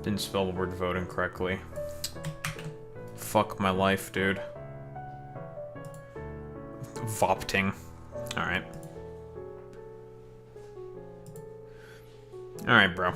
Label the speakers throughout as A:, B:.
A: Didn't spell the word vote incorrectly. Fuck my life, dude. Vopting. Alright. Alright, bro.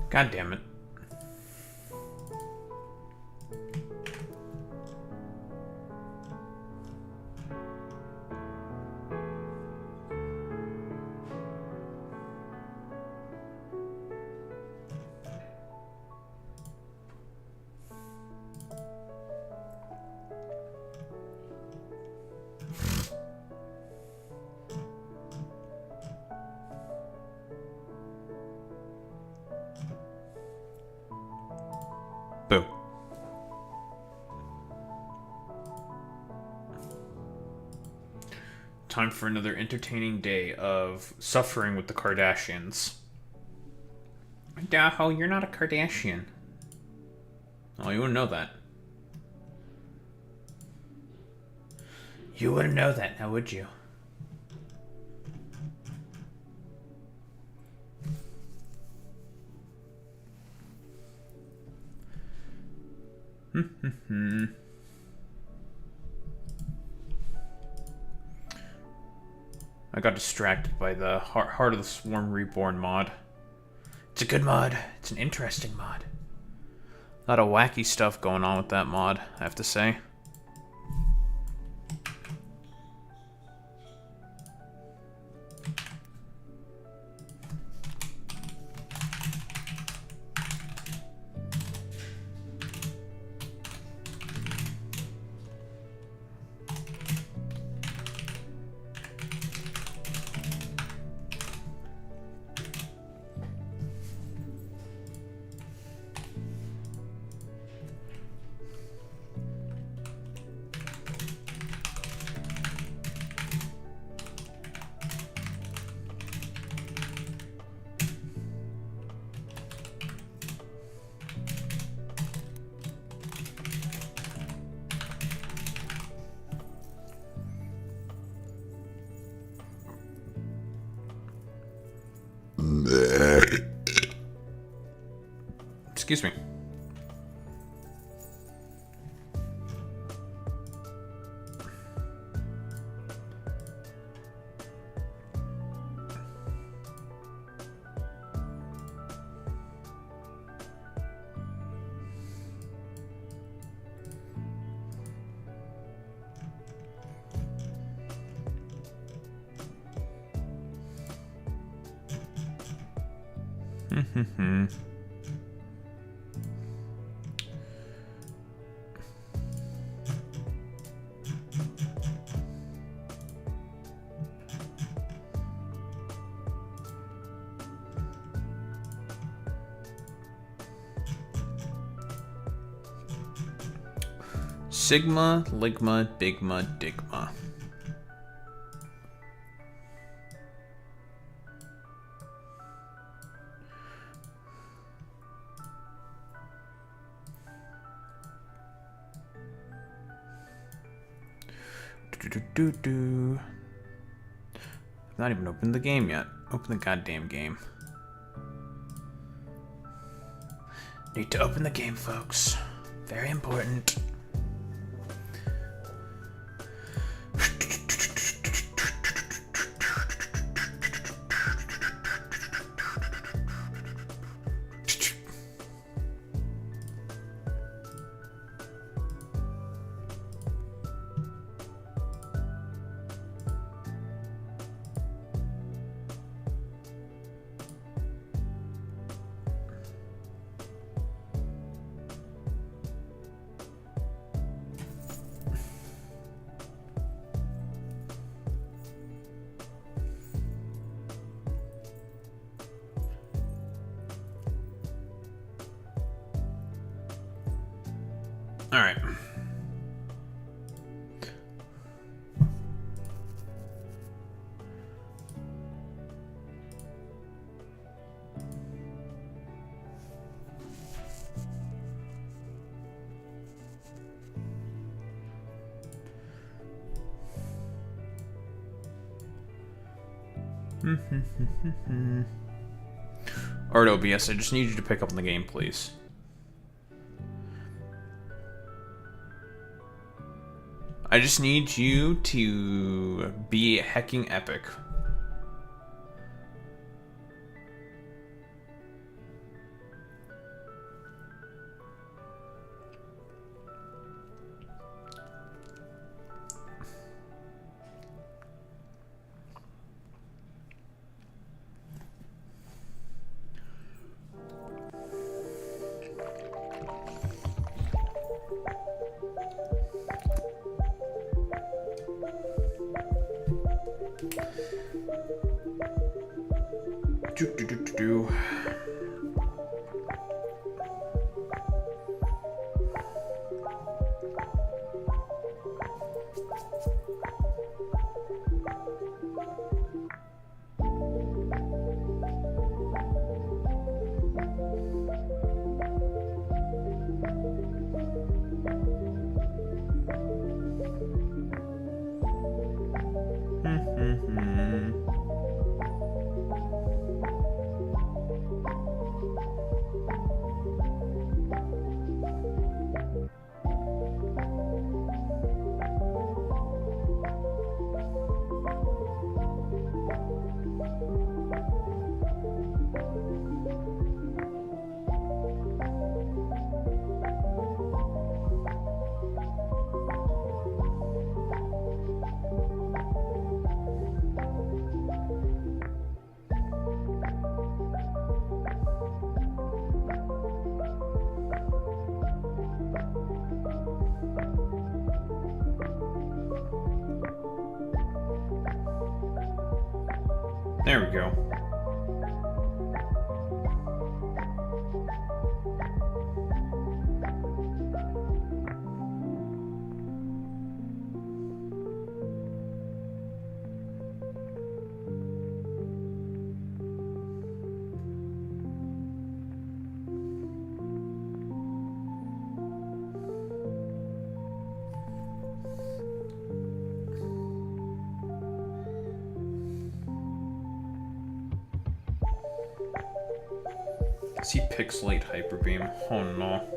A: God damn it. Boo. Time for another entertaining day of suffering with the Kardashians. Daho, you're not a Kardashian. Oh, you wouldn't know that. You wouldn't know that, now would you? I got distracted by the Heart of the Swarm Reborn mod. It's a good mod. It's an interesting mod. A lot of wacky stuff going on with that mod, I have to say. Excuse me. Sigma, Ligma, Bigma, Digma. Do. I've not even opened the game yet. Open the goddamn game. Need to open the game, folks. Very important. Art OBS, I just need you to pick up on the game, please. I just need you to be hecking epic. Do. There we go. See pixelate hyperbeam. Oh no.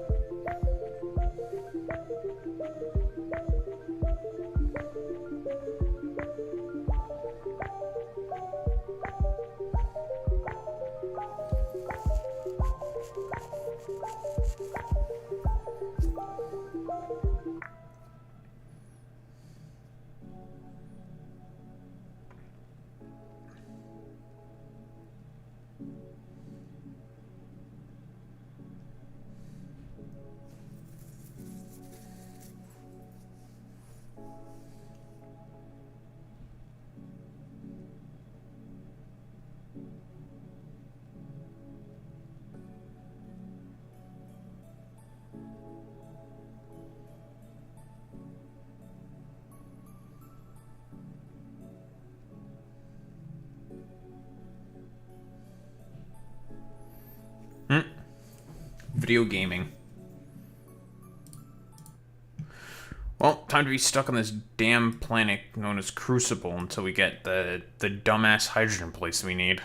A: Video gaming. Well, time to be stuck on this damn planet known as Crucible until we get the dumbass hydrogen place we need.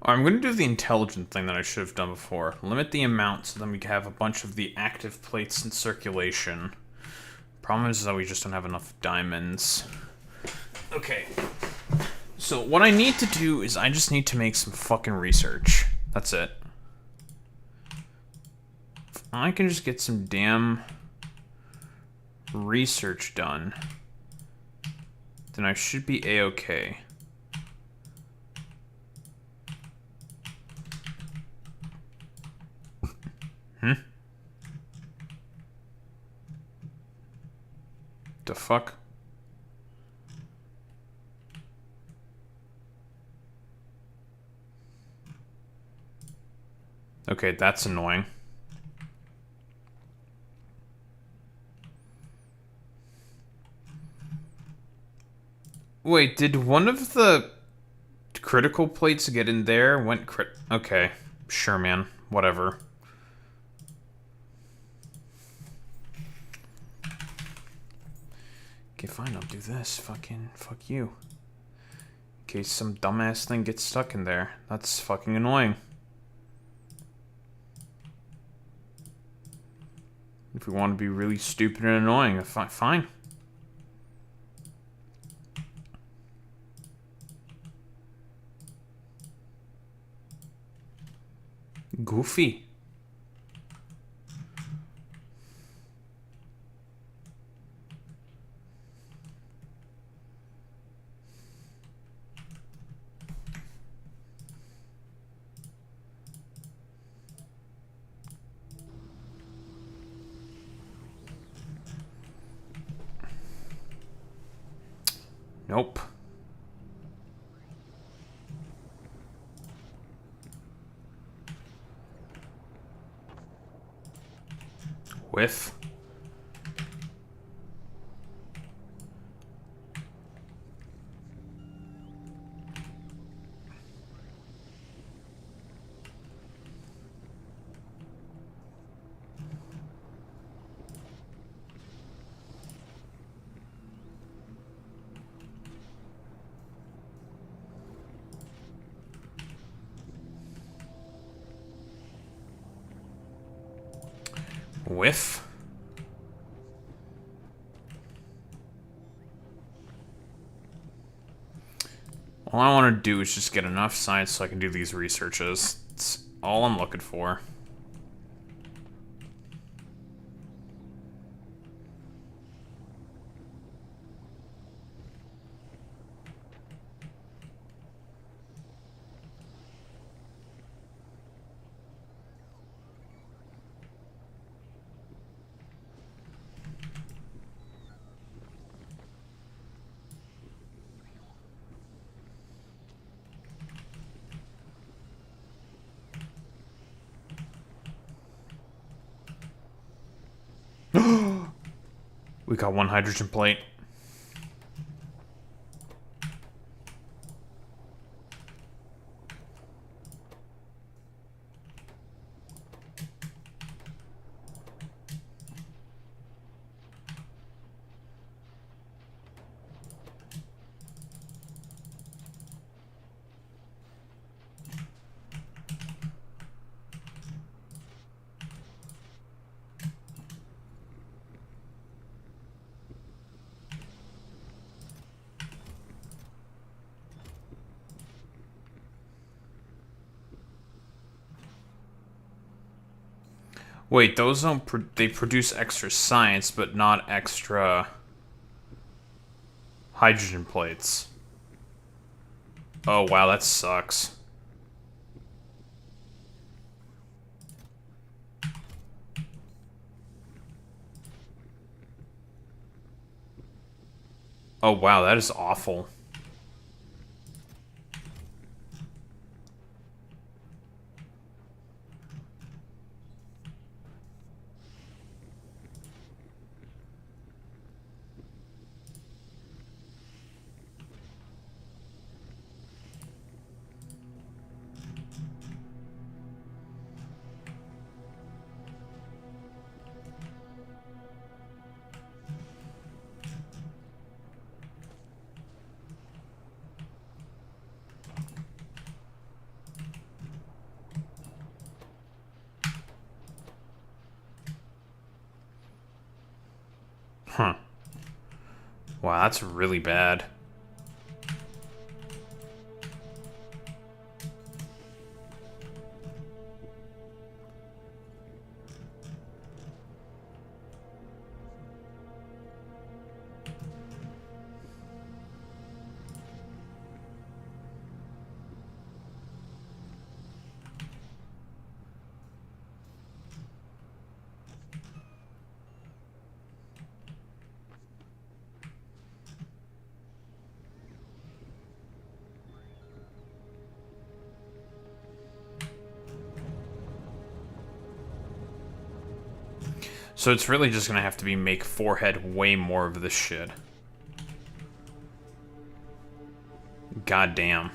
A: I'm going to do the intelligent thing that I should have done before. Limit the amount so then we can have a bunch of the active plates in circulation. Problem is that we just don't have enough diamonds. Okay. So what I need to do is I just need to make some fucking research. That's it. If I can just get some damn research done, then I should be A-okay. The fuck? Okay, that's annoying. Wait, did one of the critical plates get in there? Went crit... Okay, sure, man. Whatever. Okay, fine, I'll do this. Fucking... Fuck you. In case some dumbass thing gets stuck in there. That's fucking annoying. If we want to be really stupid and annoying, fine. Goofy. Nope. Whiff. Whiff. All I want to do is just get enough science so I can do these researches. That's all I'm looking for. We got one hydrogen plate. Wait, those don't... they produce extra science, but not extra... hydrogen plates. Oh, wow, that sucks. Oh, wow, that is awful. Huh. Wow, that's really bad. So it's really just gonna have to be make forehead way more of this shit. God damn.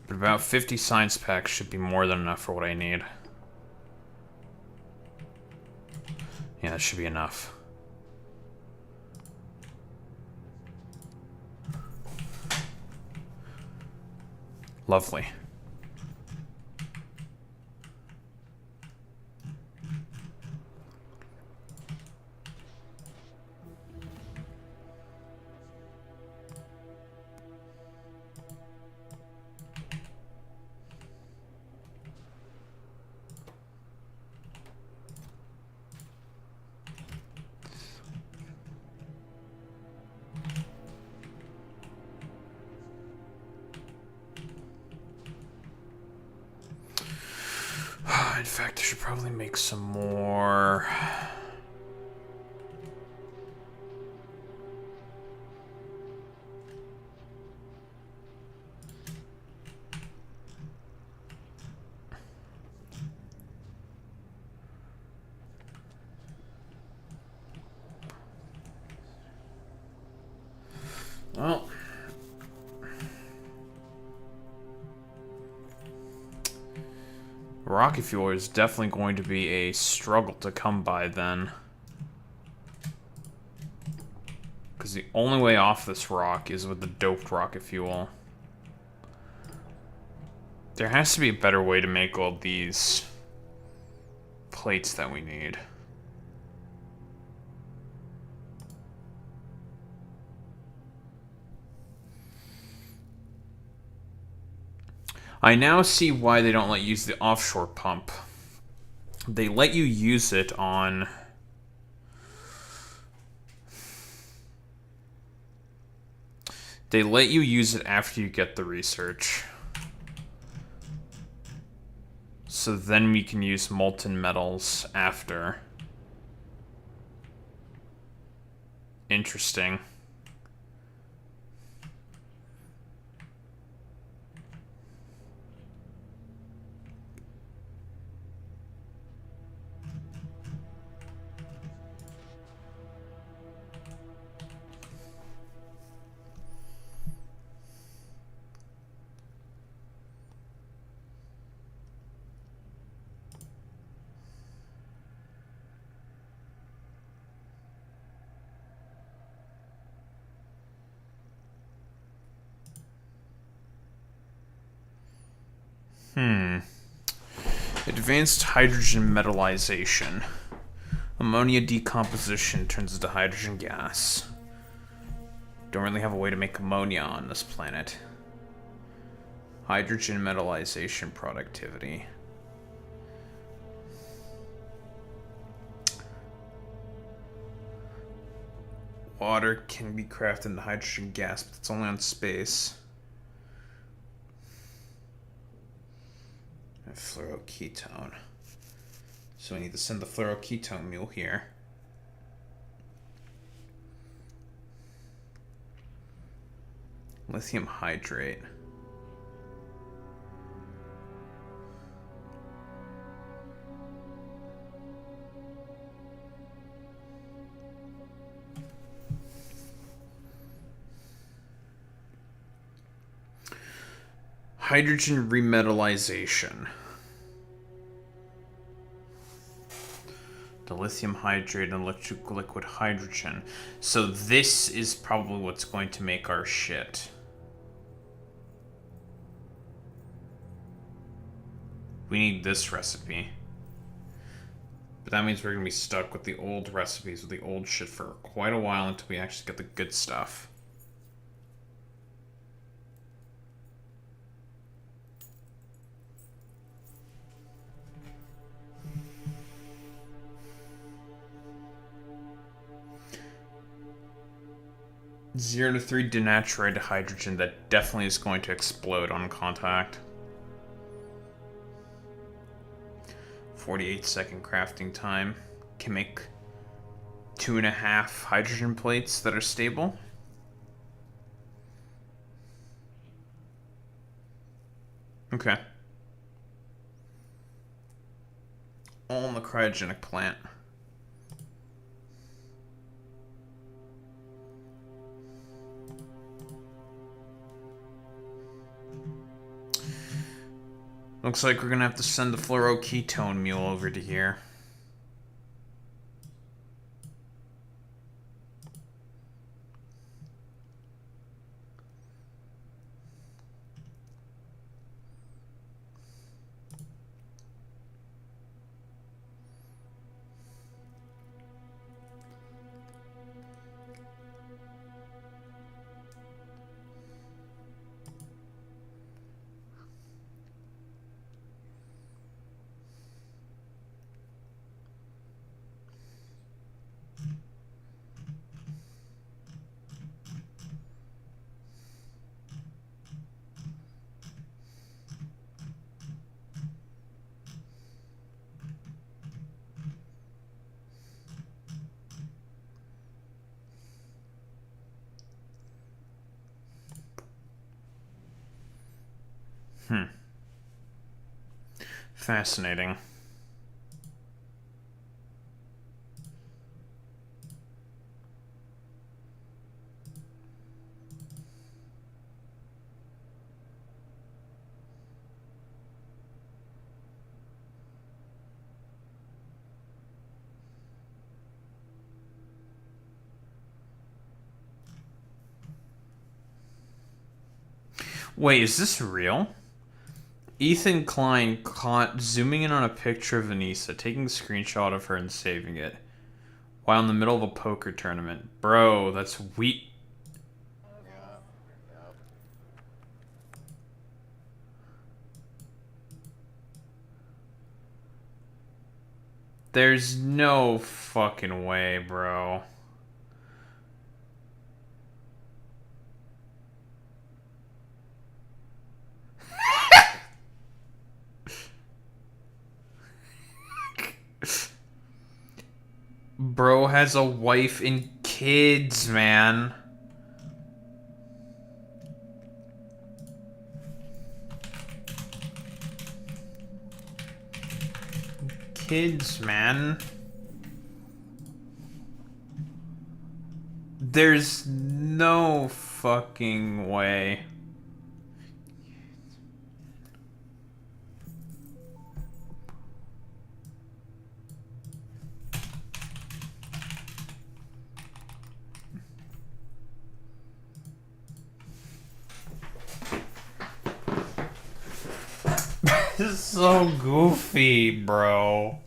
A: But about 50 science packs should be more than enough for what I need. Yeah, that should be enough. Lovely. In fact, I should probably make some more. Well, rocket fuel is definitely going to be a struggle to come by then. Because the only way off this rock is with the doped rocket fuel. There has to be a better way to make all these plates that we need. I now see why they don't let you use the offshore pump. They let you use it on... They let you use it after you get the research. So then we can use molten metals after. Interesting. Advanced hydrogen metallization. Ammonia decomposition turns into hydrogen gas. Don't really have a way to make ammonia on this planet. Hydrogen metallization productivity. Water can be crafted into hydrogen gas, but it's only on space. A fluoroketone. So we need to send the fluoroketone mule here. Lithium hydrate. Hydrogen remetallization. The lithium hydrate and electric liquid hydrogen. So this is probably what's going to make our shit. We need this recipe. But that means we're going to be stuck with the old recipes, with the old shit for quite a while until we actually get the good stuff. 0 to 3 denatured hydrogen that definitely is going to explode on contact. 48-second crafting time. Can make 2.5 hydrogen plates that are stable. Okay. All in the cryogenic plant. Looks like we're gonna have to send the fluoroketone mule over to here. Fascinating. Wait, is this real? Ethan Klein caught zooming in on a picture of Vanessa, taking a screenshot of her and saving it while in the middle of a poker tournament. Bro, that's weak. There's no fucking way, bro. Bro has a wife and kids, man. Kids, man. There's no fucking way. This is so goofy, bro.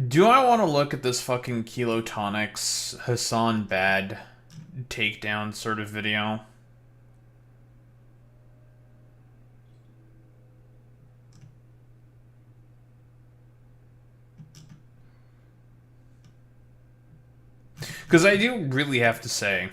A: Do I want to look at this fucking Kilotonics Hassan Bad takedown sort of video? Because I do really have to say,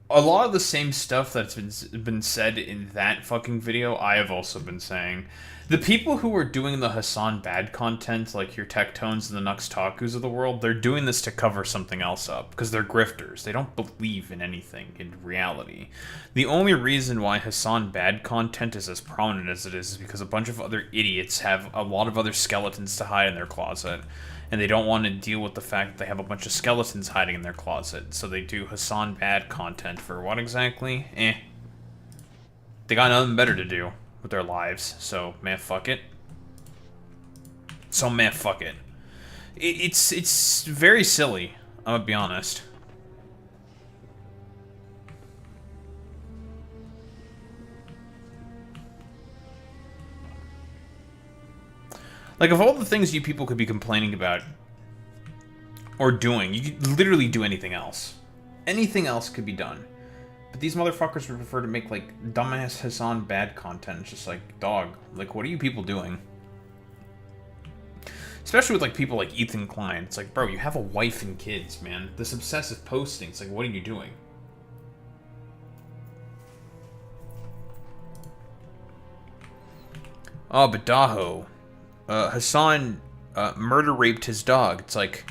A: a lot of the same stuff that's been said in that fucking video, I have also been saying. The people who are doing the Hassan Bad content, like your Tectones and the Nux Takus of the world, they're doing this to cover something else up, because they're grifters. They don't believe in anything in reality. The only reason why Hassan Bad content is as prominent as it is because a bunch of other idiots have a lot of other skeletons to hide in their closet, and they don't want to deal with the fact that they have a bunch of skeletons hiding in their closet, so they do Hassan Bad content for what exactly? They got nothing better to do with their lives, so man, fuck it. It's very silly, I'm gonna be honest. Like, of all the things you people could be complaining about or doing, you could literally do anything else. Anything else could be done. But these motherfuckers would prefer to make, like, dumbass Hassan bad content. It's just like, dog, like, what are you people doing? Especially with, like, people like Ethan Klein. It's like, bro, you have a wife and kids, man. This obsessive posting, it's like, what are you doing? Oh, but Daho. Hassan murder raped his dog. It's like,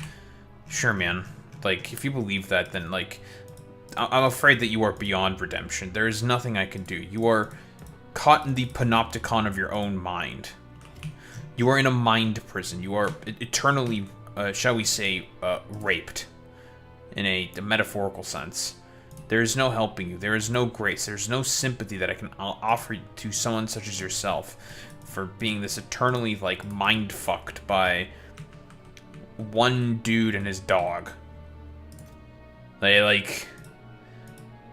A: sure, man. Like, if you believe that, then, like, I'm afraid that you are beyond redemption. There is nothing I can do. You are caught in the panopticon of your own mind. You are in a mind prison. You are eternally, shall we say, raped. In a metaphorical sense. There is no helping you. There is no grace. There is no sympathy that I can offer to someone such as yourself for being this eternally, like, mind-fucked by one dude and his dog. Like,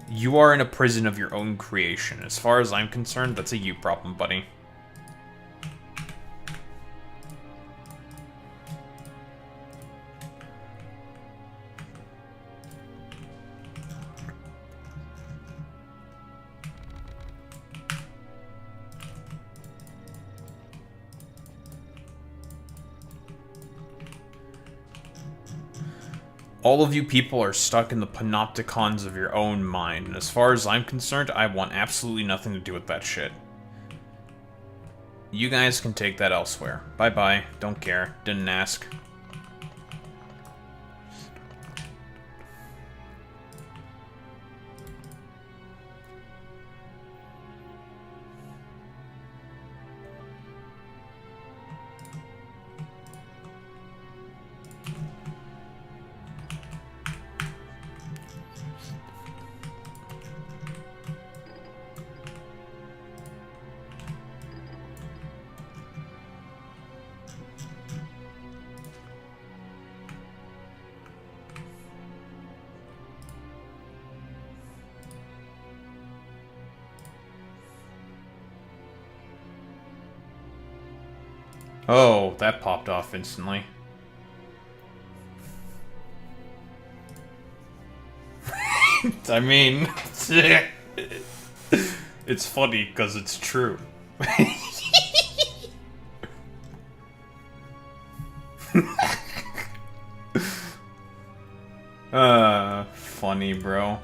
A: you are in a prison of your own creation. As far as I'm concerned, that's a you problem, buddy. All of you people are stuck in the panopticons of your own mind, and as far as I'm concerned, I want absolutely nothing to do with that shit. You guys can take that elsewhere. Bye-bye. Don't care. Didn't ask. Oh, that popped off instantly. I mean, it's funny because it's true. Funny, bro.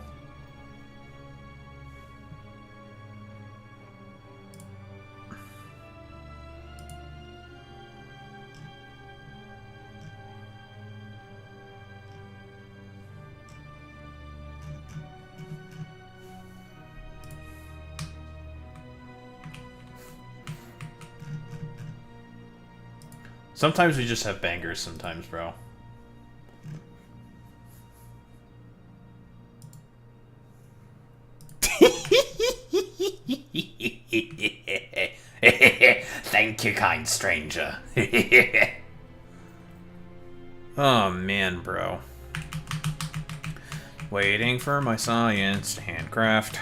A: Sometimes we just have bangers sometimes, bro. Thank you, kind stranger. Oh, man, bro. Waiting for my science to handcraft.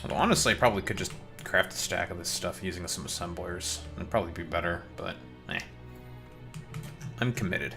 A: Although, honestly, I probably could just craft a stack of this stuff using some assemblers. It'd probably be better, but eh. I'm committed.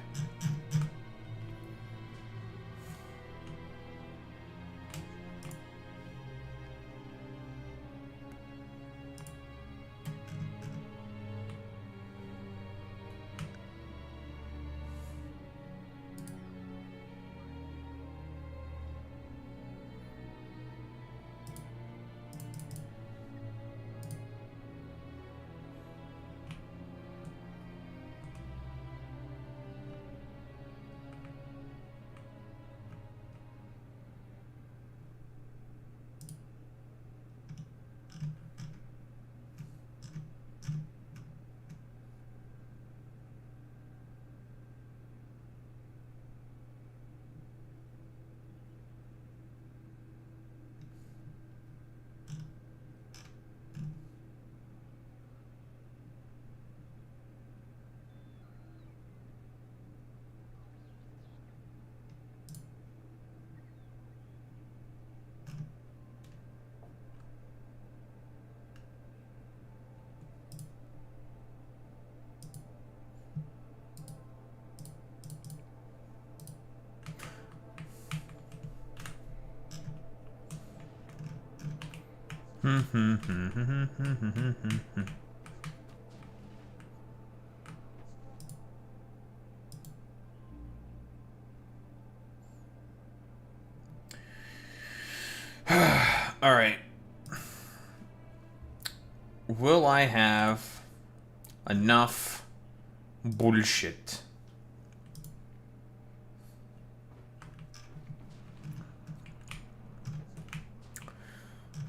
A: Alright. Will I have enough bullshit?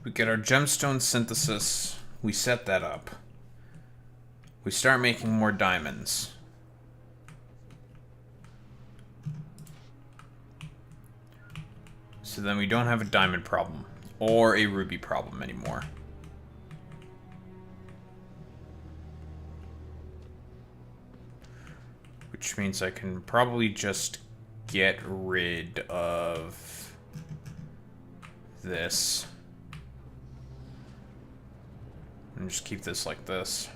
A: We get our gemstone synthesis. We set that up. We start making more diamonds. So then we don't have a diamond problem. Or a ruby problem anymore. Which means I can probably just get rid of this. And just keep this like this.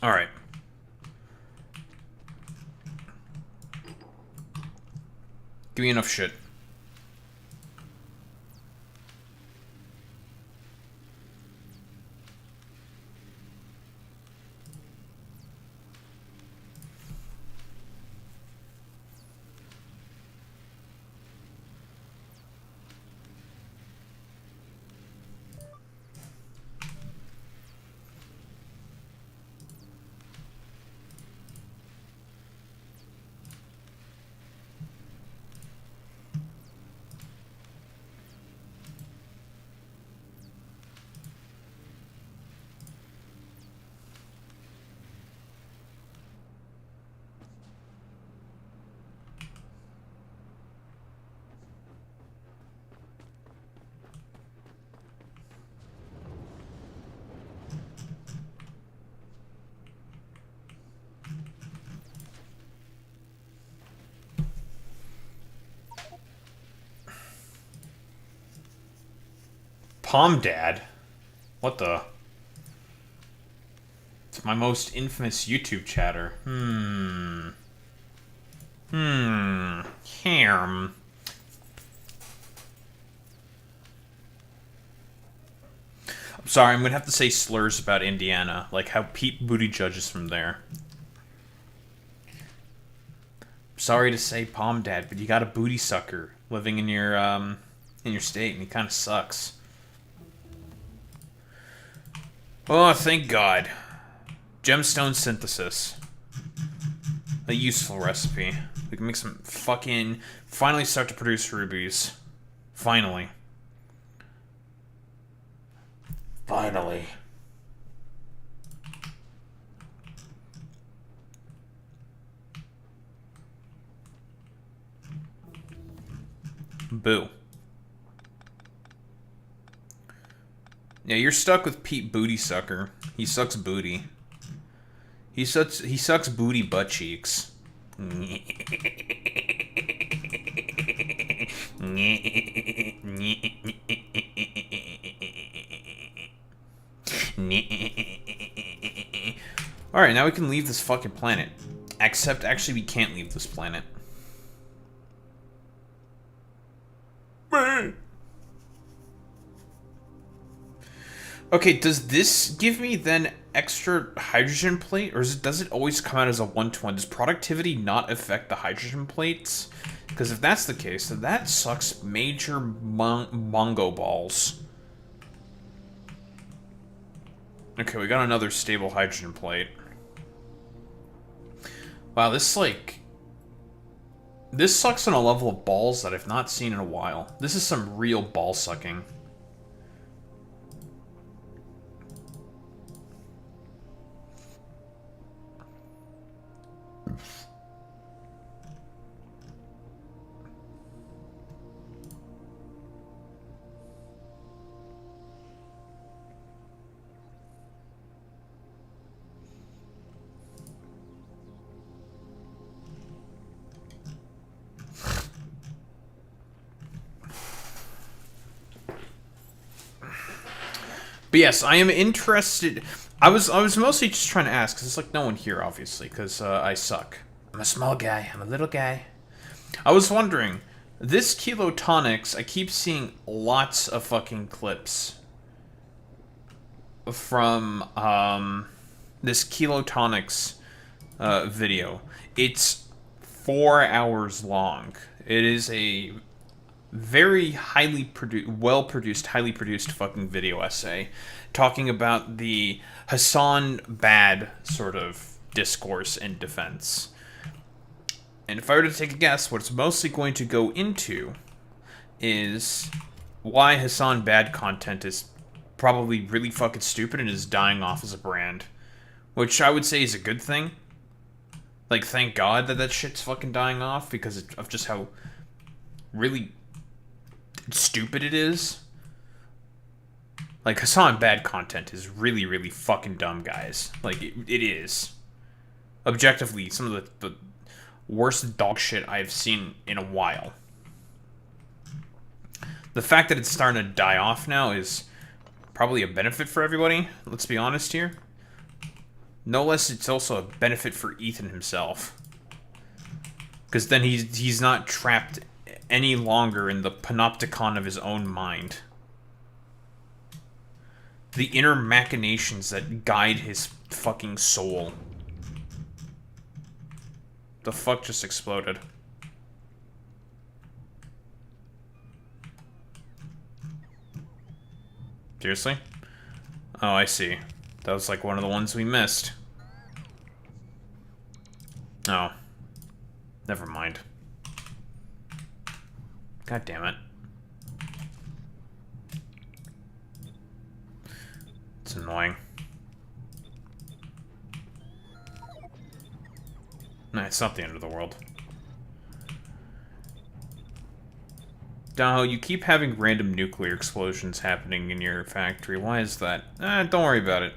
A: Alright. Give me enough shit. Palm Dad? What the? It's my most infamous YouTube chatter. Ham. I'm sorry, I'm gonna have to say slurs about Indiana, like how Pete Buttigieg is from there. Sorry to say, Palm Dad, but you got a booty sucker living in your state, and he kind of sucks. Oh, thank God. Gemstone synthesis. A useful recipe. We can make some fucking... Finally start to produce rubies. Finally. Finally. Boo. Yeah, you're stuck with Pete Booty Sucker. He sucks booty. He sucks booty butt cheeks. Alright, now we can leave this fucking planet. Except, actually, we can't leave this planet. Okay, does this give me then extra hydrogen plate? Or does it always come out as a 1-to-1? Does productivity not affect the hydrogen plates? Because if that's the case, then that sucks major mongo balls. Okay, we got another stable hydrogen plate. Wow, this sucks on a level of balls that I've not seen in a while. This is some real ball sucking. But yes, I am interested. I was mostly just trying to ask, because there's like no one here, obviously, because I suck. I'm a small guy. I'm a little guy. I was wondering, this Kilotonics, I keep seeing lots of fucking clips from this Kilotonics video. It's 4 hours long. It is a very well-produced, highly produced fucking video essay talking about the Hassan Bad sort of discourse and defense. And if I were to take a guess, what it's mostly going to go into is why Hassan Bad content is probably really fucking stupid and is dying off as a brand. Which I would say is a good thing. Like, thank God that shit's fucking dying off because of just how really stupid it is. Like, Hassan Bad content is really, really fucking dumb, guys. Like, it is. Objectively, some of the worst dog shit I've seen in a while. The fact that it's starting to die off now is probably a benefit for everybody. Let's be honest here. No less, it's also a benefit for Ethan himself. Because then he's not trapped any longer in the panopticon of his own mind. The inner machinations that guide his fucking soul. The fuck just exploded? Seriously? Oh, I see. That was like one of the ones we missed. Oh. Never mind. God damn it. It's annoying. No, it's not the end of the world. Daho, you keep having random nuclear explosions happening in your factory. Why is that? Don't worry about it.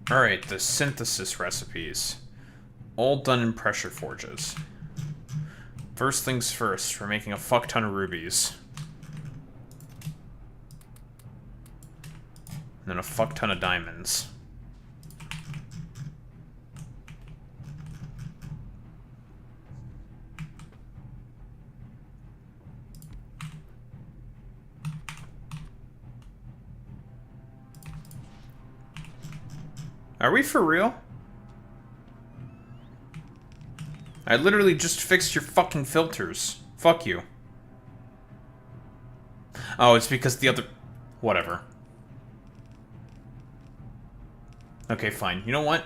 A: Alright, the synthesis recipes. All done in pressure forges. First things first, we're making a fuck ton of rubies. And then a fuck ton of diamonds. Are we for real? I literally just fixed your fucking filters. Fuck you. Oh, it's because the other... Whatever. Okay, fine. You know what?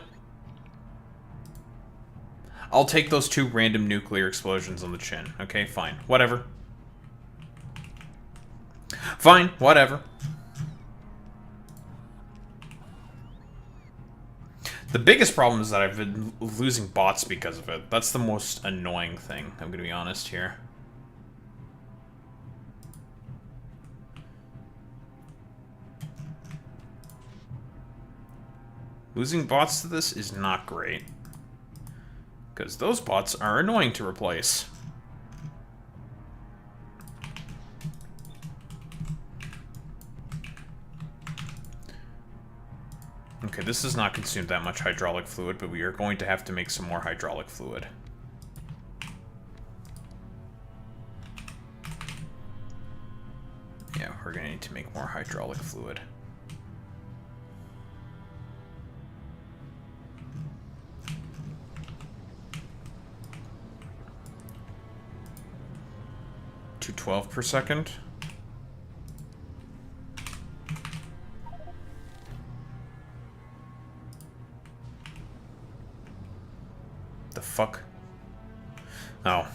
A: I'll take those 2 random nuclear explosions on the chin. Okay, fine. Whatever. Fine. Whatever. The biggest problem is that I've been losing bots because of it. That's the most annoying thing, I'm gonna be honest here. Losing bots to this is not great. Because those bots are annoying to replace. Okay, this does not consume that much hydraulic fluid, but we are going to have to make some more hydraulic fluid. Yeah, we're going to need to make more hydraulic fluid. To 12 per second. The fuck? Oh.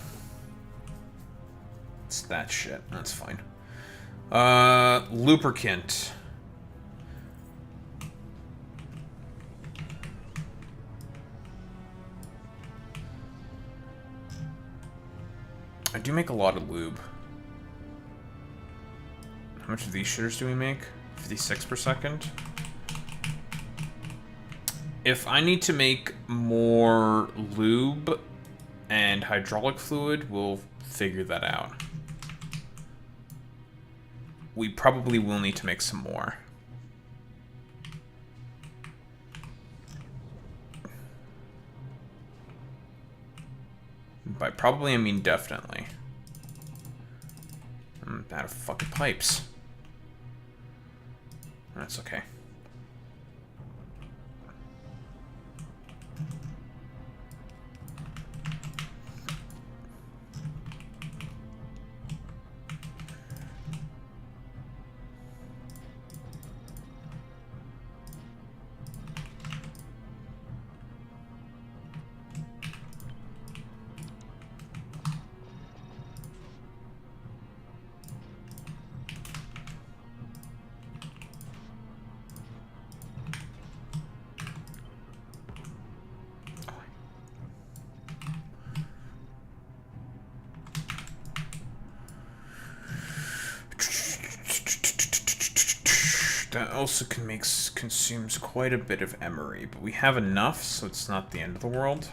A: It's that shit. That's fine. Lubricant. I do make a lot of lube. How much of these shitters do we make? 56 per second? If I need to make more lube and hydraulic fluid, we'll figure that out. We probably will need to make some more. By probably, I mean definitely. I'm out of fucking pipes. That's okay. That also consumes quite a bit of emery, but we have enough, so it's not the end of the world.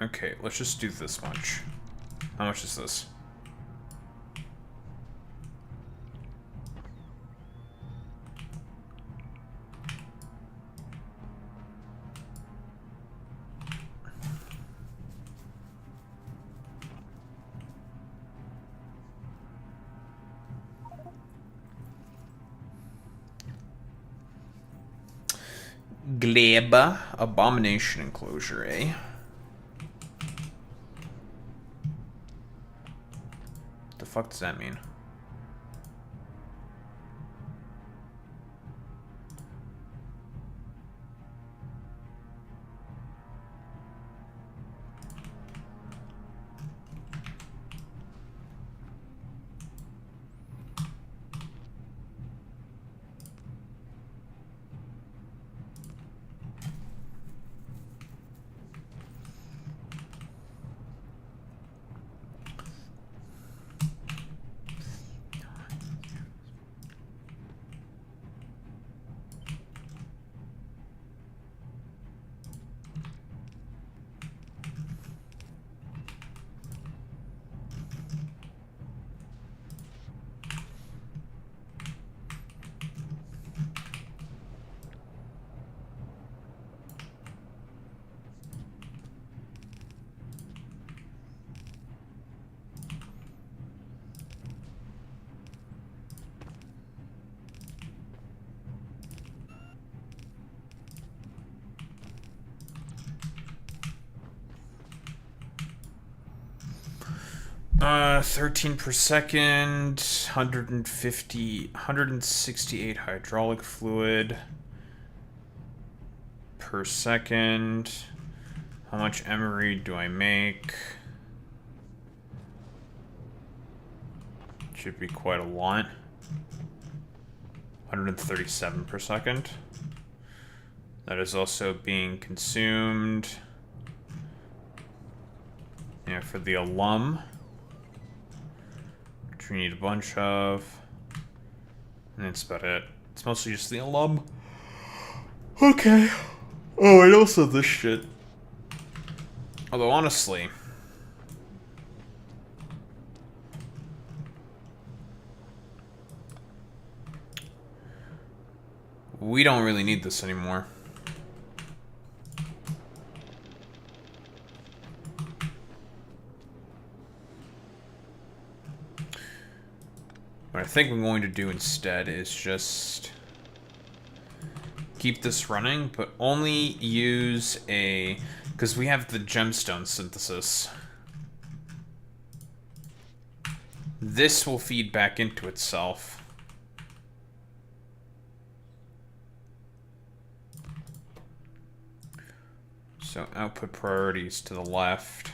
A: Okay, let's just do this much. How much is this? Gleba abomination enclosure, eh? The fuck does that mean? Uh, 13 per second, 168 hydraulic fluid per second. How much emery do I make? Should be quite a lot. 137 per second. That is also being consumed. Yeah, for the alum. Which we need a bunch of. And that's about it. It's mostly just the alum. Okay. Oh, and also this shit. Although, honestly, we don't really need this anymore. What I think I'm going to do instead is just keep this running, but only use a... because we have the gemstone synthesis. This will feed back into itself. So output priorities to the left.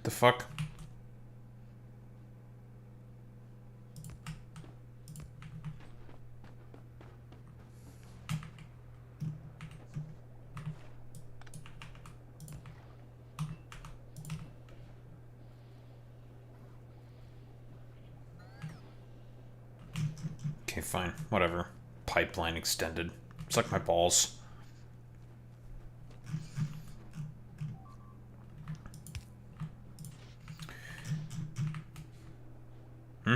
A: The fuck? Okay, fine. Whatever. Pipeline extended. Suck my balls. Hmm?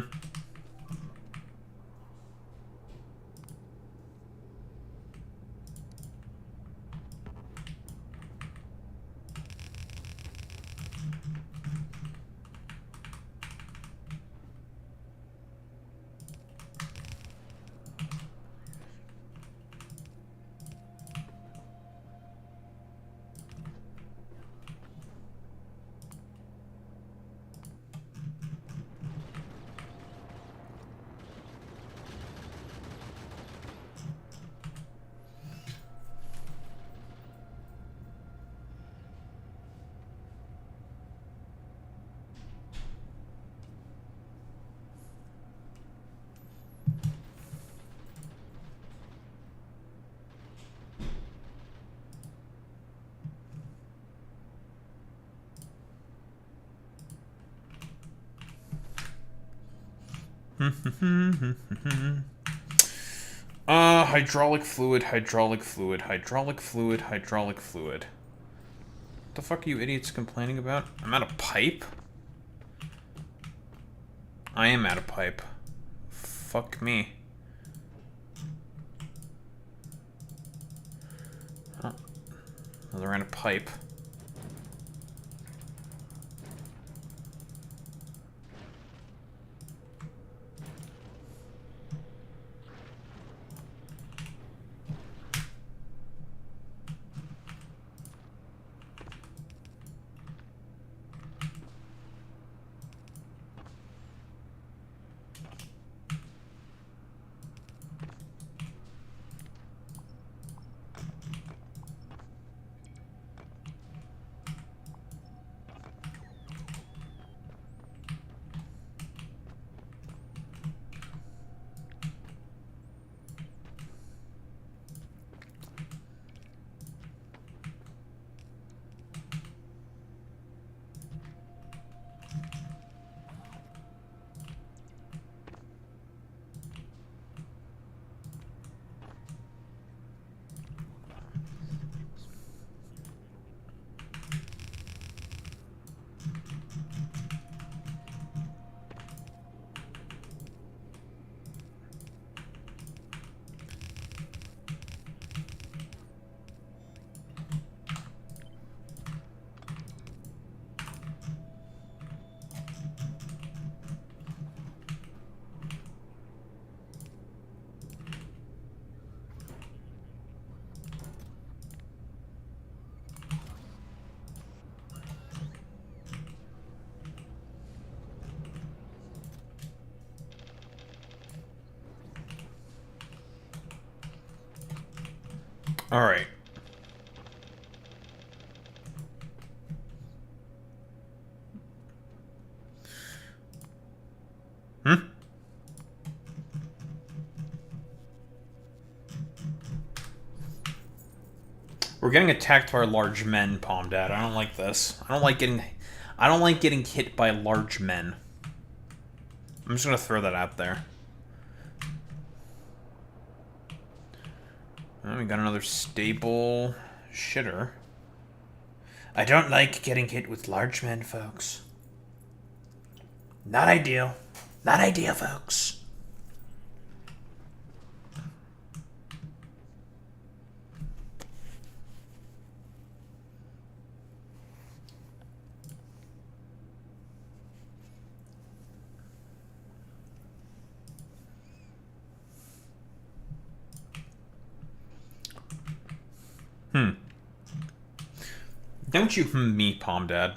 A: Hydraulic fluid, hydraulic fluid, hydraulic fluid, hydraulic fluid. What the fuck are you idiots complaining about? I'm out of pipe? I am out of pipe. Fuck me. Huh. Another round of pipe. Alright. Hmm? We're getting attacked by large men, Palm Dad. I don't like this. I don't like getting hit by large men. I'm just gonna throw that out there. Oh, we got another stable shitter. I don't like getting hit with large men, folks. Not ideal. Not ideal, folks. Don't you me, Palm Dad.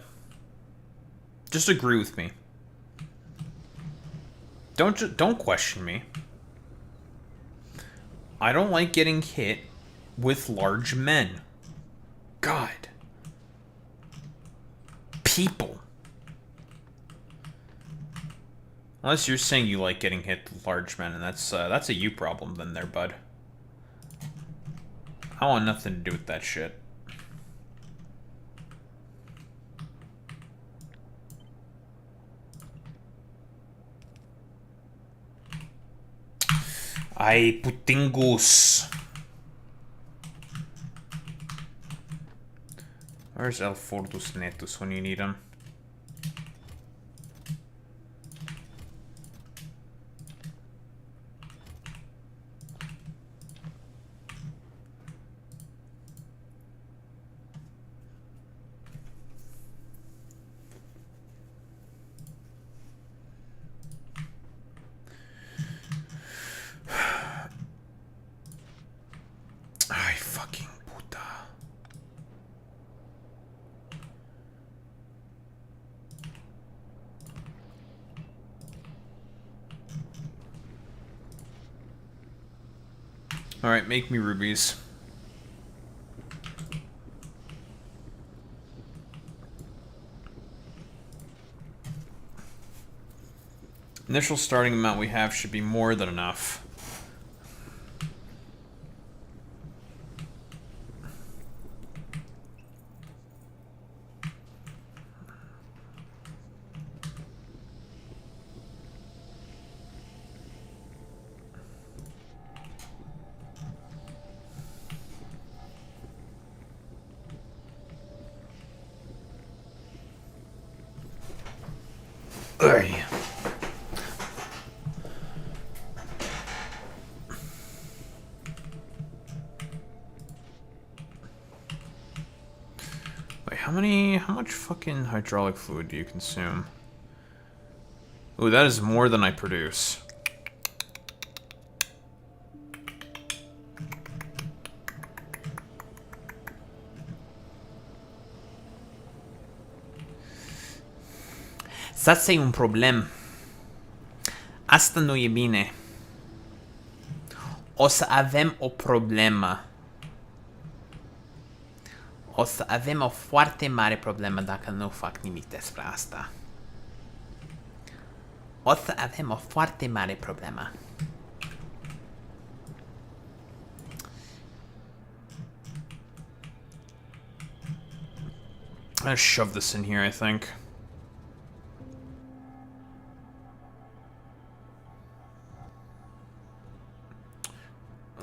A: Just agree with me. Don't question me. I don't like getting hit with large men. God. People. Unless you're saying you like getting hit with large men, and that's a you problem then there, bud. I want nothing to do with that shit. Ay, putingus. Where's El Fortus Netus when you need him? Ay, fucking puta. Alright, make me rubies. Initial starting amount we have should be more than enough. Ay. Wait, how much fucking hydraulic fluid do you consume? Ooh, that is more than I produce. Asta e un problem. Asta nu e bine. O să avem o problemă. O să avem o foarte mare problemă dacă nu fac nimic despre asta. O să avem o foarte mare problemă. I'm gonna shove this in here, I think.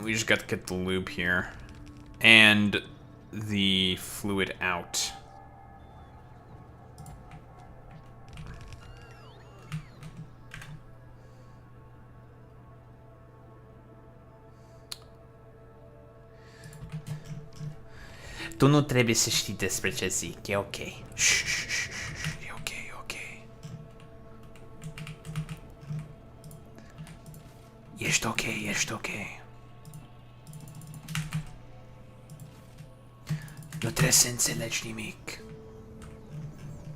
A: We just got to get the lube here. And the fluid out. Tu nu trebuie să știi despre ce zic, e ok. Shh, e ok, e ok. Ești ok, ești ok. Nu trebuie să înțelegi nimic.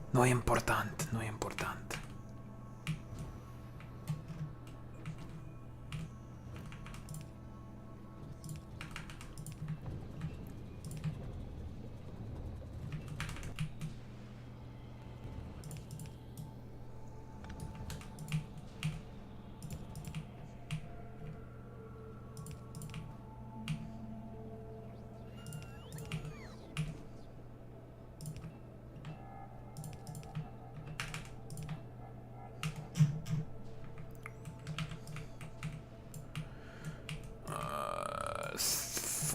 A: Nu e important, nu e important.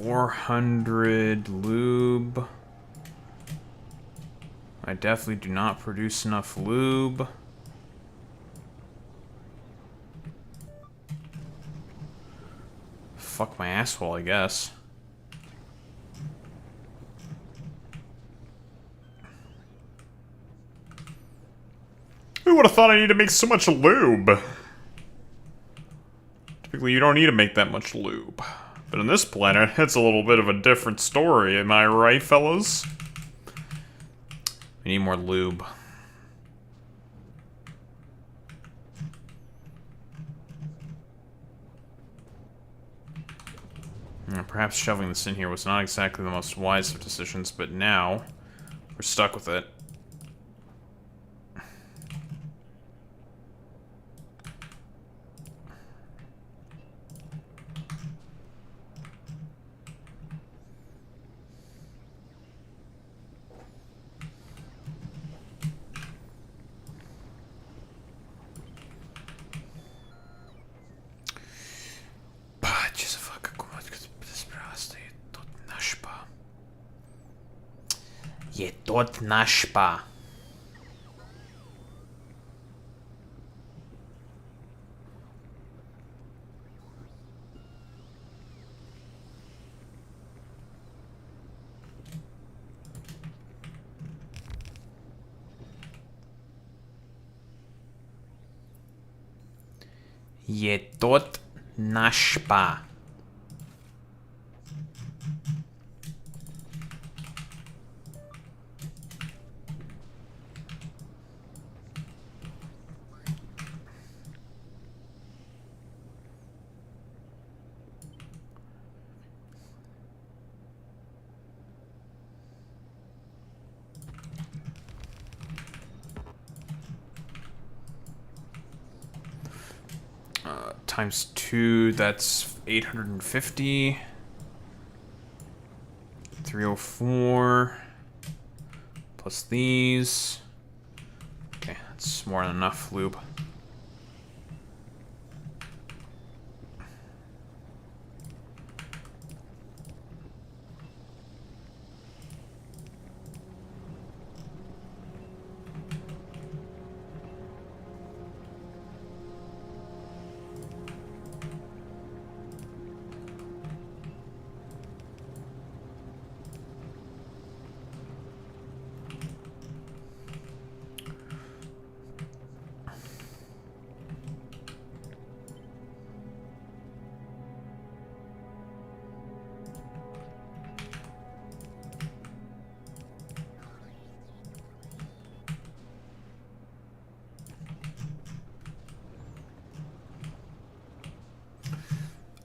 A: $400 lube. I definitely do not produce enough lube. Fuck my asshole, I guess. Who would have thought I need to make so much lube? Typically, you don't need to make that much lube. But on this planet, it's a little bit of a different story. Am I right, fellas? We need more lube. Perhaps shoving this in here was not exactly the most wise of decisions, but now we're stuck with it. tot nașpa. E tot nașpa. Times 2, that's 850. 304. Plus these. Okay, that's more than enough lube.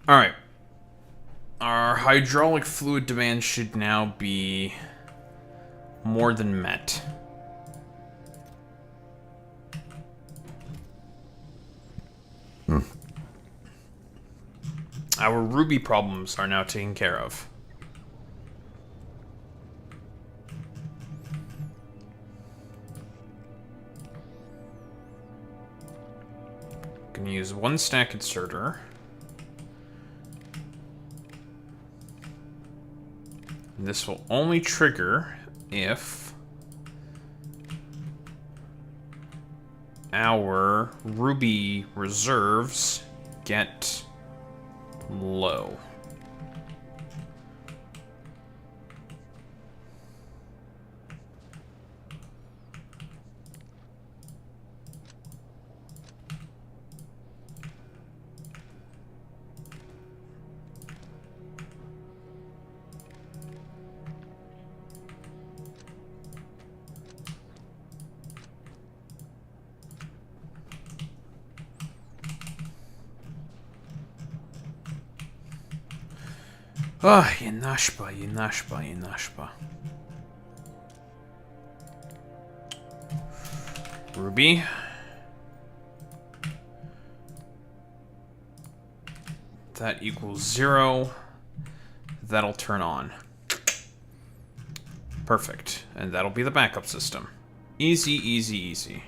A: Alright. Our hydraulic fluid demand should now be more than met. Our ruby problems are now taken care of. Gonna use 1 stack inserter. This will only trigger if our ruby reserves get low. Ah, Yenashpa, Yenashpa, Yenashpa. Ruby. That equals 0. That'll turn on. Perfect. And that'll be the backup system. Easy, easy, easy.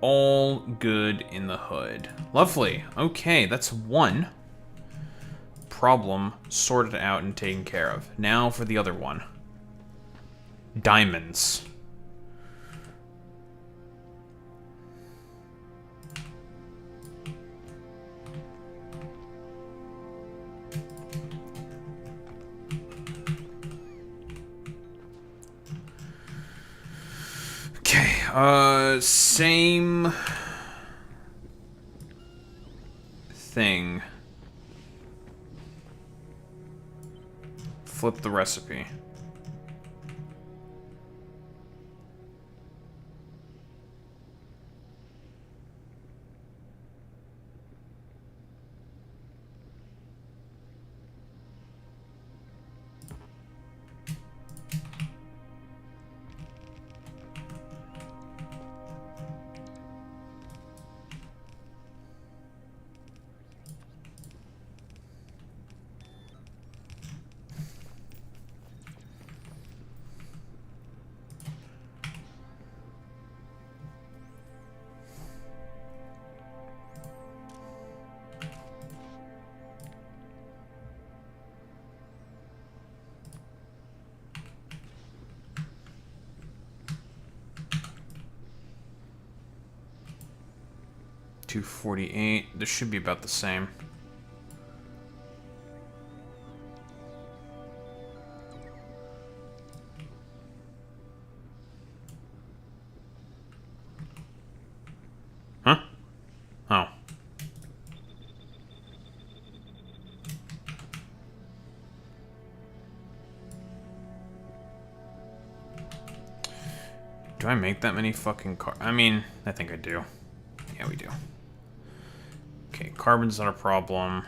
A: All good in the hood. Lovely. Okay, that's 1 problem sorted out and taken care of. Now for the other one. Diamonds. Okay, same thing. Flip the recipe. 52.48. This should be about the same. Huh? Oh. Do I make that many fucking I mean, I think I do. Yeah, we do. Okay, carbon's not a problem.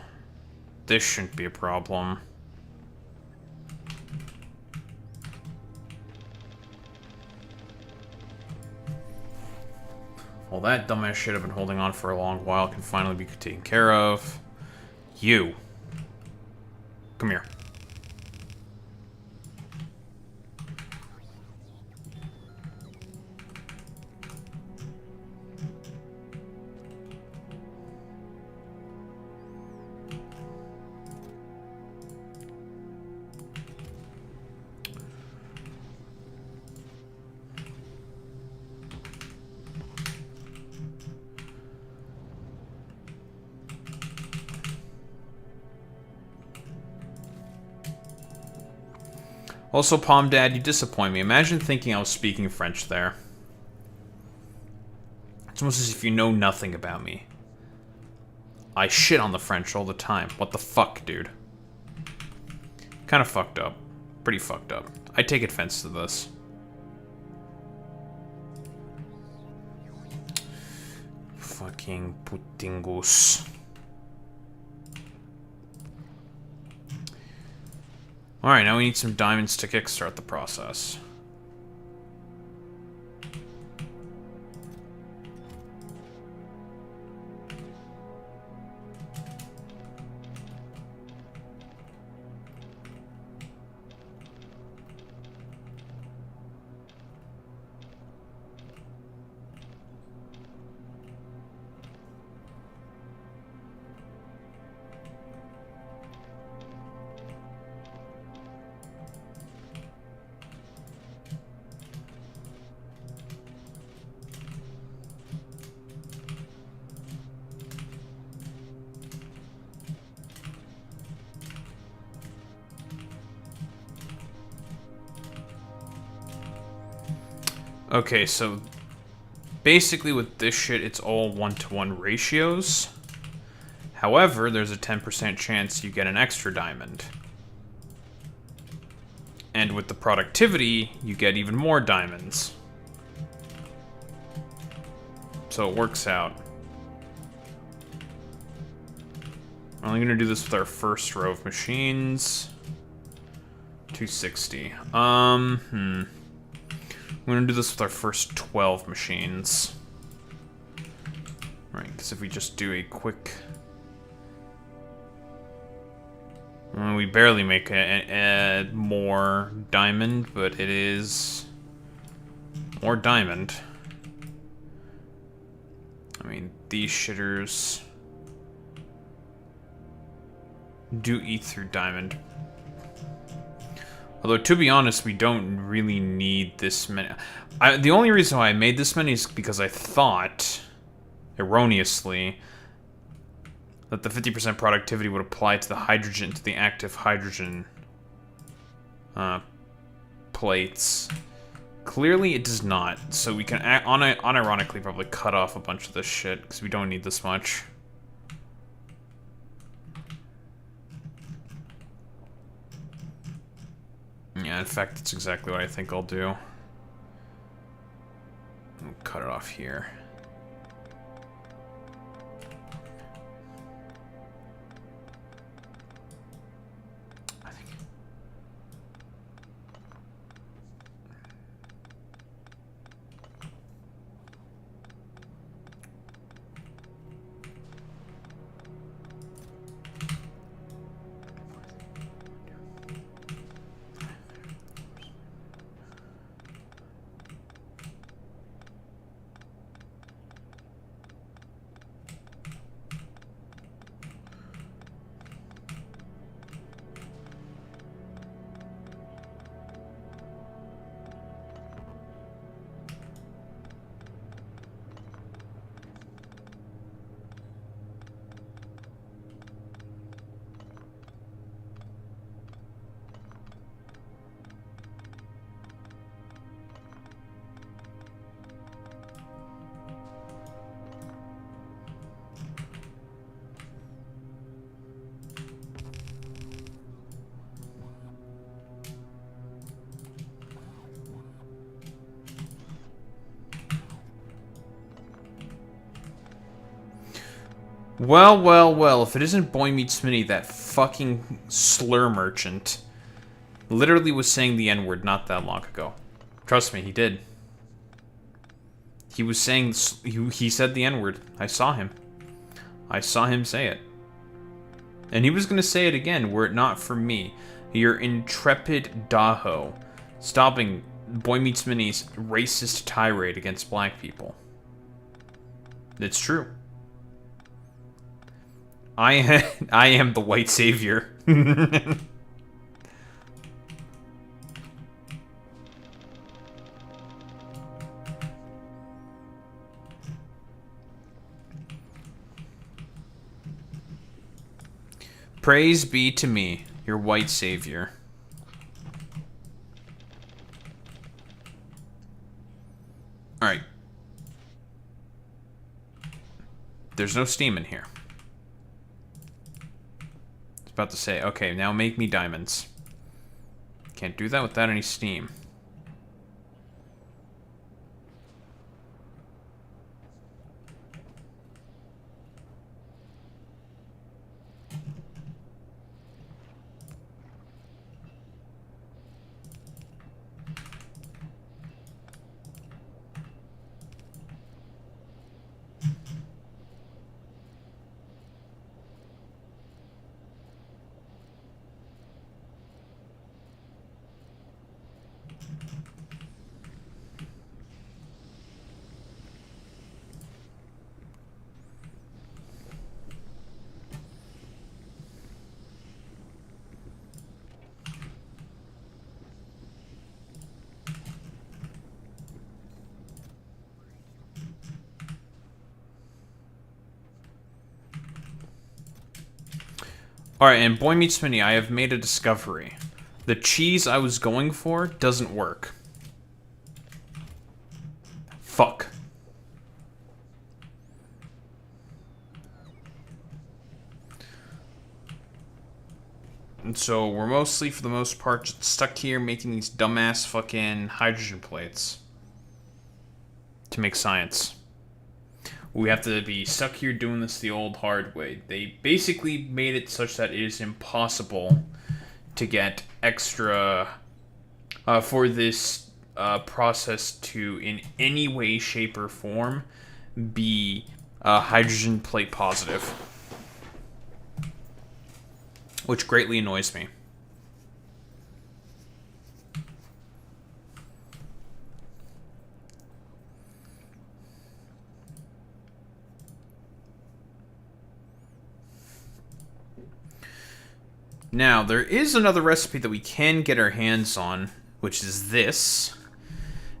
A: This shouldn't be a problem. Well, that dumbass shit I've been holding on for a long while can finally be taken care of. You. Come here. Also, Palm Dad, you disappoint me. Imagine thinking I was speaking French there. It's almost as if you know nothing about me. I shit on the French all the time. What the fuck, dude? Kind of fucked up. Pretty fucked up. I take offense to this. Fucking putingus. Alright, now we need some diamonds to kickstart the process. Okay, so basically with this shit, it's all 1-to-1 ratios. However, there's a 10% chance you get an extra diamond. And with the productivity, you get even more diamonds. So it works out. We're only gonna do this with our first row of machines. 260. We're gonna do this with our first 12 machines. Right, because if we just do a quick... we barely make a more diamond, but it is more diamond. I mean, these shitters do eat through diamond. Although, to be honest, we don't really need this many. The only reason why I made this many is because I thought, erroneously, that the 50% productivity would apply to the hydrogen, to the active hydrogen plates. Clearly, it does not. So we can, unironically, probably cut off a bunch of this shit, because we don't need this much. Yeah, in fact, that's exactly what I think I'll do. I'll cut it off here. Well, well, well, if it isn't Boy Meets Smitty, that fucking slur merchant literally was saying the N-word not that long ago. Trust me, he did. He was saying, he said the N-word. I saw him. I saw him say it. And he was going to say it again, were it not for me, your intrepid Daho, stopping Boy Meets Smitty's racist tirade against black people. It's true. I am the white savior. Praise be to me, your white savior. Alright. There's no steam in here. I was about to say, okay, now make me diamonds. Can't do that without any steam. Alright, and Boy Meets Smitty, I have made a discovery. The cheese I was going for doesn't work. Fuck. And so we're mostly, for the most part, just stuck here making these dumbass fucking hydrogen plates. To make science. We have to be stuck here doing this the old hard way. They basically made it such that it is impossible to get extra for this process to, in any way, shape, or form, be hydrogen plate positive. Which greatly annoys me. Now, there is another recipe that we can get our hands on, which is this.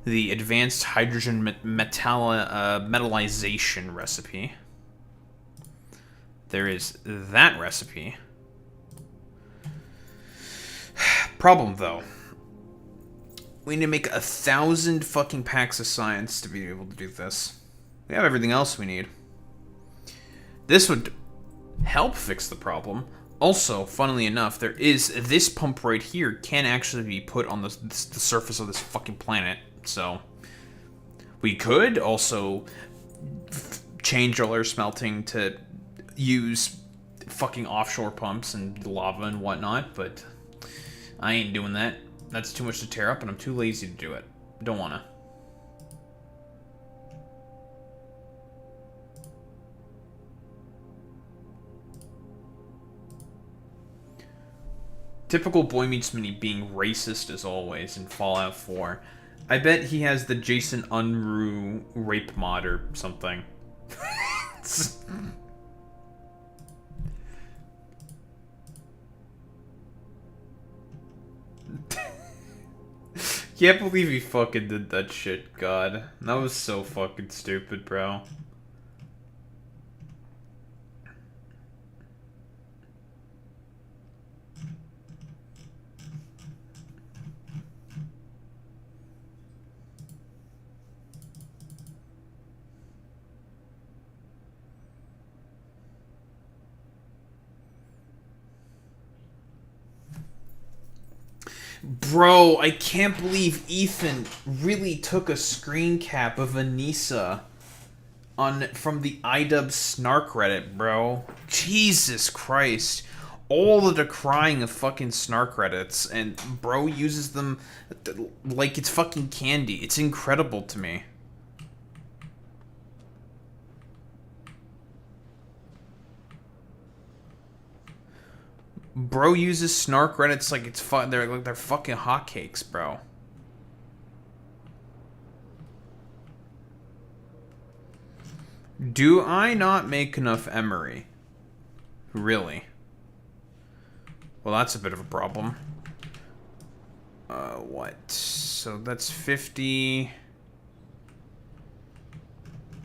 A: The Advanced Hydrogen Metallization recipe. There is that recipe. Problem, though. We need to make 1,000 fucking packs of science to be able to do this. We have everything else we need. This would help fix the problem. Also, funnily enough, there is this pump right here can actually be put on the surface of this fucking planet. So, we could also change all our smelting to use fucking offshore pumps and lava and whatnot, but I ain't doing that. That's too much to tear up, and I'm too lazy to do it. Don't wanna. Typical Boy Meets Smitty being racist as always in Fallout 4. I bet he has the Jason Unruh rape mod or something. Can't believe he fucking did that shit, God. That was so fucking stupid, bro. Bro, I can't believe Ethan really took a screen cap of Anissa from the iDub Snark Reddit, bro. Jesus Christ. All the decrying of fucking Snark Reddits, and bro uses them like it's fucking candy. It's incredible to me. Bro uses Snark Reddits like it's they're fucking hotcakes, bro. Do I not make enough emery? Really? Well, that's a bit of a problem. What? So that's 50.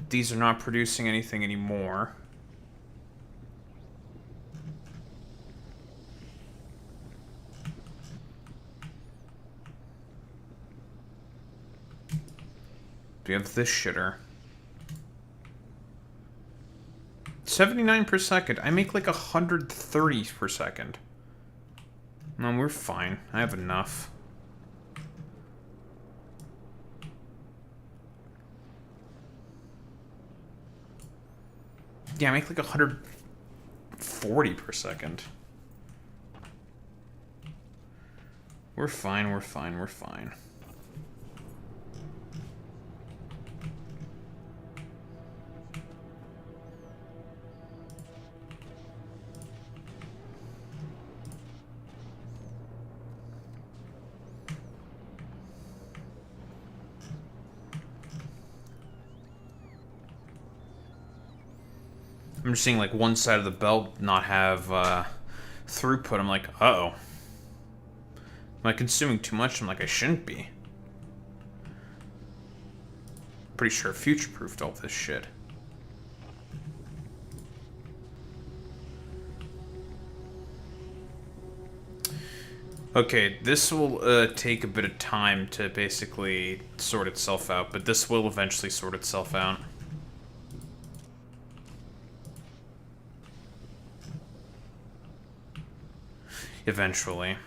A: These are not producing anything anymore. We have this shitter. 79 per second. I make like 130 per second. No, we're fine. I have enough. Yeah, I make like 140 per second. We're fine, we're fine, we're fine. I'm just seeing like one side of the belt not have throughput. I'm like, uh-oh. Am I consuming too much? I'm like, I shouldn't be. Pretty sure I future-proofed all this shit. Okay, this will take a bit of time to basically sort itself out, but this will eventually sort itself out. Eventually.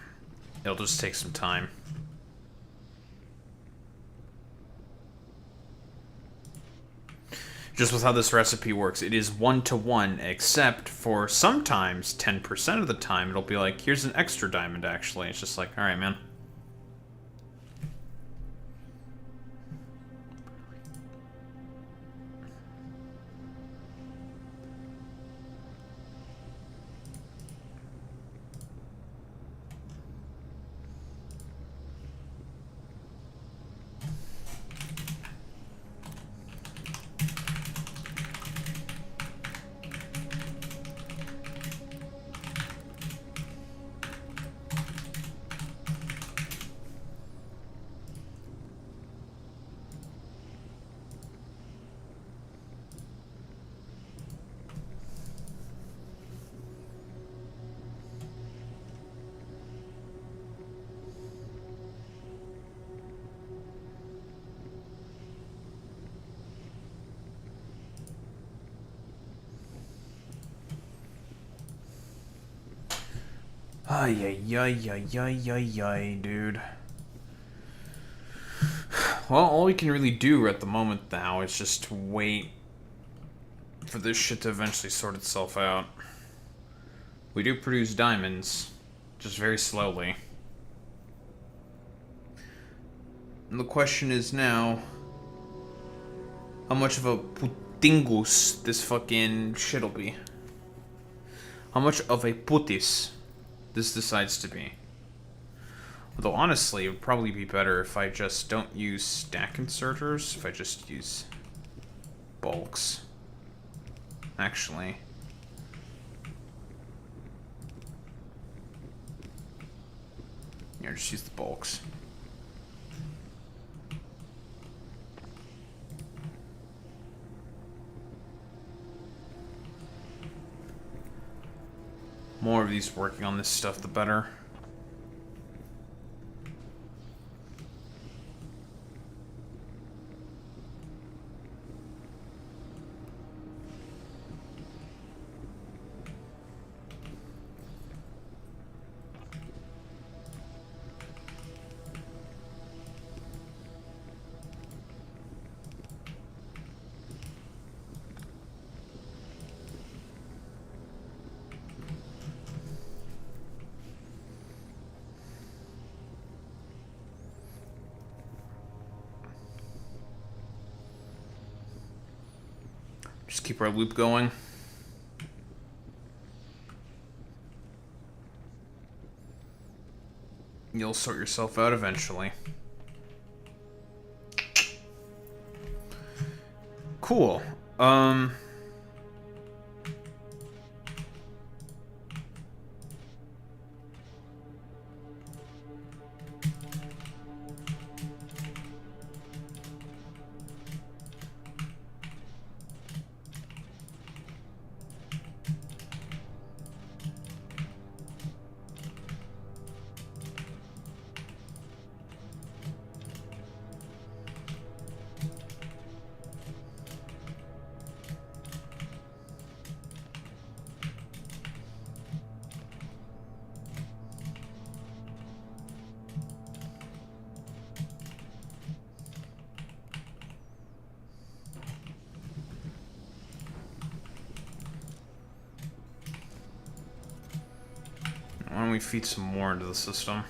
A: It'll just take some time. Just with how this recipe works, it is 1-to-1, except for sometimes 10% of the time it'll be like, here's an extra diamond actually. It's just like, alright, man. Ay, dude. Well, all we can really do at the moment now is just wait for this shit to eventually sort itself out. We do produce diamonds, just very slowly. And the question is now, how much of a putingus this fucking shit'll be? How much of a putis this decides to be? Although honestly, it would probably be better if I just don't use stack inserters, if I just use bulks. Actually. Yeah, just use the bulks. More of these working on this stuff, the better. Just keep our loop going. You'll sort yourself out eventually. Cool. Why don't we feed some more into the system?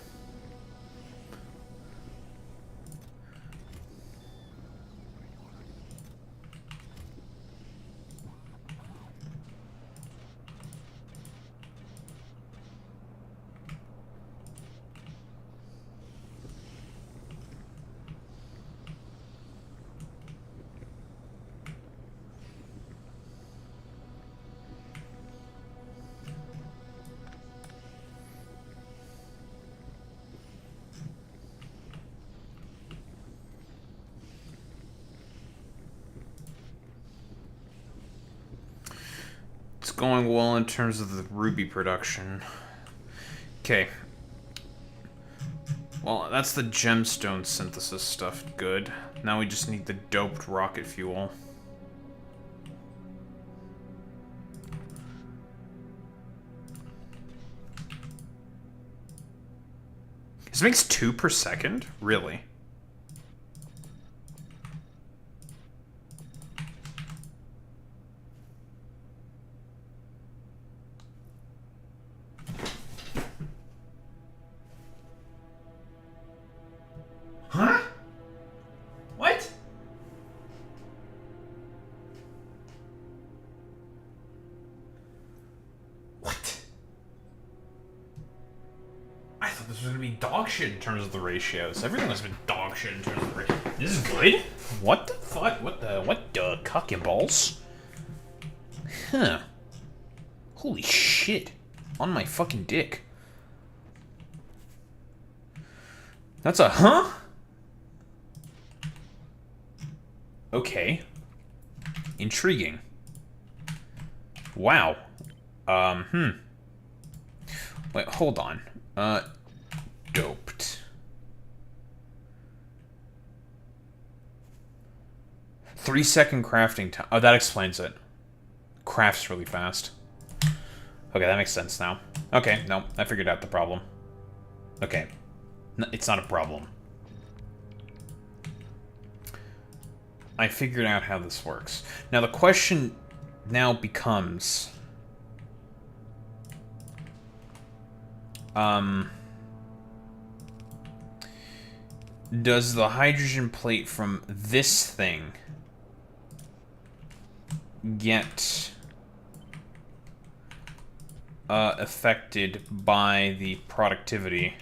A: Going well in terms of the ruby production. Okay. Well, that's the gemstone synthesis stuff. Good. Now we just need the doped rocket fuel. This makes 2 per second? Really? Huh? What? What? I thought this was gonna be dog shit in terms of the ratios. Everything has been dog shit in terms of the ratios. This is good? What the fuck? What the cock and balls? Huh. Holy shit. On my fucking dick. That's a huh? Okay. Intriguing. Wow. Wait, hold on. Doped. 3-second crafting time. Oh, that explains it. Crafts really fast. Okay, that makes sense now. Okay, no, I figured out the problem. Okay. No, it's not a problem. I figured out how this works. Now the question now becomes... does the hydrogen plate from this thing get affected by the productivity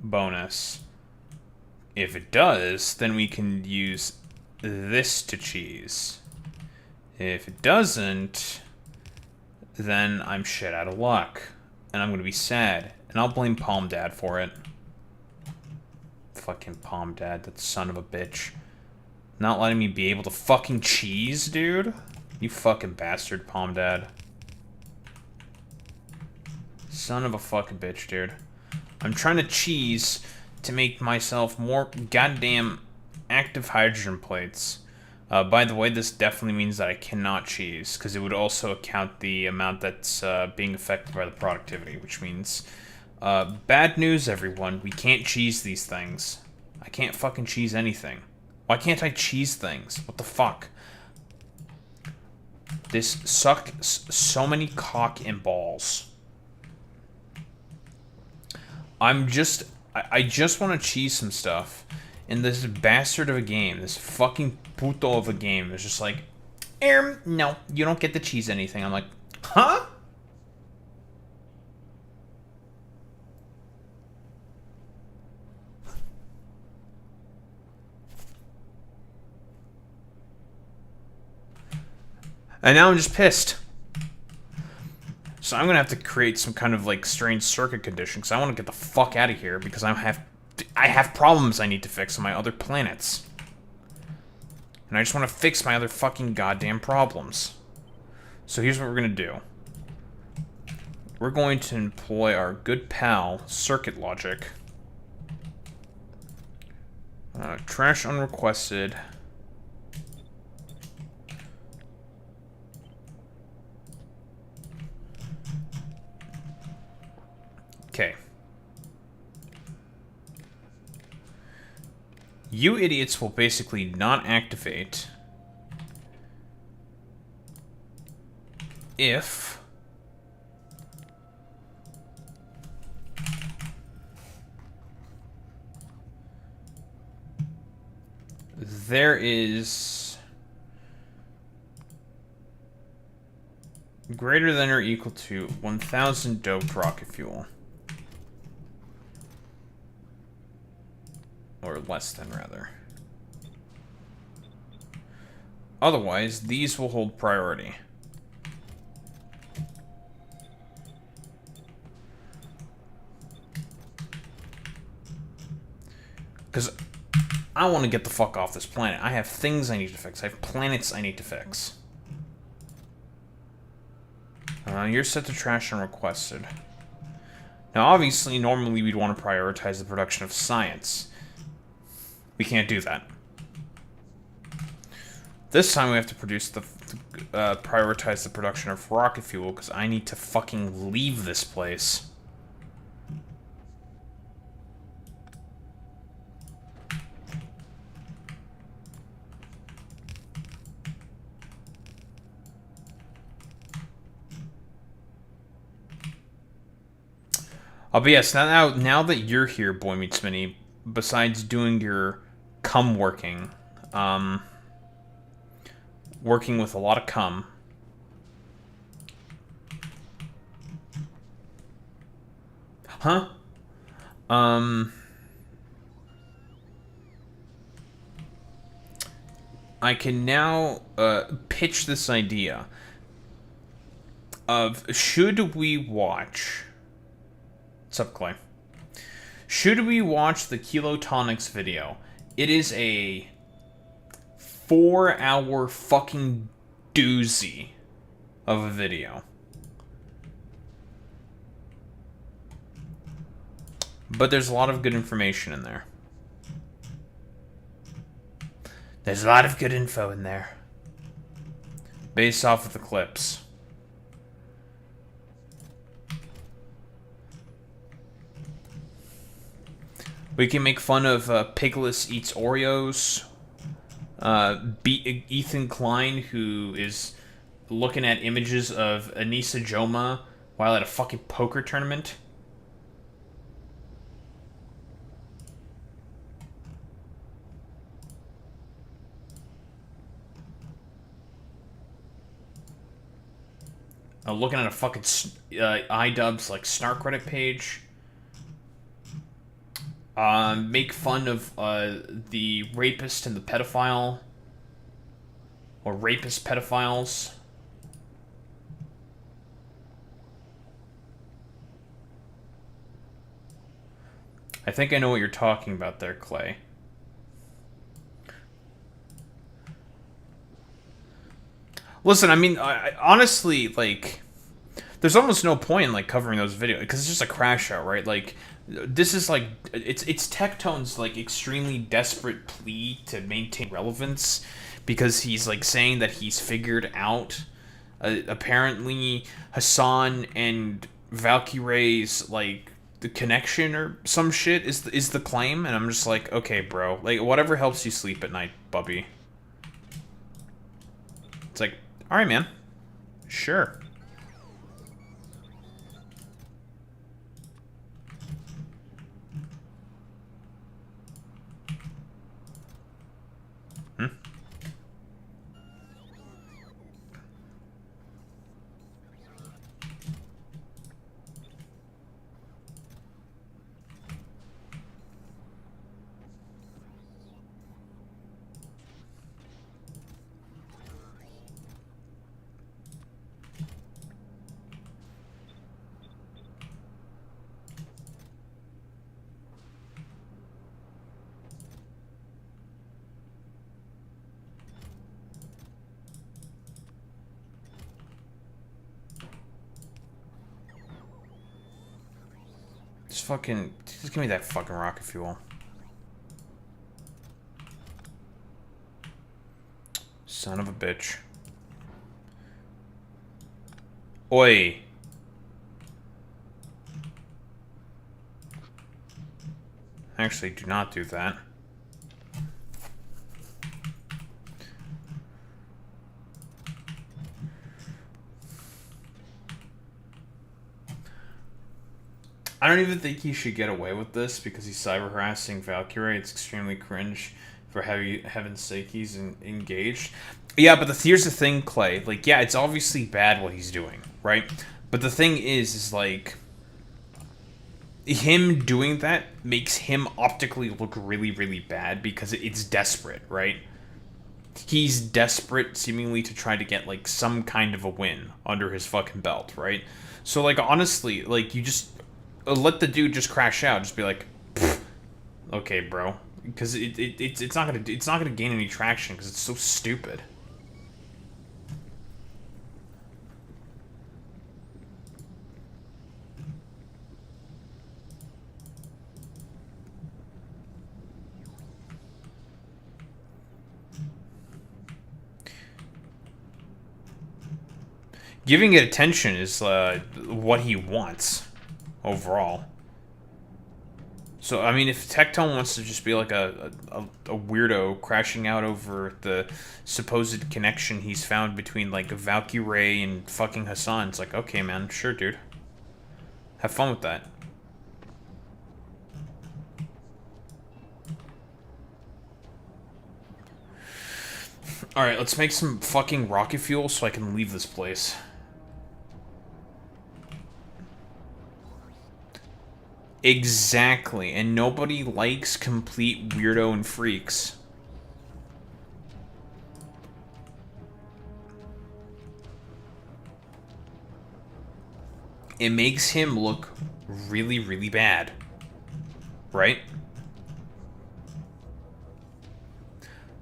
A: bonus? If it does, then we can use this to cheese. If it doesn't, then I'm shit out of luck. And I'm gonna be sad. And I'll blame Palm Dad for it. Fucking Palm Dad, that son of a bitch. Not letting me be able to fucking cheese, dude? You fucking bastard, Palm Dad. Son of a fucking bitch, dude. I'm trying to cheese to make myself more goddamn active hydrogen plates. By the way, this definitely means that I cannot cheese, because it would also account the amount that's being affected by the productivity, which means... bad news, everyone. We can't cheese these things. I can't fucking cheese anything. Why can't I cheese things? What the fuck? This sucks so many cock and balls. I just want to cheese some stuff, And this bastard of a game, this fucking puto of a game, is just like, no, you don't get to cheese anything. I'm like, huh? And now I'm just pissed. So I'm gonna have to create some kind of like strange circuit condition because I want to get the fuck out of here because I have problems I need to fix on my other planets. And I just want to fix my other fucking goddamn problems. So here's what we're gonna do. We're going to employ our good pal, circuit logic. Trash unrequested. Okay. You idiots will basically not activate if there is greater than or equal to 1,000 doped rocket fuel. Or less than, rather. Otherwise, these will hold priority. Because I want to get the fuck off this planet. I have things I need to fix. I have planets I need to fix. You're set to trash unrequested. Now, obviously, normally we'd want to prioritize the production of science. We can't do that. This time we have to prioritize the production of rocket fuel because I need to fucking leave this place. But yes, now that you're here, Boy Meets Mini, besides doing your cum working, working with a lot of cum, I can now pitch this idea of should we watch... What's up, Clay? Should we watch the Kilotonics video? It is a 4-hour fucking doozy of a video. But there's a lot of good information in there. There's a lot of good info in there. Based off of the clips. We can make fun of Pigless Eats Oreos. Ethan Klein, who is looking at images of Anissa Joma while at a fucking poker tournament. Looking at a fucking iDubbbz like Snark Reddit page. Make fun of the rapist and the pedophile. Or rapist pedophiles. I think I know what you're talking about there, Clay. Listen, I mean, honestly, like, there's almost no point in, like, covering those videos, because it's just a crash out, right? Like, this is, like, it's Tectone's, like, extremely desperate plea to maintain relevance, because he's, like, saying that he's figured out, apparently, Hassan and Valkyrie's, like, the connection or some shit is the claim, and I'm just like, okay, bro, like, whatever helps you sleep at night, bubby. It's like, alright, man. Sure. fucking... Just give me that fucking rocket fuel. Son of a bitch. Oi. Actually, do not do that. I don't even think he should get away with this because he's cyber harassing Valkyrie. It's extremely cringe. For heaven's sake, he's engaged. Yeah, but here's the thing, Clay. Like, yeah, it's obviously bad what he's doing, right? But the thing is like... him doing that makes him optically look really, really bad because it's desperate, right? He's desperate, seemingly, to try to get, like, some kind of a win under his fucking belt, right? So, like, honestly, like, you just... let the dude just crash out. Just be like, okay, bro. Because it's not gonna gain any traction because it's so stupid. Giving it attention is what he wants overall. So, I mean, if Tectone wants to just be like a weirdo crashing out over the supposed connection he's found between, like, Valkyrie and fucking Hassan, it's like, okay, man, sure, dude. Have fun with that. Alright, let's make some fucking rocket fuel so I can leave this place. Exactly, and nobody likes complete weirdo and freaks. It makes him look really, really bad. Right?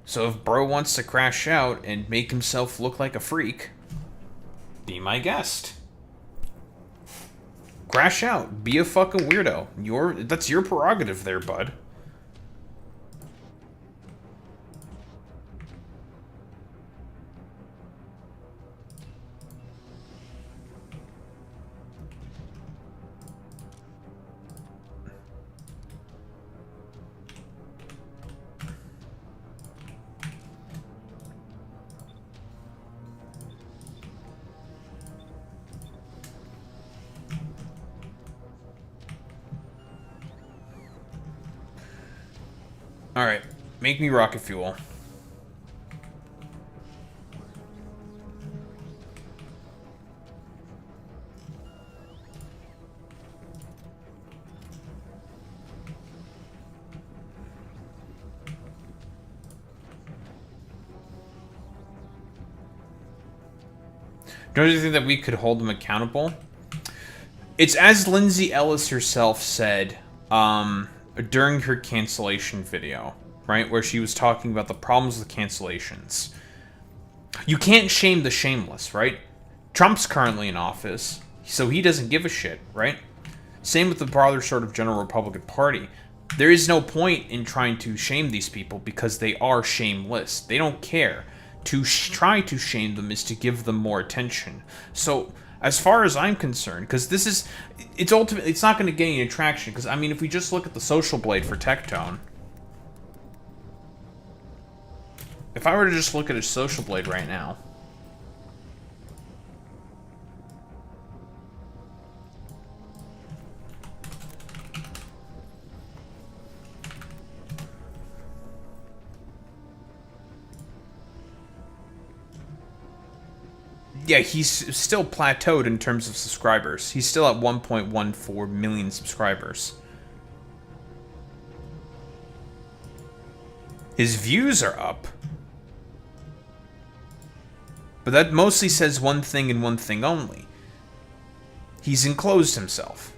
A: So if bro wants to crash out and make himself look like a freak, be my guest. Crash out. Be a fucking weirdo. That's your prerogative there, bud. Alright, make me rocket fuel. Don't you think that we could hold them accountable? It's as Lindsay Ellis herself said, during her cancellation video, right, where she was talking about the problems with cancellations. You can't shame the shameless, right? Trump's currently in office, so he doesn't give a shit, right? Same with the broader sort of general Republican Party. There is no point in trying to shame these people because they are shameless. They don't care. To try to shame them is to give them more attention. So, as far as I'm concerned, because this is, it's ultimately, it's not going to gain any traction, because, I mean, if we just look at the social blade for Tectone, if I were to just look at his social blade right now, yeah, he's still plateaued in terms of subscribers. He's still at 1.14 million subscribers. His views are up. But that mostly says one thing and one thing only. He's enclosed himself.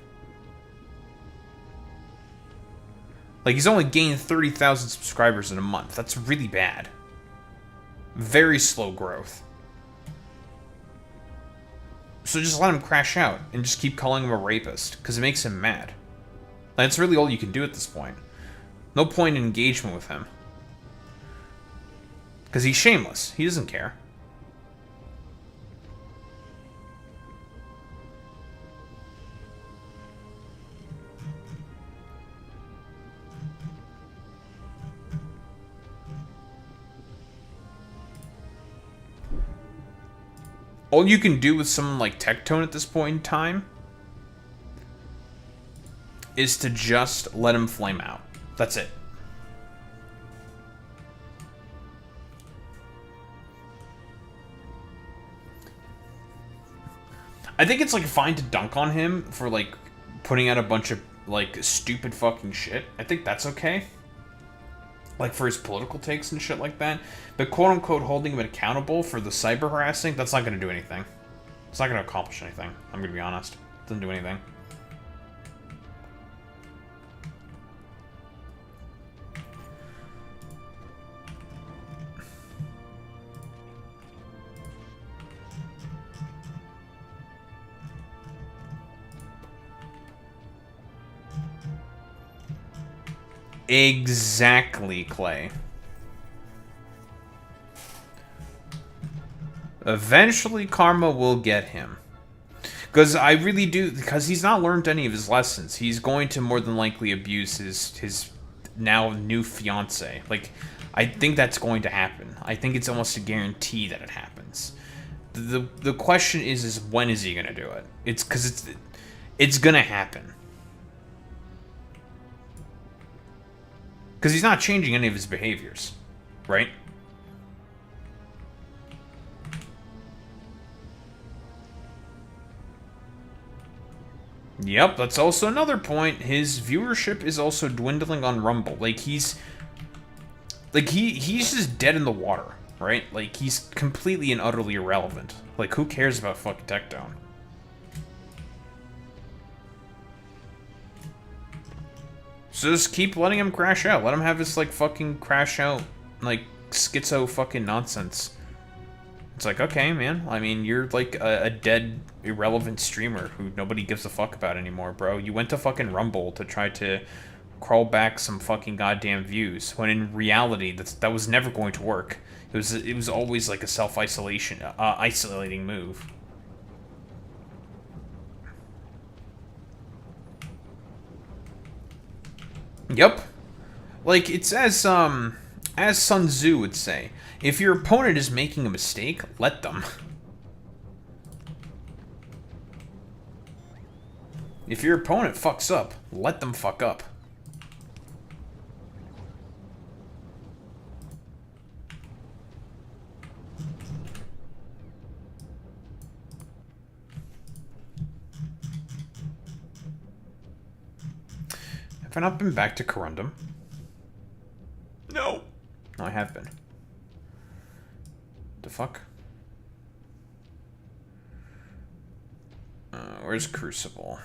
A: Like, he's only gained 30,000 subscribers in a month. That's really bad. Very slow growth. So just let him crash out and just keep calling him a rapist, because it makes him mad. That's really all you can do at this point. No point in engagement with him. Because he's shameless. He doesn't care. All you can do with someone like Tectone at this point in time is to just let him flame out. That's it. I think it's, like, fine to dunk on him for, like, putting out a bunch of, like, stupid fucking shit. I think that's okay. Like, for his political takes and shit like that. But quote-unquote holding him accountable for the cyber harassing, that's not going to do anything. It's not going to accomplish anything. I'm going to be honest. It doesn't do anything. Exactly, Clay. Eventually, karma will get him. Because I really do... Because he's not learned any of his lessons. He's going to more than likely abuse his now new fiancé. Like, I think that's going to happen. I think it's almost a guarantee that it happens. The question is when is he going to do it? It's because it's going to happen. Because he's not changing any of his behaviors, right? Yep, that's also another point. His viewership is also dwindling on Rumble. Like, he's just dead in the water, right? Like, he's completely and utterly irrelevant. Like, who cares about fucking Tectone? So just keep letting him crash out. Let him have his, like, fucking crash out, like, schizo fucking nonsense. It's like, okay, man. I mean, you're, like, a dead, irrelevant streamer who nobody gives a fuck about anymore, bro. You went to fucking Rumble to try to crawl back some fucking goddamn views, when in reality, that was never going to work. It was always, like, a self-isolation, isolating move. Yep. Like, it's as Sun Tzu would say, if your opponent is making a mistake, let them. If your opponent fucks up, let them fuck up. Have I not been back to Corundum? No. No, I have been. The fuck? Where's Crucible?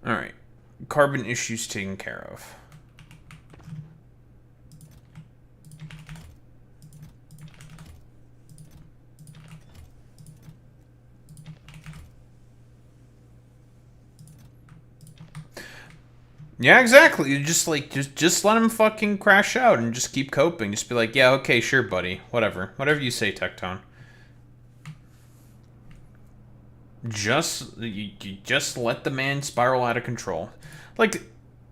A: Alright. Carbon issues taken care of. Yeah, exactly. You just let him fucking crash out and just keep coping. Just be like, yeah, okay, sure, buddy. Whatever you say, Tectone. You just let the man spiral out of control. Like,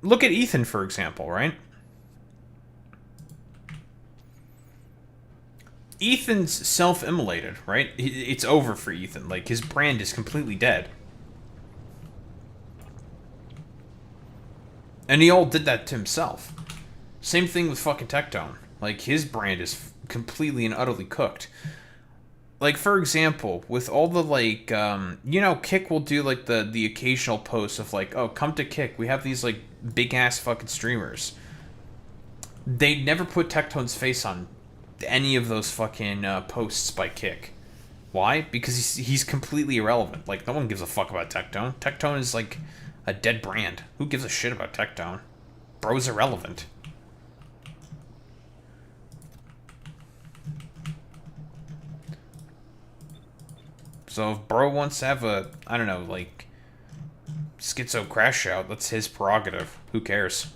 A: look at Ethan, for example, right? Ethan's self-immolated, right? It's over for Ethan. Like, his brand is completely dead. And he all did that to himself. Same thing with fucking Tectone. Like, his brand is completely and utterly cooked. Like, for example, with all the, like, Kick will do, like, the occasional post of, like, oh, come to Kick. We have these, like, big-ass fucking streamers. They never put Tectone's face on any of those fucking posts by Kick. Why? Because he's completely irrelevant. Like, no one gives a fuck about Tectone. Tectone is like a dead brand. Who gives a shit about Tectone? Bro's irrelevant. So if Bro wants to have a, I don't know, like, schizo crash out, that's his prerogative. Who cares?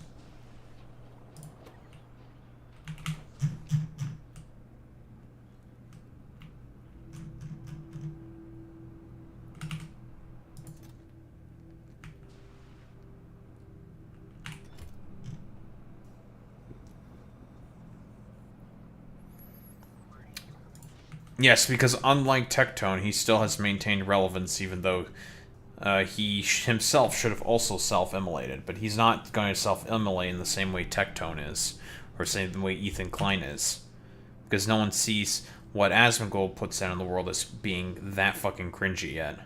A: Yes, because unlike Tectone, he still has maintained relevance, even though he himself should have also self-immolated. But he's not going to self-immolate in the same way Tectone is, or same way Ethan Klein is, because no one sees what Asmongold puts out in the world as being that fucking cringy yet.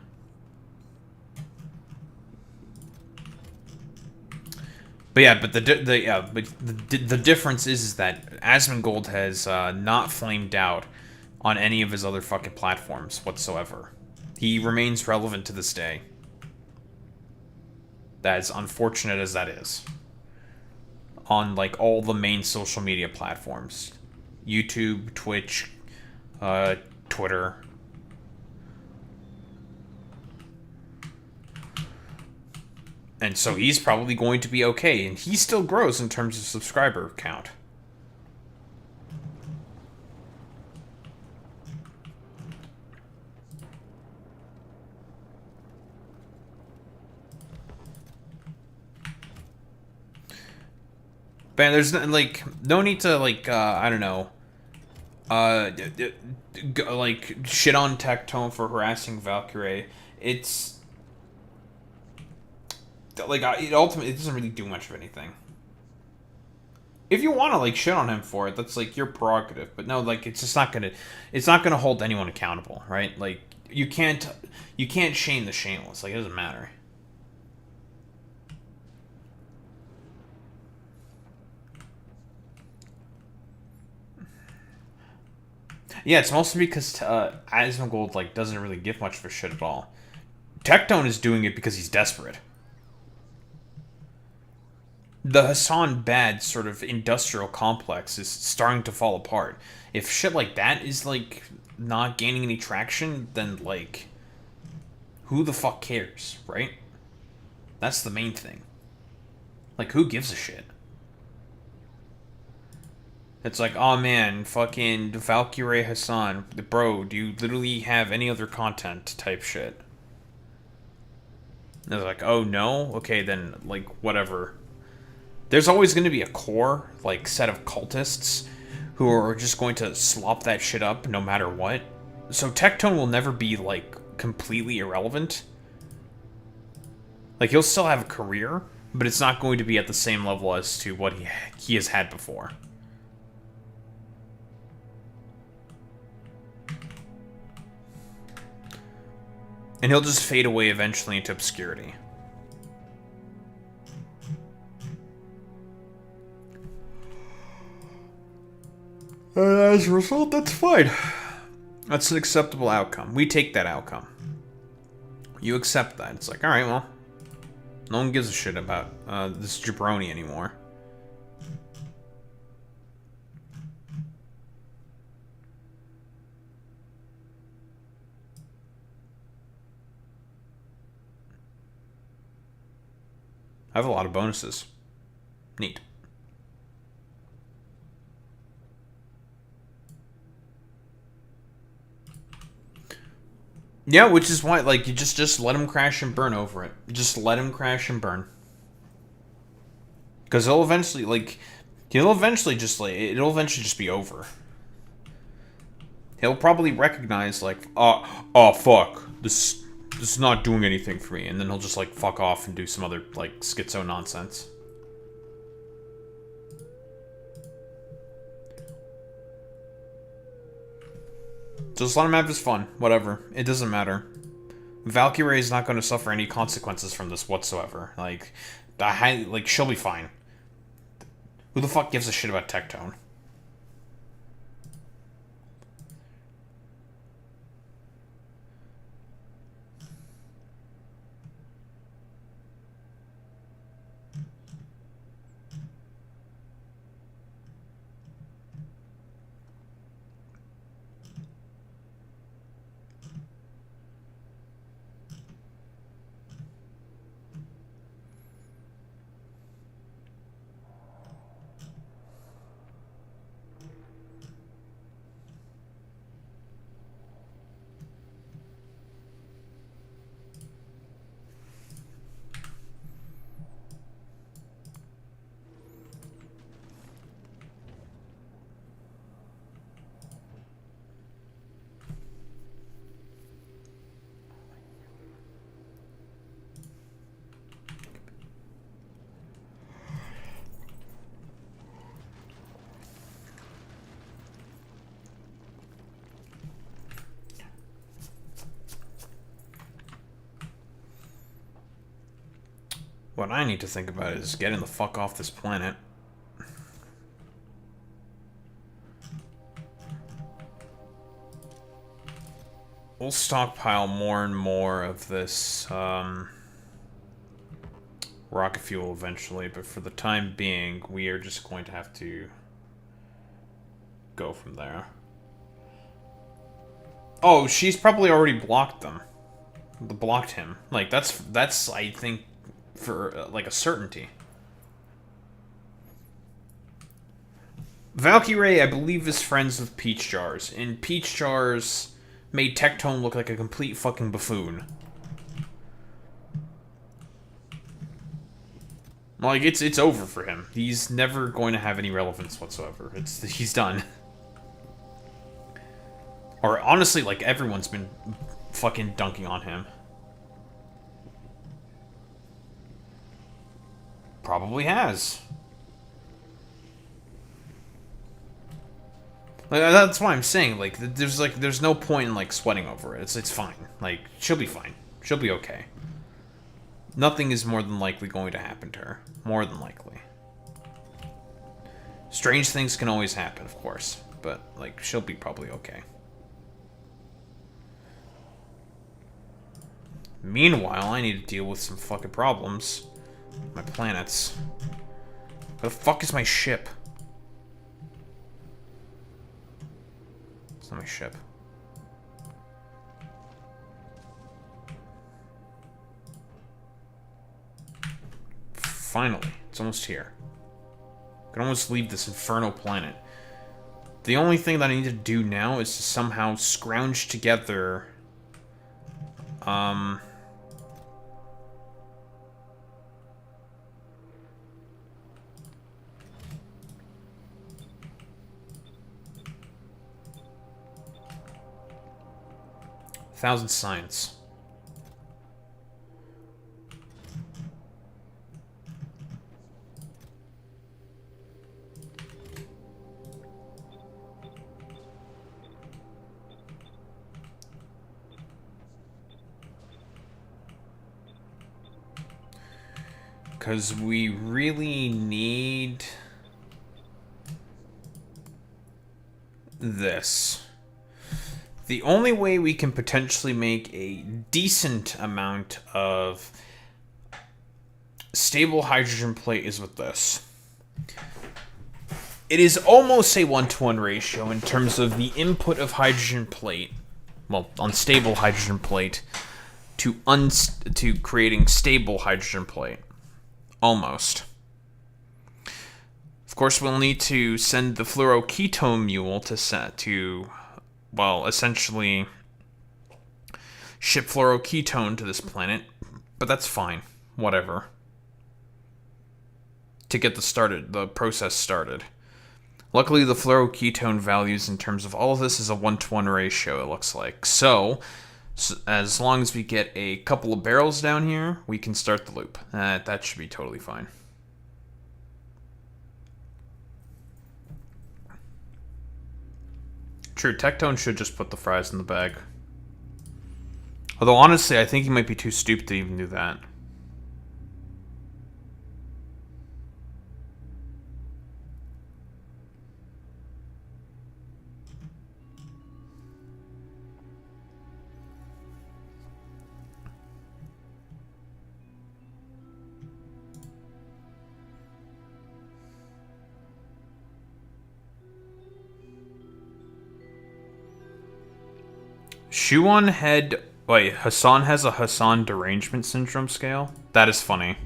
A: But yeah, but the difference is that Asmongold has not flamed out on any of his other fucking platforms whatsoever. He remains relevant to this day. As unfortunate as that is. On, like, all the main social media platforms. YouTube, Twitch, Twitter. And so he's probably going to be okay, and he still grows in terms of subscriber count. Man, there's like no need to like I don't know, like shit on Tectone for harassing Valkyrie. It's like it ultimately, it doesn't really do much of anything. If you want to like shit on him for it, that's like your prerogative. But no, like it's just not gonna hold anyone accountable, right? Like you can't shame the shameless. Like it doesn't matter. Yeah, it's mostly because Asmongold like doesn't really give much of a shit at all. Tectone is doing it because he's desperate. The Hassan Bad sort of industrial complex is starting to fall apart. If shit like that is like not gaining any traction, then like who the fuck cares, right? That's the main thing. Like who gives a shit? It's like, oh man, fucking Valkyrie Hassan, bro, do you literally have any other content type shit? And they're like, oh no? Okay, then, like, whatever. There's always going to be a core, like, set of cultists who are just going to slop that shit up no matter what. So Tectone will never be, like, completely irrelevant. Like, he'll still have a career, but it's not going to be at the same level as to what he has had before. And he'll just fade away eventually into obscurity. As a result, that's fine. That's an acceptable outcome. We take that outcome. You accept that. It's like, alright, well, no one gives a shit about this jabroni anymore. I have a lot of bonuses. Neat. Yeah, which is why, like, you just let him crash and burn over it. Just let him crash and burn. Because he'll eventually just be over. He'll probably recognize, like, oh fuck, this is not doing anything for me, and then he'll just, like, fuck off and do some other, like, schizo nonsense. Just let him have his fun. Whatever. It doesn't matter. Valkyrie is not going to suffer any consequences from this whatsoever. Like, she'll be fine. Who the fuck gives a shit about Tectone? What I need to think about is getting the fuck off this planet. We'll stockpile more and more of this rocket fuel eventually, but for the time being, we are just going to have to go from there. Oh, she's probably already blocked them. Blocked him. Like, that's I think, for, like, a certainty. Valkyrie, I believe, is friends with Peach Jars, and Peach Jars made Tectone look like a complete fucking buffoon. Like, it's over for him. He's never going to have any relevance whatsoever. He's done. Or, honestly, like, everyone's been fucking dunking on him. Probably has. Like, that's why I'm saying, like, there's no point in, like, sweating over it. It's fine. Like, she'll be fine. She'll be okay. Nothing is more than likely going to happen to her. More than likely. Strange things can always happen, of course. But, like, she'll be probably okay. Meanwhile, I need to deal with some fucking problems. My planets. Where the fuck is my ship? It's not my ship. Finally. It's almost here. I can almost leave this infernal planet. The only thing that I need to do now is to somehow scrounge together... Thousand science. Because we really need this. The only way we can potentially make a decent amount of stable hydrogen plate is with this. It is almost a 1-to-1 ratio in terms of the input of hydrogen plate, well, unstable hydrogen plate, to creating stable hydrogen plate. Almost. Of course, we'll need to send the fluoroketone mule to well, essentially ship fluoroketone to this planet, but that's fine. Whatever. To get the process started. Luckily, the fluoroketone values in terms of all of this is a 1-to-1 ratio, it looks like. So, as long as we get a couple of barrels down here, we can start the loop. That should be totally fine. True, Tectone should just put the fries in the bag. Although, honestly, I think he might be too stupid to even do that. Shuon had... Wait, Hassan has a Hassan derangement syndrome scale? That is funny.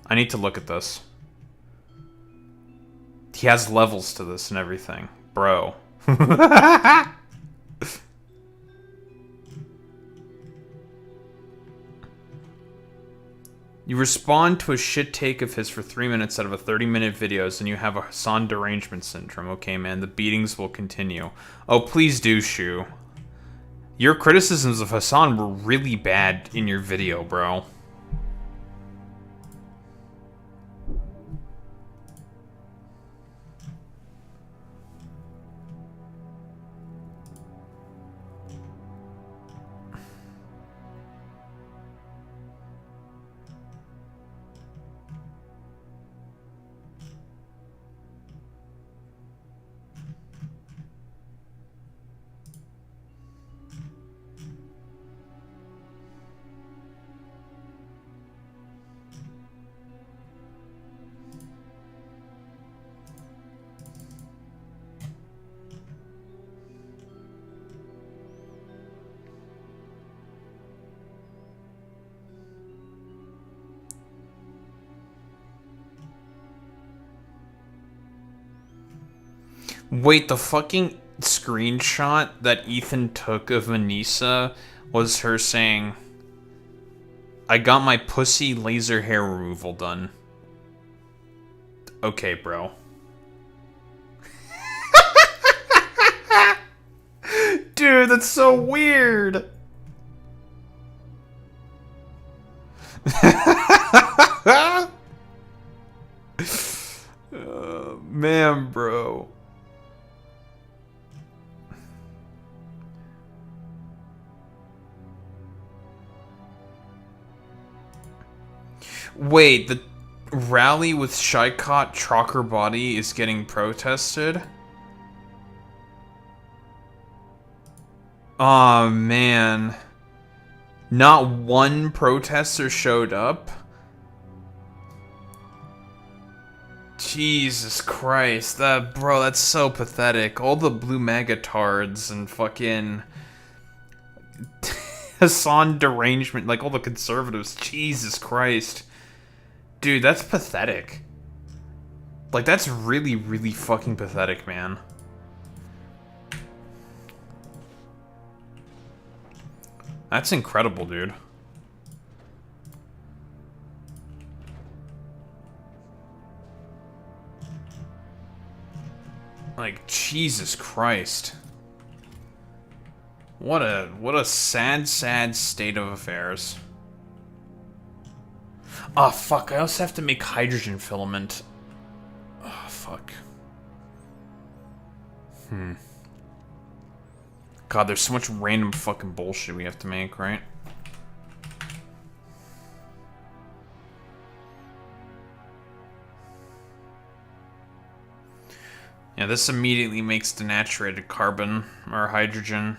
A: I need to look at this. He has levels to this and everything. Bro. You respond to a shit take of his for 3 minutes out of a 30-minute videos and you have a Hassan derangement syndrome. Okay, man, the beatings will continue. Oh, please do, Shu. Your criticisms of Hassan were really bad in your video, bro. Wait, the fucking screenshot that Ethan took of Anissa was her saying, I got my pussy laser hair removal done. Okay, bro. Dude, that's so weird. Man, bro. Wait, the rally with Shykot Trocker Body is getting protested? Aw, man. Not one protester showed up? Jesus Christ, bro, that's so pathetic. All the blue magatards and fucking Hassan derangement, like all the conservatives, Jesus Christ. Dude, that's pathetic. Like, that's really, really fucking pathetic, man. That's incredible, dude. Like, Jesus Christ. What a sad, sad state of affairs. Oh, fuck. I also have to make hydrogen filament. Oh, fuck. God, there's so much random fucking bullshit we have to make, right? Yeah, this immediately makes denaturated carbon, or hydrogen.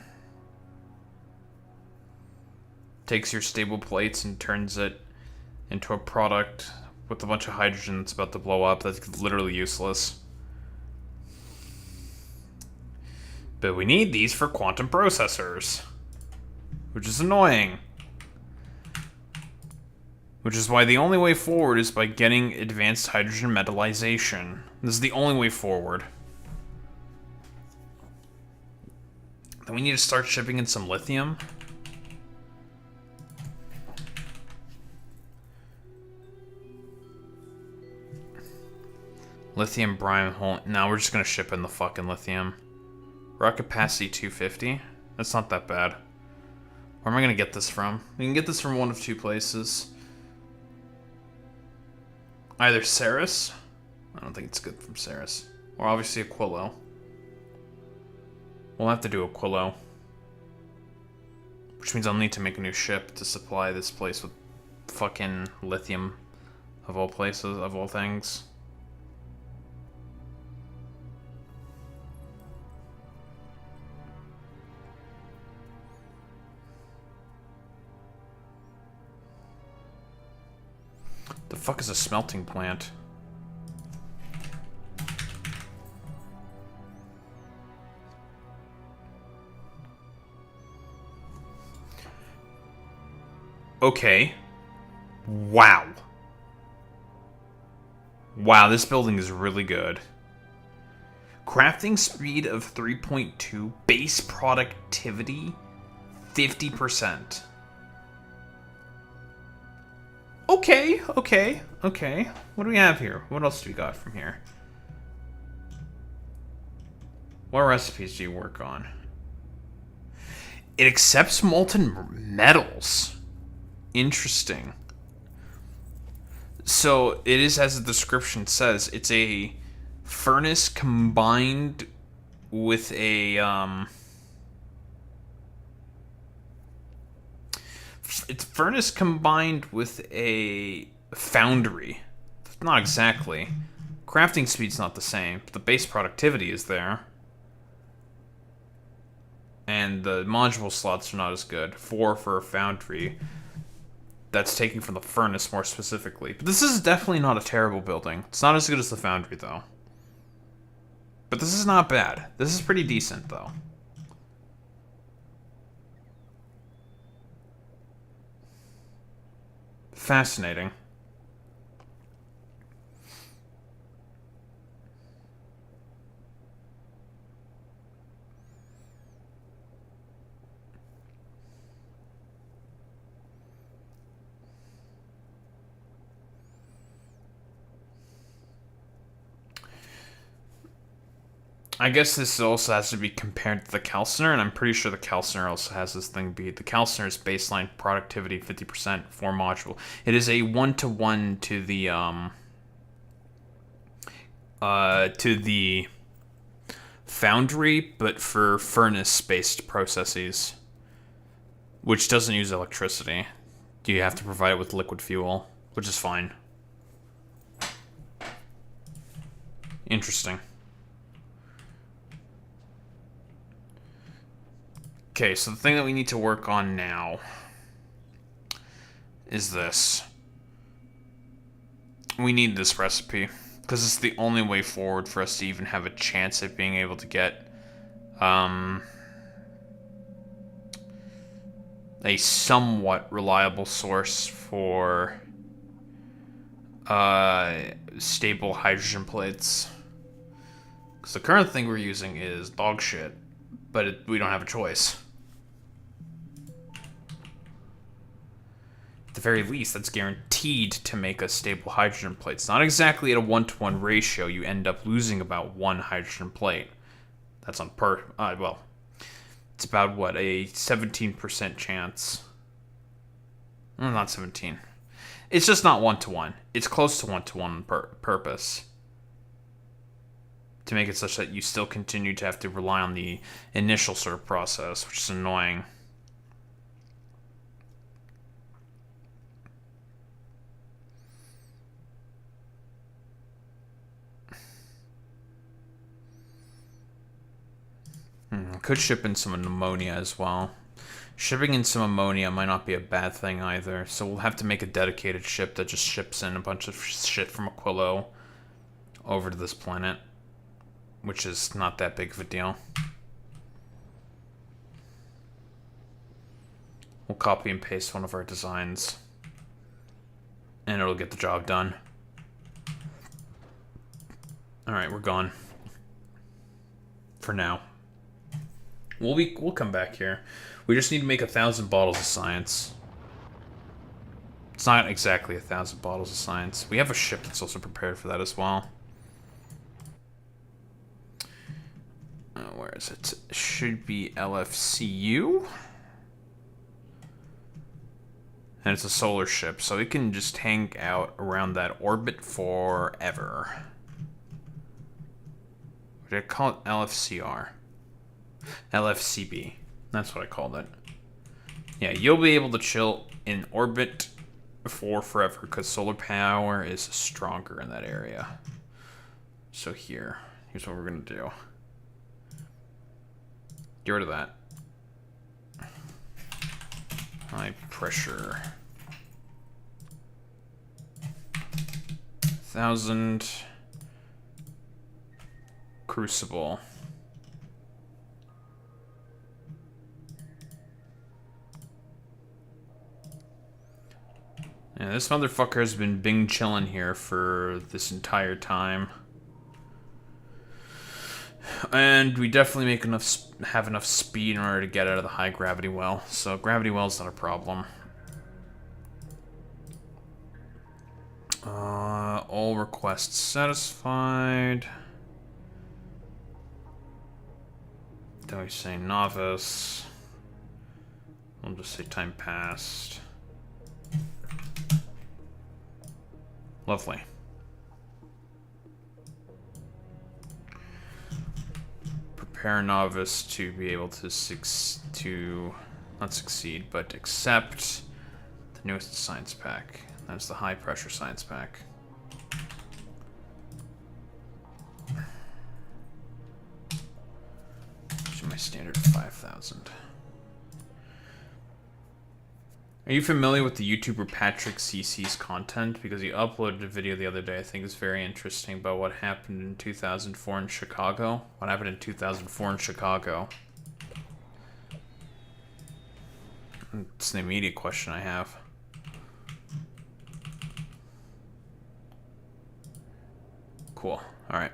A: Takes your stable plates and turns it into a product with a bunch of hydrogen that's about to blow up. That's literally useless. But we need these for quantum processors, which is annoying. Which is why the only way forward is by getting advanced hydrogen metallization. This is the only way forward. Then we need to start shipping in some lithium. Lithium brine hole. Now we're just gonna ship in the fucking lithium. Raw capacity 250. That's not that bad. Where am I gonna get this from? We can get this from one of two places. Either Ceres. I don't think it's good from Ceres. Or obviously Aquilo. We'll have to do Aquilo. Which means I'll need to make a new ship to supply this place with fucking lithium. Of all places, of all things. The fuck is a smelting plant? Okay. Wow. Wow, this building is really good. Crafting speed of 3.2, base productivity 50%. Okay, okay, okay. What do we have here? What else do we got from here? What recipes do you work on? It accepts molten metals. Interesting. So it is, as the description says, it's a furnace combined with a it's furnace combined with a foundry. Not exactly. Crafting speed's not the same, but the base productivity is there. And the module slots are not as good. 4 for a foundry. That's taken from the furnace more specifically. But this is definitely not a terrible building. It's not as good as the foundry, though. But this is not bad. This is pretty decent, though. Fascinating. I guess this also has to be compared to the calciner, and I'm pretty sure the calciner also has this thing beat. The calciner's baseline productivity 50% for module. It is a 1-to-1 to the foundry, but for furnace-based processes, which doesn't use electricity. You have to provide it with liquid fuel, which is fine. Interesting. Okay, so the thing that we need to work on now is this. We need this recipe, because it's the only way forward for us to even have a chance at being able to get a somewhat reliable source for stable hydrogen plates. Because the current thing we're using is dog shit, but we don't have a choice. At the very least, that's guaranteed to make us stable hydrogen plates. Not exactly at a 1-to-1 ratio. You end up losing about 1 hydrogen plate. That's on well, it's about, what, a 17% chance. Well, not 17. It's just not 1-to-1. It's close to 1-to-1 on purpose. To make it such that you still continue to have to rely on the initial sort of process, which is annoying. Could ship in some ammonia as well. Shipping in some ammonia might not be a bad thing either, so we'll have to make a dedicated ship that just ships in a bunch of shit from Aquilo over to this planet, which is not that big of a deal. We'll copy and paste one of our designs, and it'll get the job done. Alright, we're gone. For now. We'll come back here. We just need to make 1,000 bottles of science. It's not exactly 1,000 bottles of science. We have a ship that's also prepared for that as well. Where is it? It should be LFCU. And it's a solar ship, so it can just hang out around that orbit forever. What did I call it? LFCR. LFCB. That's what I called it. Yeah, you'll be able to chill in orbit for forever because solar power is stronger in that area. So here's what we're going to do. Get rid of that. High pressure. 1,000 Crucible. Yeah, this motherfucker has been Bing chilling here for this entire time. And we definitely have enough speed in order to get out of the high gravity well. So gravity well's not a problem. All requests satisfied. Then we say novice. We'll just say time passed. Lovely. Prepare novice to be able to not succeed, but accept the newest science pack. That's the high pressure science pack. To my standard 5,000. Are you familiar with the YouTuber Patrick CC's content? Because he uploaded a video the other day I think is very interesting about what happened in 2004 in Chicago. What happened in 2004 in Chicago? It's the immediate question I have. Cool. Alright.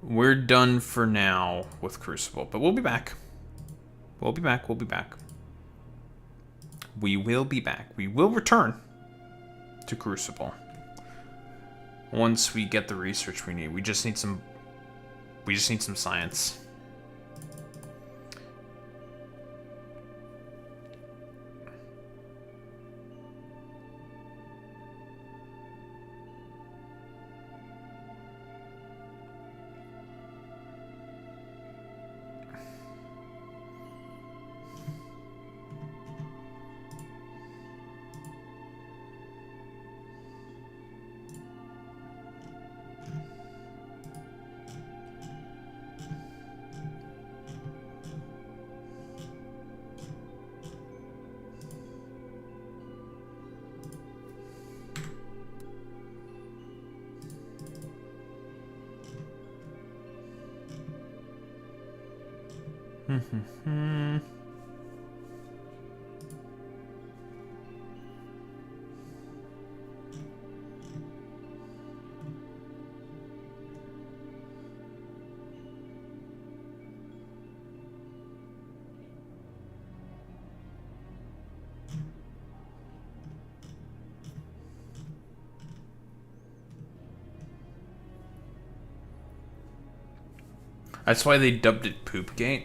A: We're done for now with Crucible, but we'll be back. We'll be back. We will be back. We will return to Crucible once we get the research we need. We just need some science. That's why they dubbed it Poopgate.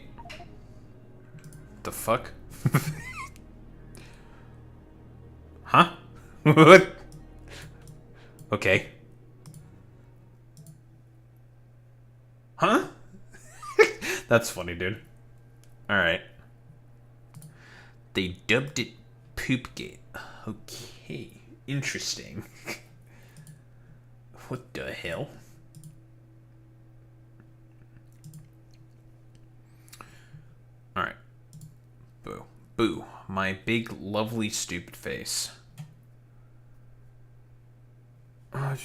A: The fuck? Huh? What? Okay. Huh? That's funny, dude. Alright. They dubbed it Poopgate. Okay. Interesting. What the hell? Alright. Boo. Boo. My big, lovely, stupid face. Alright,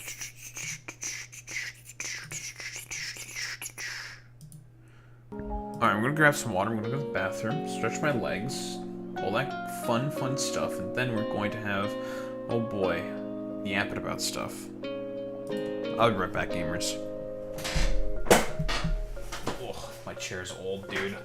A: I'm gonna grab some water, I'm gonna go to the bathroom, stretch my legs, all that fun stuff, and then we're going to have, oh boy, yapping about stuff. I'll be right back, gamers. Ugh, my chair's old, dude.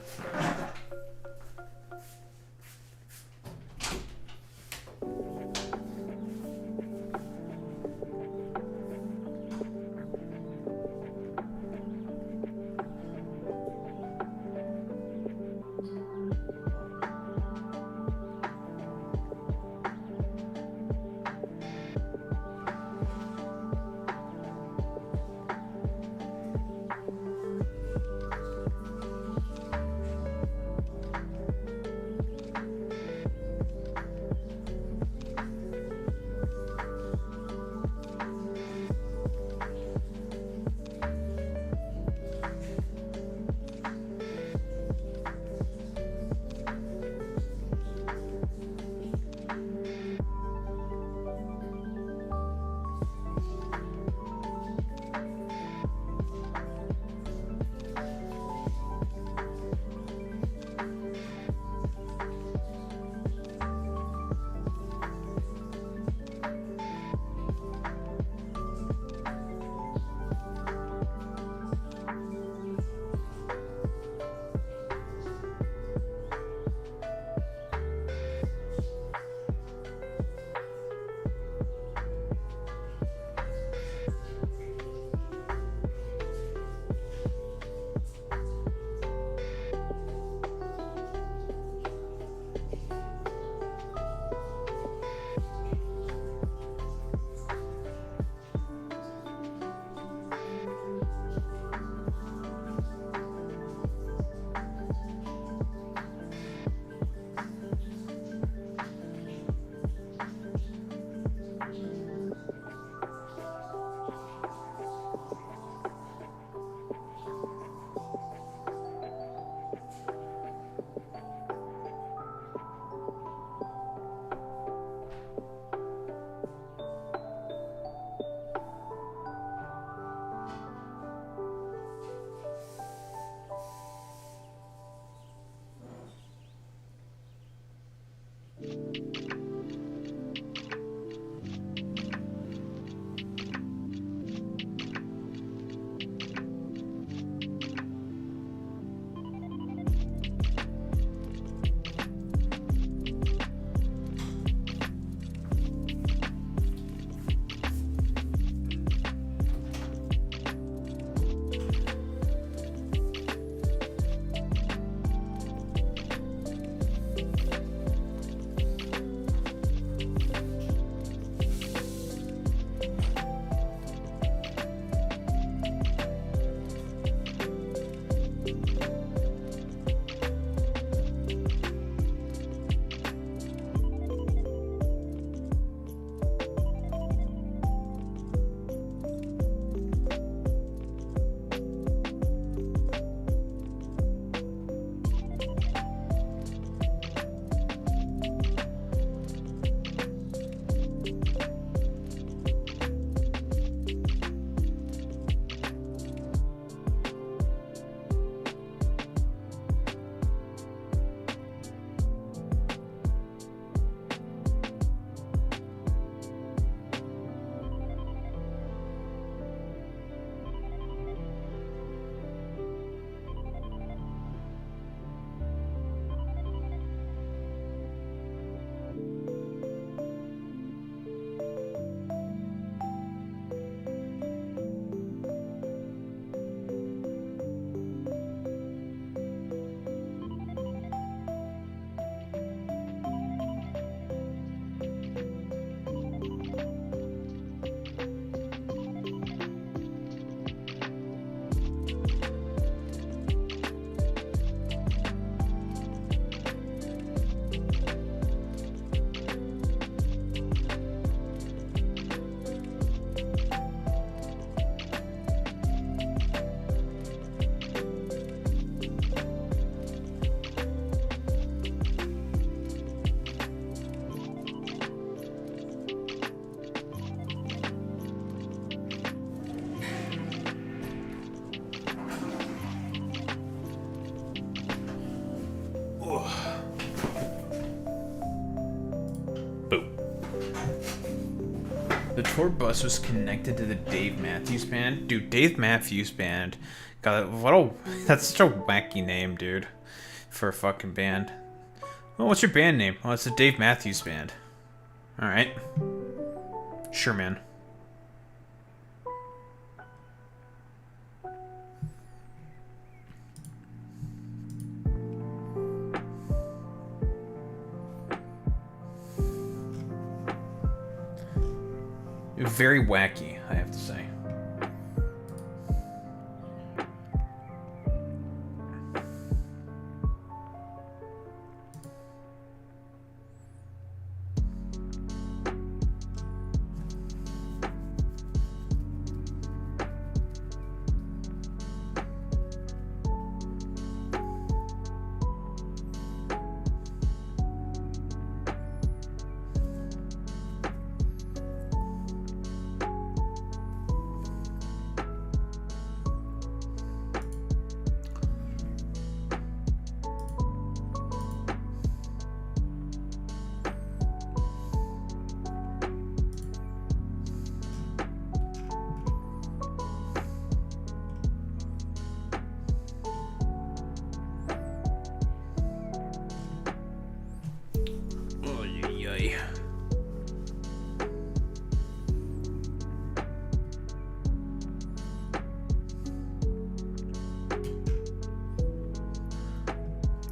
A: The tour bus was connected to the Dave Matthews Band. Dude, Dave Matthews Band. God, that's such a wacky name, dude. For a fucking band. Oh, what's your band name? Oh, it's the Dave Matthews Band. Alright. Sure, man. Very wacky, I have to say.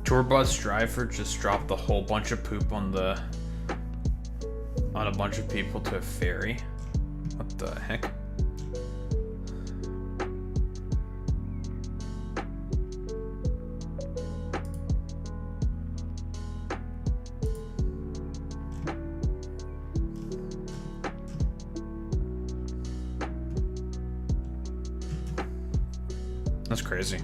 A: Tour bus driver just dropped a whole bunch of poop on a bunch of people to a ferry. What the heck? That's crazy.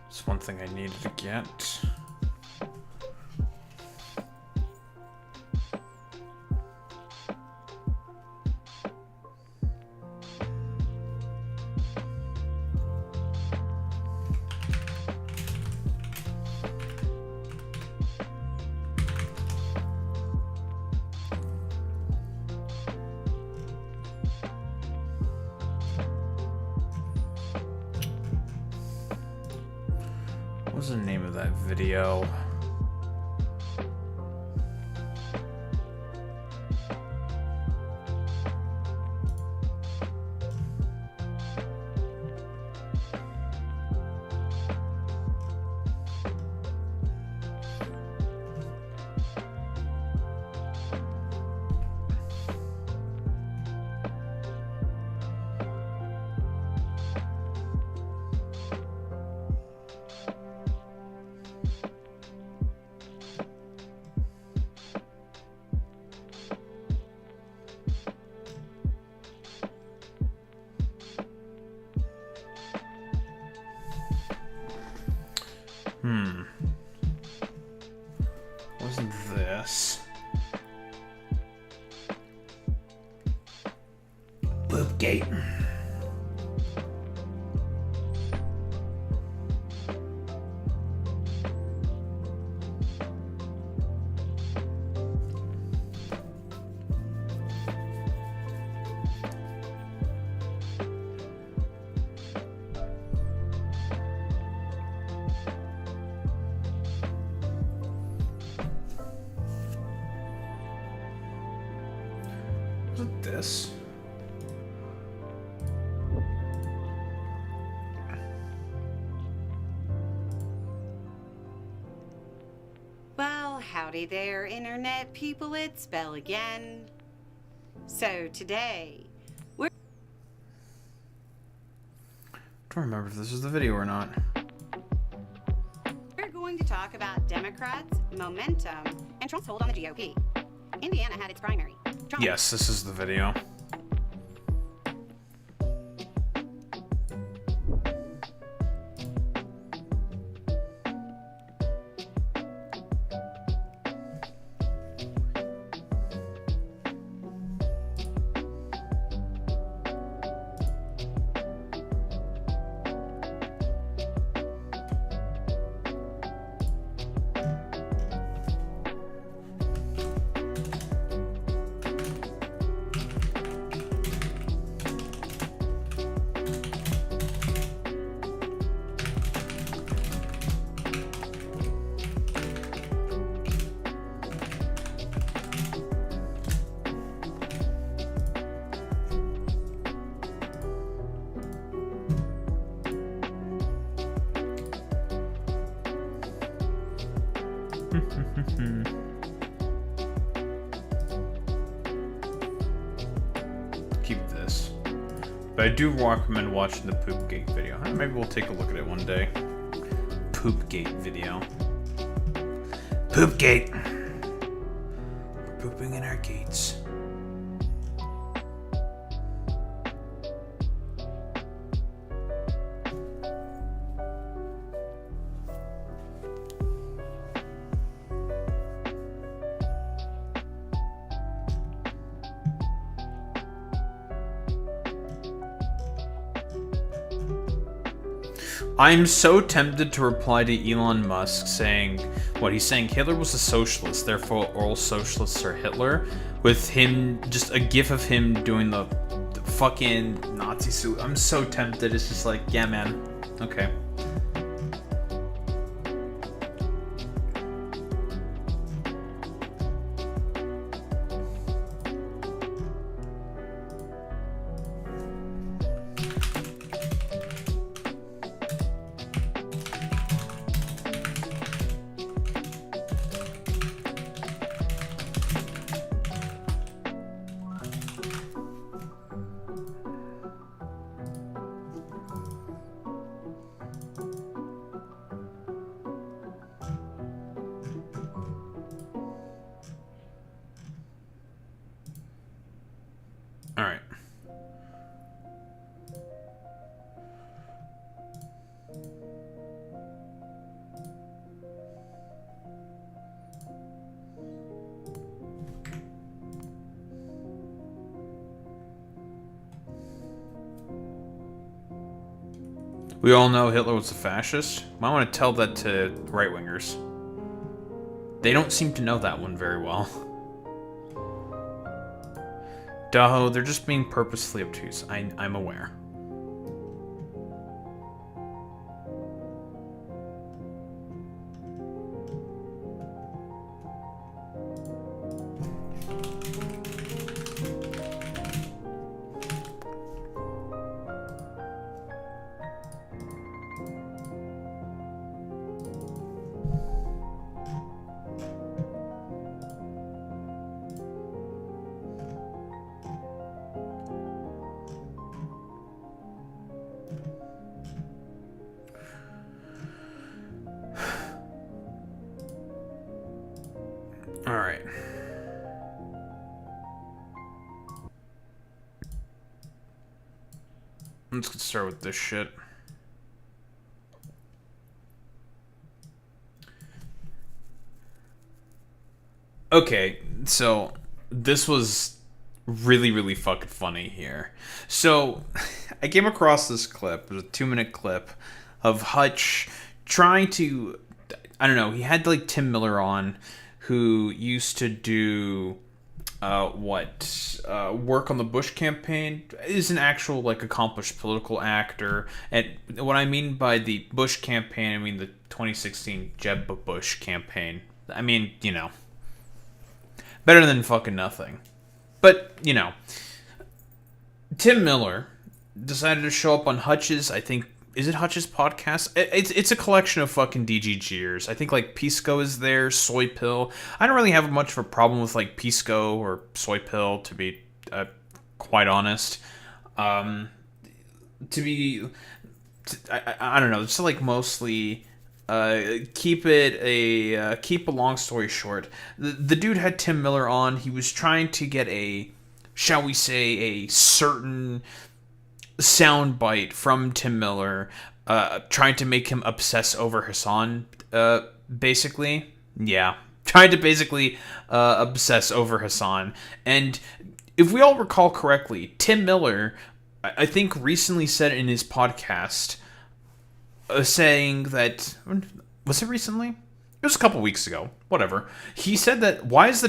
A: It's one thing I needed to get. What's the name of that video? gate. This.
B: Well, howdy there, internet people. It's Belle again. So today,
A: I don't remember if this is the video or not.
B: we're going to talk about Democrats, momentum, and Trump's hold on the GOP. Indiana had its primary. Trump
A: Yes, this is the video. Keep this. But I do recommend watching the Poopgate video. Maybe we'll take a look at it one day. Poopgate video. Poopgate! We're pooping in our gates. I'm so tempted to reply to Elon Musk saying, what he's saying, Hitler was a socialist, therefore all socialists are Hitler, with him, just a gif of him doing the fucking Nazi suit. I'm so tempted, it's just like, yeah man, okay. Alright. We all know Hitler was a fascist. Might want to tell that to right-wingers. They don't seem to know that one very well. Duh, they're just being purposefully obtuse. I'm aware. Alright. Let's get started with this shit. Okay, so this was really, really fucking funny here. So, I came across this clip. It was a 2-minute clip of Hutch trying to, I don't know, he had like Tim Miller on, who used to do work on the Bush campaign, is an actual like accomplished political actor. And what I mean by the Bush campaign, I mean the 2016 Jeb Bush campaign. I mean, you know, better than fucking nothing. But, you know, Tim Miller decided to show up on Hutch's, I think, is it Hutch's podcast? It's a collection of fucking DGGers. I think, like, Pisco is there, Soy Pill. I don't really have much of a problem with, like, Pisco or Soy Pill, to be quite honest. I don't know, just, like, mostly... keep a long story short. The dude had Tim Miller on. He was trying to get a, shall we say, a certain soundbite from Tim Miller, trying to make him obsess over Hassan, basically. Yeah. Trying to basically obsess over Hassan. And if we all recall correctly, Tim Miller, I think, recently said in his podcast, saying that, was it recently? It was a couple weeks ago. Whatever. He said that why are the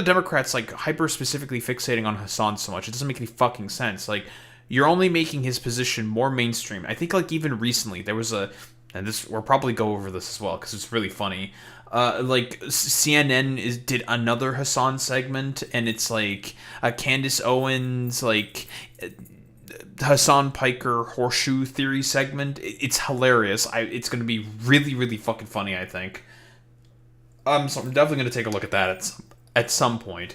A: Democrats like hyper specifically fixating on Hassan so much? It doesn't make any fucking sense. Like, you're only making his position more mainstream. I think like even recently there was and we'll probably go over this as well because it's really funny. Like CNN did another Hassan segment, and it's like Candace Owens like. Hassan Piker horseshoe theory segment. It's hilarious. It's going to be really, really fucking funny, I think. So I'm definitely going to take a look at that at some point.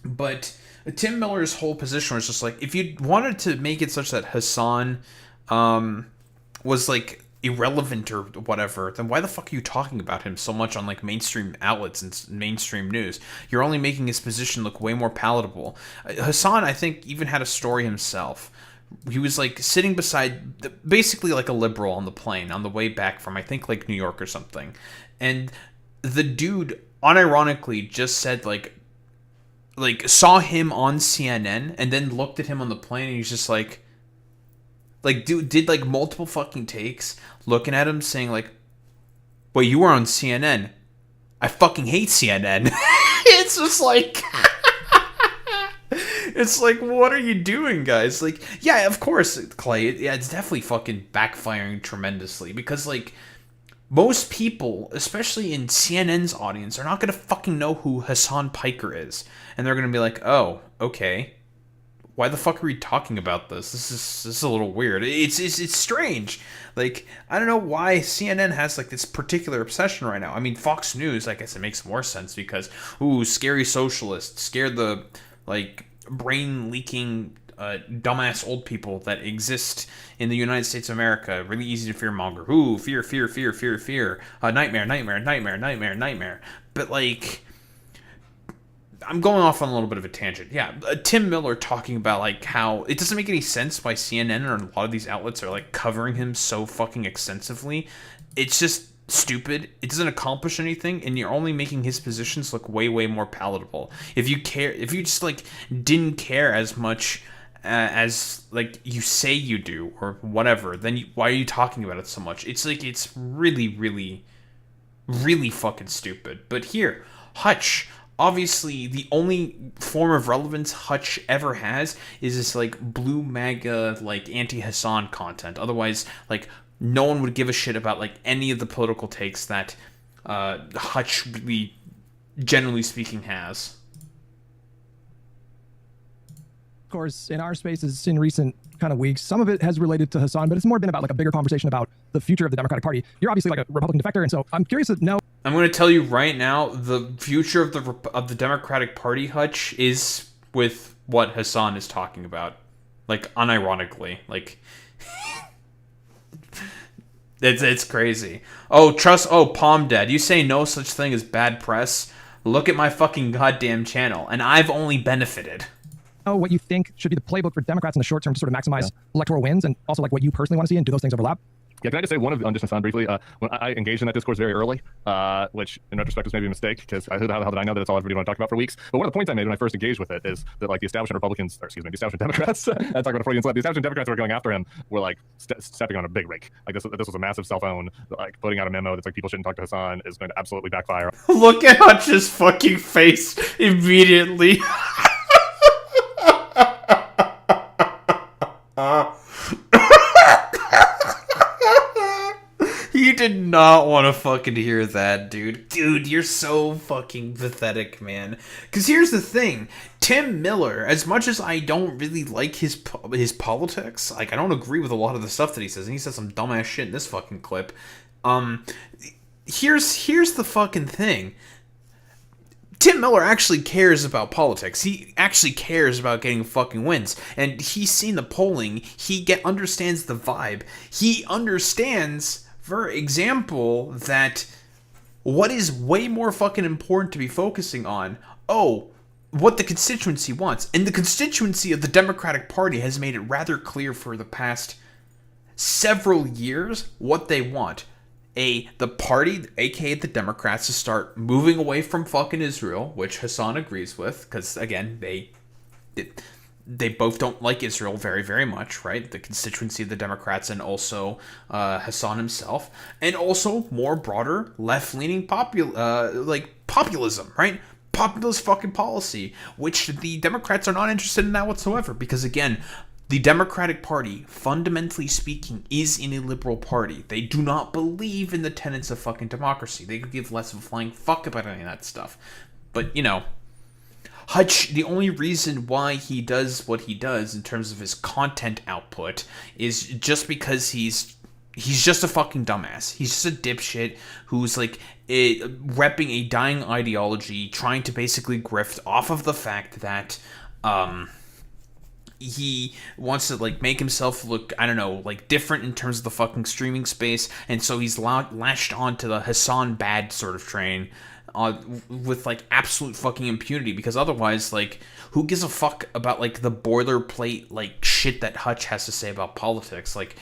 A: But Tim Miller's whole position was just like, if you wanted to make it such that Hassan was like irrelevant or whatever, then why the fuck are you talking about him so much on like mainstream outlets and mainstream news? You're only making his position look way more palatable. Hassan, I think, even had a story himself. He was like sitting beside basically like a liberal on the plane on the way back from, I think, like New York or something, and the dude unironically just said like saw him on CNN and then looked at him on the plane, and he's just like dude did like multiple fucking takes looking at him saying like, wait, you were on CNN? I fucking hate CNN. It's just like it's like, what are you doing, guys? Like, yeah, of course, Clay, yeah, it's definitely fucking backfiring tremendously, because like most people, especially in CNN's audience, are not gonna fucking know who Hassan Piker is, and they're gonna be like, oh, okay, why the fuck are we talking about this? This is a little weird. It's strange. Like, I don't know why CNN has like this particular obsession right now. I mean, Fox News, I guess it makes more sense because, ooh, scary socialists, scared the like brain leaking dumbass old people that exist in the United States of America. Really easy to fearmonger. Ooh, fear, fear, fear, fear, fear. Nightmare, nightmare, nightmare, nightmare, nightmare. But like, I'm going off on a little bit of a tangent. Yeah, Tim Miller talking about like how it doesn't make any sense why CNN or a lot of these outlets are like covering him so fucking extensively. It's just stupid. It doesn't accomplish anything, and you're only making his positions look way, way more palatable. If you just like didn't care as much as like you say you do or whatever, then why are you talking about it so much? It's like, it's really, really, really fucking stupid. But here, Hutch. Obviously, the only form of relevance Hutch ever has is this, like, blue MAGA, like, anti-Hassan content. Otherwise, like, no one would give a shit about, like, any of the political takes that Hutch really, generally speaking, has.
C: Of course, in our spaces in recent kind of weeks, some of it has related to Hassan, but it's more been about, like, a bigger conversation about the future of the Democratic Party. You're obviously, like, a Republican defector, and so I'm curious to know...
A: I'm going to tell you right now, the future of the Democratic Party, Hutch, is with what Hassan is talking about. Like, unironically. Like, it's crazy. Oh, Palm Dad, you say no such thing as bad press? Look at my fucking goddamn channel, and I've only benefited.
C: What you think should be the playbook for Democrats in the short term to sort of maximize electoral wins, and also like what you personally want to see, and do those things overlap?
D: Yeah, can I just say one of on just Hassan briefly? When I engaged in that discourse very early, which in retrospect was maybe a mistake because how the hell did I know that it's all everybody want to talk about for weeks? But one of the points I made when I first engaged with it is that like the establishment Republicans, or excuse me, the establishment Democrats, I talk about a Freudian slip. The establishment Democrats who were going after him were like stepping on a big rake. Like this was a massive cell phone. Like putting out a memo that's like people shouldn't talk to Hassan is going to absolutely backfire.
A: Look at Hutch's fucking face immediately. He did not want to fucking hear that, dude. Dude, you're so fucking pathetic, man. Because here's the thing. Tim Miller, as much as I don't really like his politics, like, I don't agree with a lot of the stuff that he says, and he says some dumbass shit in this fucking clip. Here's the fucking thing. Tim Miller actually cares about politics. He actually cares about getting fucking wins. And he's seen the polling. He understands the vibe. He understands, for example, that what is way more fucking important to be focusing on, what the constituency wants. And the constituency of the Democratic Party has made it rather clear for the past several years what they want. The party, aka the Democrats, to start moving away from fucking Israel, which Hassan agrees with, because again, they both don't like Israel very, very much, right? The constituency of the Democrats and also Hassan himself, and also more broader left-leaning populism, right? Populist fucking policy, which the Democrats are not interested in that whatsoever, because again, the Democratic Party, fundamentally speaking, is an illiberal party. They do not believe in the tenets of fucking democracy. They could give less of a flying fuck about any of that stuff. But, you know, Hutch, the only reason why he does what he does in terms of his content output is just because he's just a fucking dumbass. He's just a dipshit who's like repping a dying ideology, trying to basically grift off of the fact that he wants to like make himself look, I don't know, like different in terms of the fucking streaming space, and so he's latched onto the Hassan bad sort of train with like absolute fucking impunity, because otherwise, like, who gives a fuck about like the boilerplate like shit that Hutch has to say about politics? Like,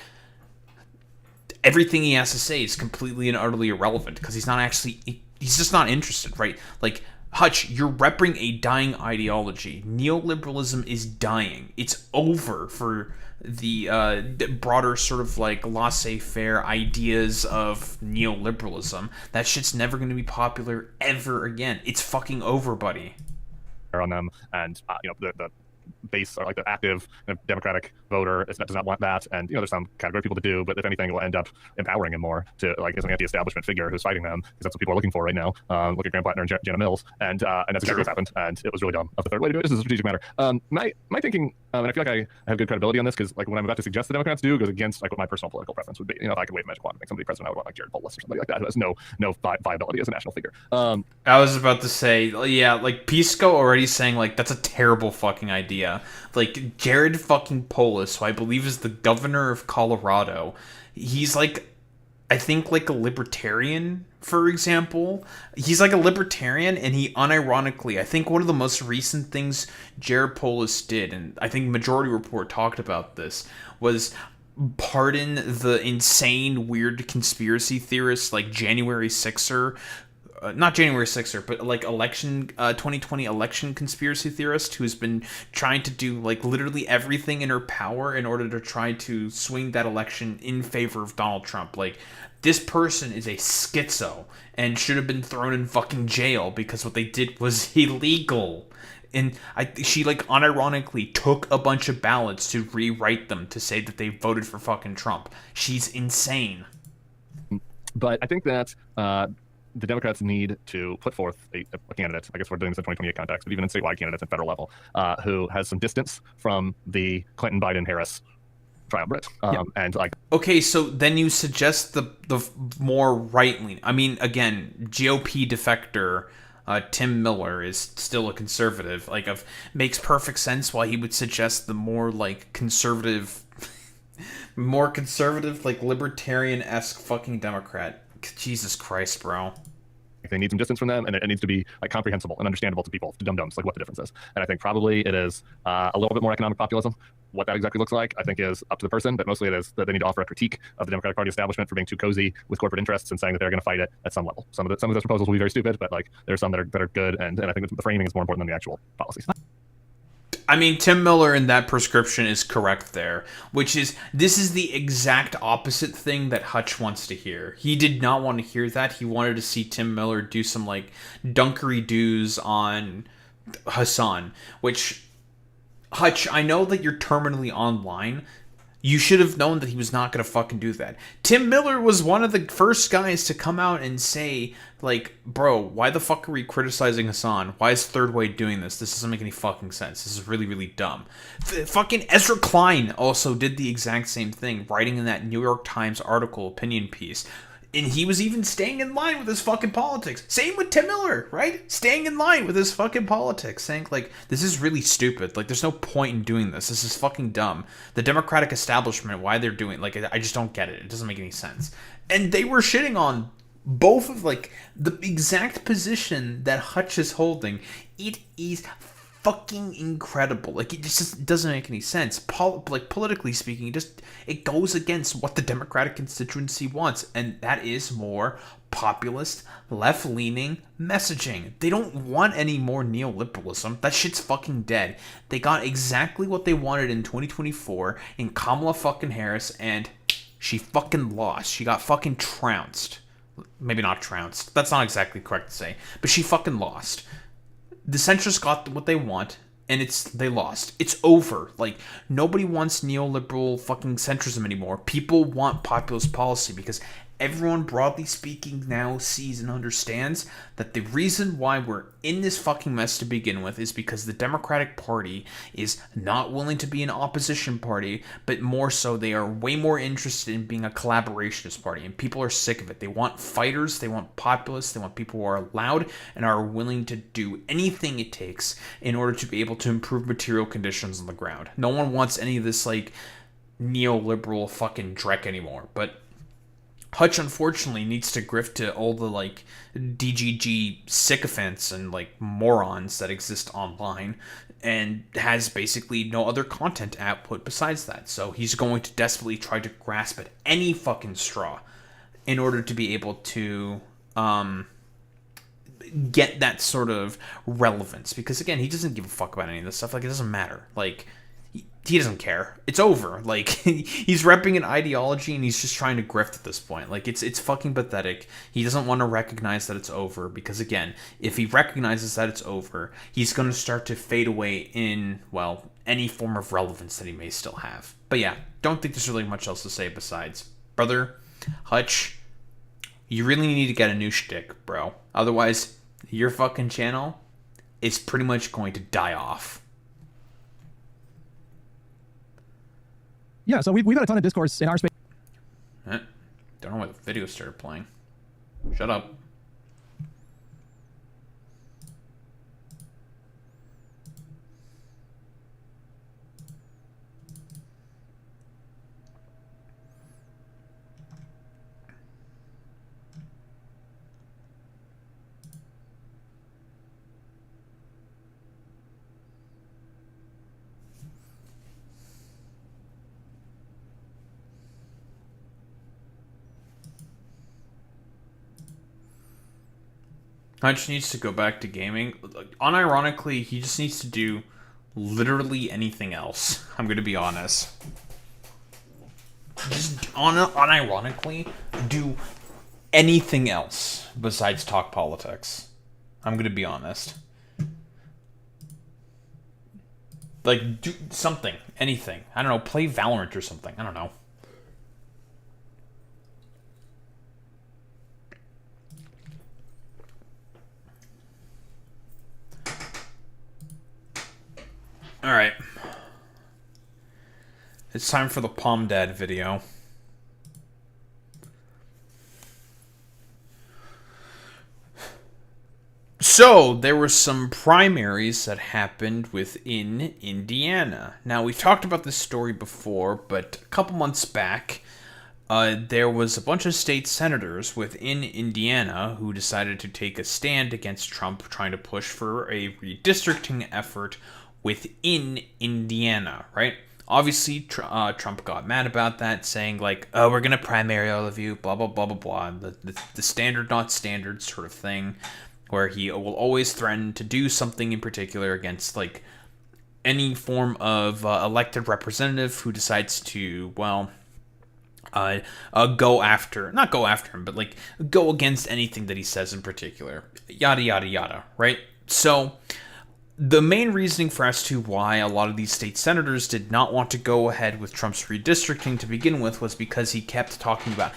A: everything he has to say is completely and utterly irrelevant because he's just not interested, right? Like, Hutch, you're repping a dying ideology. Neoliberalism is dying. It's over for the broader sort of like laissez-faire ideas of neoliberalism. That shit's never going to be popular ever again. It's fucking over, buddy.
D: On them, and the base, or like the active Democratic voter does not want that, and there's some category of people to do, but if anything, it will end up empowering him more to like as an anti-establishment figure who's fighting them, because that's what people are looking for right now. Look at Graham Plattner and Jana Mills, and that's exactly what's happened, and it was really dumb. Of the third way to do it, this is a strategic matter. My thinking, and I feel like I have good credibility on this, because like what I'm about to suggest the Democrats do goes against like what my personal political preference would be. If I could wave a magic wand and make somebody president, I would want like Jared Polis or somebody like that who has no viability as a national figure.
A: I was about to say, yeah, like Pisco already saying like that's a terrible fucking idea. Like Jared fucking Polis, who I believe is the governor of Colorado, he's like, I think like a libertarian, for example. He's like a libertarian, and he unironically, I think one of the most recent things Jared Polis did, and I think Majority Report talked about this, was pardon the insane, weird conspiracy theorists like January 6er, not January 6er, but like 2020 election conspiracy theorist who's been trying to do like literally everything in her power in order to try to swing that election in favor of Donald Trump. Like, this person is a schizo and should have been thrown in fucking jail because what they did was illegal. And she like unironically took a bunch of ballots to rewrite them to say that they voted for fucking Trump. She's insane.
D: But I think that the Democrats need to put forth a candidate, I guess we're doing this in 2028 context, but even in statewide candidates at federal level, who has some distance from the Clinton, Biden, Harris triumvirate. And like,
A: okay, so then you suggest the more right-leaning. I mean, again, GOP defector Tim Miller is still a conservative. Like, makes perfect sense why he would suggest the more like conservative, like libertarian-esque fucking Democrat. Jesus Christ, bro.
D: they need some distance from them, and it needs to be like comprehensible and understandable to people, to dum-dums, like what the difference is. And I think probably it is a little bit more economic populism. What that exactly looks like, I think, is up to the person, but mostly it is that they need to offer a critique of the Democratic Party establishment for being too cozy with corporate interests and saying that they're going to fight it at some level. Some of those proposals will be very stupid, but like there are some that are good, and I think the framing is more important than the actual policies.
A: I mean, Tim Miller in that prescription is correct there, which is, this is the exact opposite thing that Hutch wants to hear. He did not want to hear that. He wanted to see Tim Miller do some, like, dunkery-doos on Hassan, which, Hutch, I know that you're terminally online. You should have known that he was not going to fucking do that. Tim Miller was one of the first guys to come out and say, like, bro, why the fuck are we criticizing Hassan? Why is Third Way doing this? This doesn't make any fucking sense. This is really, really dumb. Fucking Ezra Klein also did the exact same thing, writing in that New York Times article opinion piece. And he was even staying in line with his fucking politics. Same with Tim Miller, right? Staying in line with his fucking politics. Saying, like, this is really stupid. Like, there's no point in doing this. This is fucking dumb. The Democratic establishment, why they're doing, like, I just don't get it. It doesn't make any sense. And they were shitting on both of, like, the exact position that Hutch is holding. It is fucking incredible. Like, it just doesn't make any sense. Politically speaking, it goes against what the Democratic constituency wants, and that is more populist, left-leaning messaging. They don't want any more neoliberalism. That shit's fucking dead. They got exactly what they wanted in 2024 in Kamala fucking Harris, and she fucking lost. She got fucking trounced. Maybe not trounced. That's not exactly correct to say, but she fucking lost. The centrists got what they want, and they lost. It's over. Like, nobody wants neoliberal fucking centrism anymore. People want populist policy because everyone, broadly speaking, now sees and understands that the reason why we're in this fucking mess to begin with is because the Democratic Party is not willing to be an opposition party, but more so they are way more interested in being a collaborationist party, and people are sick of it. They want fighters, they want populists, they want people who are loud and are willing to do anything it takes in order to be able to improve material conditions on the ground. No one wants any of this, like, neoliberal fucking dreck anymore, but Hutch, unfortunately, needs to grift to all the, like, DGG sycophants and, like, morons that exist online, and has basically no other content output besides that. So he's going to desperately try to grasp at any fucking straw in order to be able to get that sort of relevance. Because, again, he doesn't give a fuck about any of this stuff. Like, it doesn't matter. Like, he doesn't care. It's over. Like, he's repping an ideology and he's just trying to grift at this point. Like, it's fucking pathetic. He doesn't want to recognize that it's over because, again, if he recognizes that it's over, he's going to start to fade away in, well, any form of relevance that he may still have. But yeah, don't think there's really much else to say besides, brother, Hutch, you really need to get a new shtick, bro. Otherwise, your fucking channel is pretty much going to die off.
C: Yeah, so we've had a ton of discourse in our space.
A: Don't know why the video started playing. Shut up. Hutch needs to go back to gaming. Unironically, he just needs to do literally anything else. I'm going to be honest. Just unironically do anything else besides talk politics. I'm going to be honest. Like, do something. Anything. I don't know. Play Valorant or something. I don't know. Alright. It's time for the Palm Dad video. So, there were some primaries that happened within Indiana. Now, we've talked about this story before, but a couple months back, there was a bunch of state senators within Indiana who decided to take a stand against Trump trying to push for a redistricting effort within Indiana, right? Obviously, Trump got mad about that, saying, like, oh, we're going to primary all of you, blah, blah, blah, blah, blah. The standard, not standard sort of thing, where he will always threaten to do something in particular against, like, any form of elected representative who decides to, well, not go after him, but, like, go against anything that he says in particular. Yada, yada, yada, right? So the main reasoning for as to why a lot of these state senators did not want to go ahead with Trump's redistricting to begin with was because he kept talking about,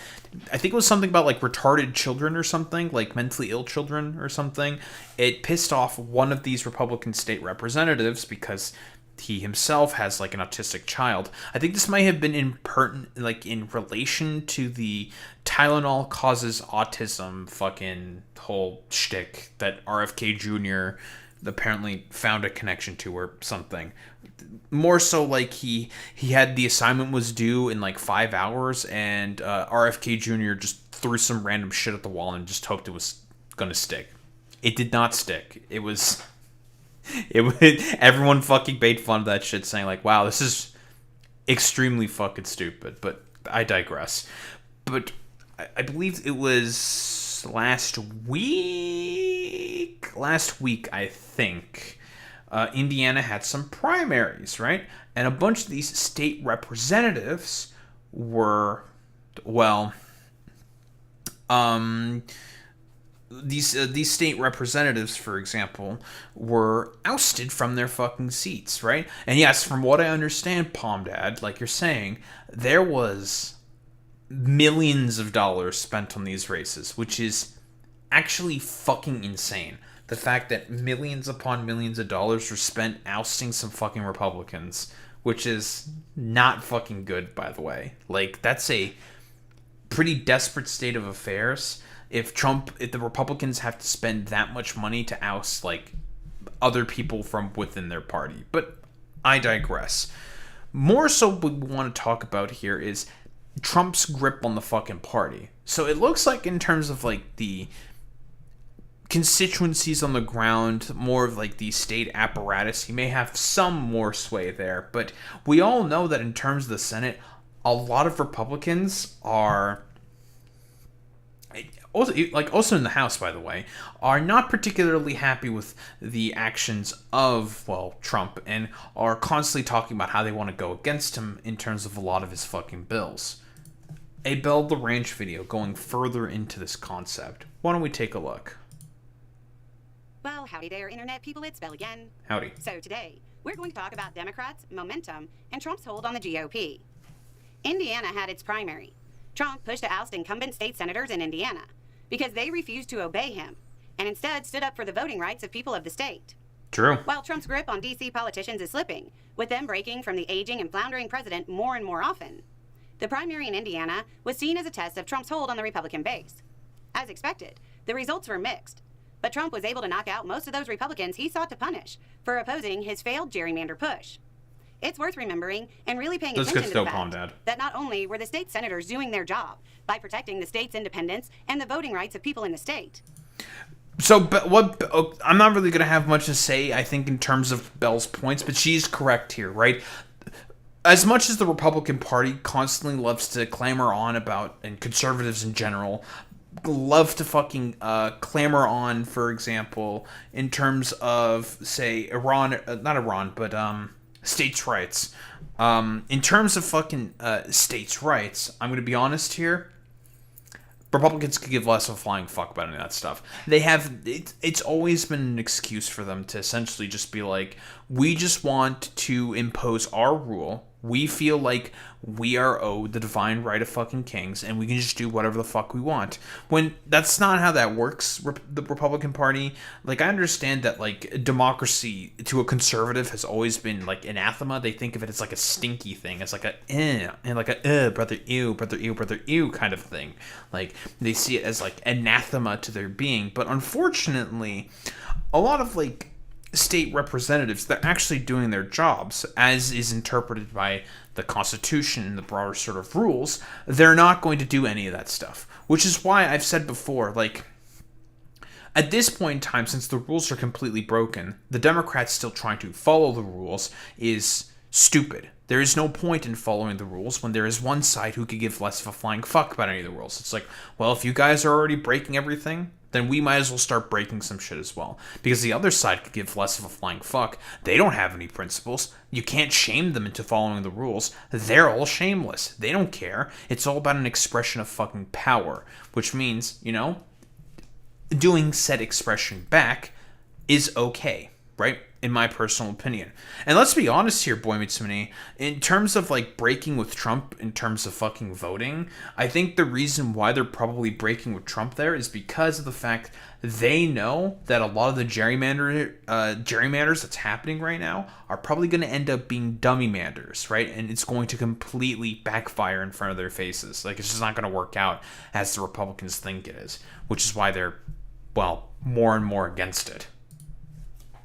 A: I think it was something about like retarded children or something, like mentally ill children or something. It pissed off one of these Republican state representatives because he himself has like an autistic child. I think this might have been in relation to the Tylenol causes autism fucking whole shtick that RFK Jr. apparently found a connection to or something. More so like he had the assignment was due in like 5 hours and RFK Jr. just threw some random shit at the wall and just hoped it was gonna stick. It did not stick. Everyone fucking made fun of that shit, saying like, wow, this is extremely fucking stupid, but I digress. But I believe it was last week, I think, Indiana had some primaries, right? And a bunch of these state representatives were, well, these state representatives, for example, were ousted from their fucking seats, right? And yes, from what I understand, Palm Dad, like you're saying, there was millions of dollars spent on these races, which is actually fucking insane. The fact that millions upon millions of dollars were spent ousting some fucking Republicans, which is not fucking good, by the way. Like, that's a pretty desperate state of affairs. If the Republicans have to spend that much money to oust, like, other people from within their party. But I digress. More so what we want to talk about here is Trump's grip on the fucking party. So it looks like in terms of, like, the constituencies on the ground, more of, like, the state apparatus, he may have some more sway there. But we all know that in terms of the Senate, a lot of Republicans are... Also in the House, by the way, are not particularly happy with the actions of, well, Trump, and are constantly talking about how they want to go against him in terms of a lot of his fucking bills. A Bell the Ranch video going further into this concept. Why don't we take a look?
B: Well, howdy there, Internet people. It's Bell again.
A: Howdy.
B: So today, we're going to talk about Democrats, momentum, and Trump's hold on the GOP. Indiana had its primary. Trump pushed to oust incumbent state senators in Indiana because they refused to obey him and instead stood up for the voting rights of people of the state.
A: True.
B: While Trump's grip on D.C. politicians is slipping, with them breaking from the aging and floundering president more and more often, the primary in Indiana was seen as a test of Trump's hold on the Republican base. As expected, the results were mixed, but Trump was able to knock out most of those Republicans he sought to punish for opposing his failed gerrymander push. It's worth remembering and really paying attention to the fact that not only were the state senators doing their job by protecting the state's independence and the voting rights of people in the state.
A: So, I'm not really going to have much to say, I think, in terms of Bell's points, but she's correct here, right? As much as the Republican Party constantly loves to clamor on about, and conservatives in general, love to fucking clamor on, for example, in terms of, say, states' rights. In terms of fucking states' rights, I'm going to be honest here, Republicans could give less of a flying fuck about any of that stuff. They have, it's always been an excuse for them to essentially just be like, we just want to impose our rule. We feel like we are owed the divine right of fucking kings, and we can just do whatever the fuck we want. When that's not how that works, the Republican Party. Like, I understand that, like, democracy to a conservative has always been, like, anathema. They think of it as, like, a stinky thing. It's like brother, ew kind of thing. Like, they see it as, like, anathema to their being. But unfortunately, a lot of, like, state representatives, they're actually doing their jobs, as is interpreted by the Constitution and the broader sort of rules. They're not going to do any of that stuff, which is why I've said before, like, at this point in time, since the rules are completely broken, the Democrats still trying to follow the rules is stupid. There is no point in following the rules when there is one side who could give less of a flying fuck about any of the rules. It's like, well, if you guys are already breaking everything, then we might as well start breaking some shit as well. Because the other side could give less of a flying fuck. They don't have any principles. You can't shame them into following the rules. They're all shameless. They don't care. It's all about an expression of fucking power. Which means, you know, doing said expression back is okay, right? In my personal opinion. And let's be honest here, Boy Meets Mini, in terms of like breaking with Trump in terms of fucking voting, I think the reason why they're probably breaking with Trump there is because of the fact they know that a lot of the gerrymanders that's happening right now are probably going to end up being dummy manders, right? And it's going to completely backfire in front of their faces. Like, it's just not going to work out as the Republicans think it is, which is why they're, well, more and more against it.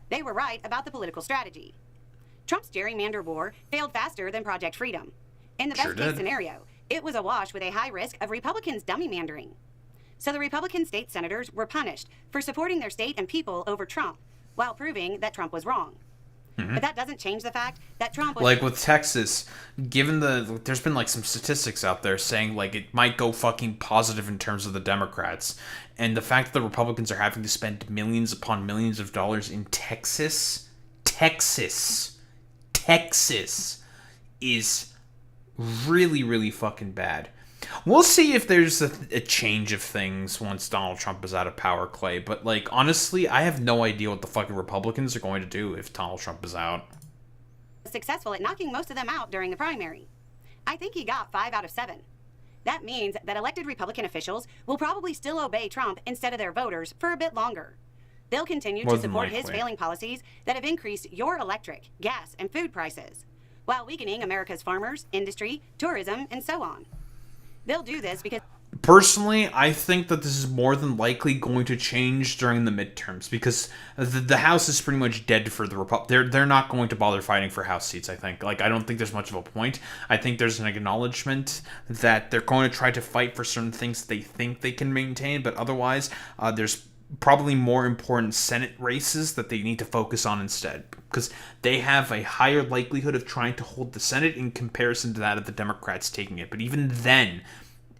B: They were right about the political strategy. Trump's gerrymander war failed faster than Project Freedom. In the best-case scenario, it was awash with a high risk of Republicans dummy-mandering. So the Republican state senators were punished for supporting their state and people over Trump, while proving that Trump was wrong. But that doesn't change the fact that Trump was...
A: Like with Texas, given there's been like some statistics out there saying like it might go fucking positive in terms of the Democrats. And the fact that the Republicans are having to spend millions upon millions of dollars in Texas is really, really fucking bad. We'll see if there's a change of things once Donald Trump is out of power, Clay. But, like, honestly, I have no idea what the fucking Republicans are going to do if Donald Trump is out.
B: Successful at knocking most of them out during the primary. I think he got 5 out of 7. That means that elected Republican officials will probably still obey Trump instead of their voters for a bit longer. They'll continue to support his failing policies that have increased your electric, gas, and food prices, while weakening America's farmers, industry, tourism, and so on. They'll do this because...
A: Personally, I think that this is more than likely going to change during the midterms because the House is pretty much dead for the Republicans. They're not going to bother fighting for House seats, I think. Like, I don't think there's much of a point. I think there's an acknowledgement that they're going to try to fight for certain things they think they can maintain, but otherwise, there's probably more important Senate races that they need to focus on instead because they have a higher likelihood of trying to hold the Senate in comparison to that of the Democrats taking it. But even then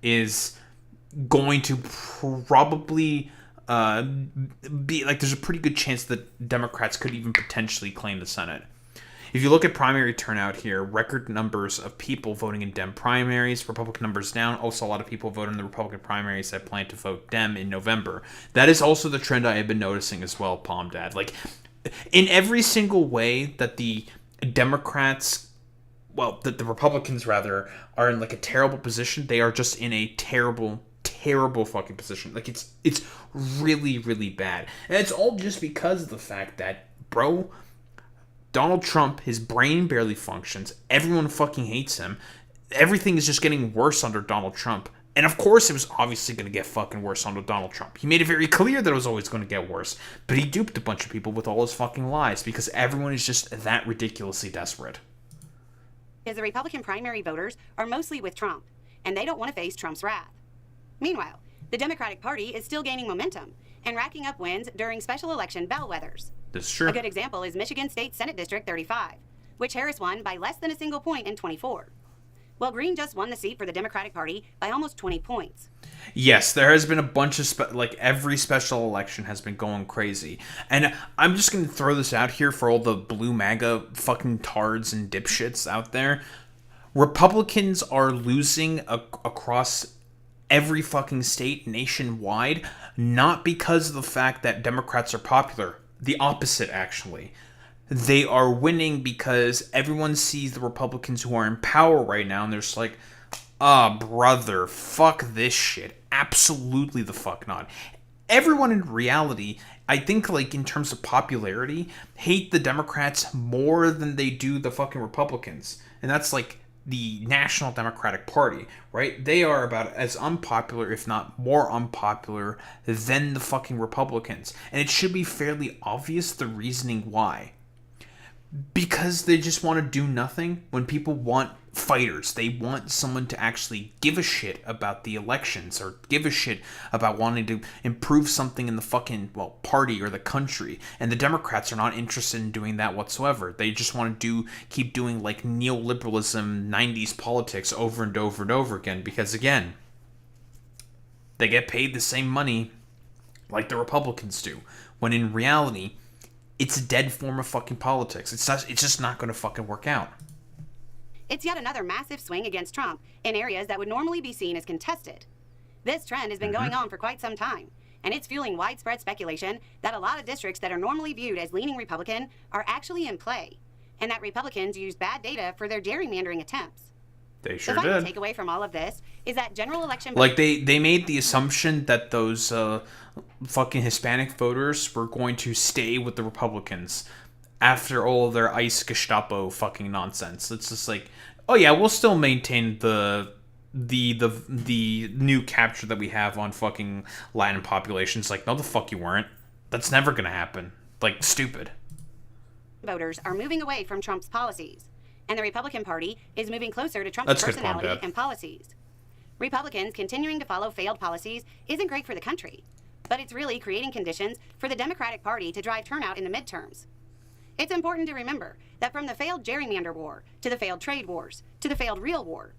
A: is going to probably be like there's a pretty good chance that Democrats could even potentially claim the Senate. If you look at primary turnout here, record numbers of people voting in Dem primaries, Republican numbers down. Also, a lot of people vote in the Republican primaries that plan to vote Dem in November. That is also the trend I have been noticing as well, Palm Dad. Like, in every single way that the Democrats, well, that the Republicans, rather, are in, like, a terrible position, they are just in a terrible fucking position. Like, it's really, really bad. And it's all just because of the fact that, bro... Donald Trump, his brain barely functions. Everyone fucking hates him. Everything is just getting worse under Donald Trump. And of course it was obviously going to get fucking worse under Donald Trump. He made it very clear that it was always going to get worse. But he duped a bunch of people with all his fucking lies because everyone is just that ridiculously desperate.
B: Because the Republican primary voters are mostly with Trump, and they don't want to face Trump's wrath. Meanwhile, the Democratic Party is still gaining momentum and racking up wins during special election bellwethers.
A: That's true.
B: A good example is Michigan State Senate District 35, which Harris won by less than a single point in 24. Well, Green just won the seat for the Democratic Party by almost 20 points.
A: Yes, there has been a bunch of, every special election has been going crazy. And I'm just going to throw this out here for all the blue MAGA fucking tards and dipshits out there. Republicans are losing across every fucking state nationwide, not because of the fact that Democrats are popular. The opposite, actually. They are winning because everyone sees the Republicans who are in power right now, and they're just like, brother, fuck this shit. Absolutely the fuck not. Everyone in reality, I think, like, in terms of popularity, hate the Democrats more than they do the fucking Republicans. And that's, like, the National Democratic Party, right? They are about as unpopular, if not more unpopular, than the fucking Republicans. And it should be fairly obvious the reasoning why. Because they just want to do nothing. When people want fighters, they want someone to actually give a shit about the elections or give a shit about wanting to improve something in the fucking, well, party or the country. And the Democrats are not interested in doing that whatsoever. They just want to keep doing like neoliberalism 90s politics over and over and over again, because again, they get paid the same money like the Republicans do, when in reality it's a dead form of fucking politics. It's just not going to fucking work out.
B: It's yet another massive swing against Trump in areas that would normally be seen as contested. This trend has been going on for quite some time, and it's fueling widespread speculation that a lot of districts that are normally viewed as leaning Republican are actually in play, and that Republicans use bad data for their gerrymandering attempts.
A: They sure
B: the final
A: did.
B: takeaway from all of this is that general election...
A: Like, they made the assumption that those fucking Hispanic voters were going to stay with the Republicans after all of their ICE Gestapo fucking nonsense. It's just like, oh yeah, we'll still maintain the new capture that we have on fucking Latin populations. Like, no, the fuck you weren't. That's never gonna happen. Like, stupid.
B: Voters are moving away from Trump's policies, and the Republican Party is moving closer to Trump's personality and policies. Republicans continuing to follow failed policies isn't great for the country, but it's really creating conditions for the Democratic Party to drive turnout in the midterms. It's important to remember that from the failed gerrymander war, to the failed trade wars, to the failed real war,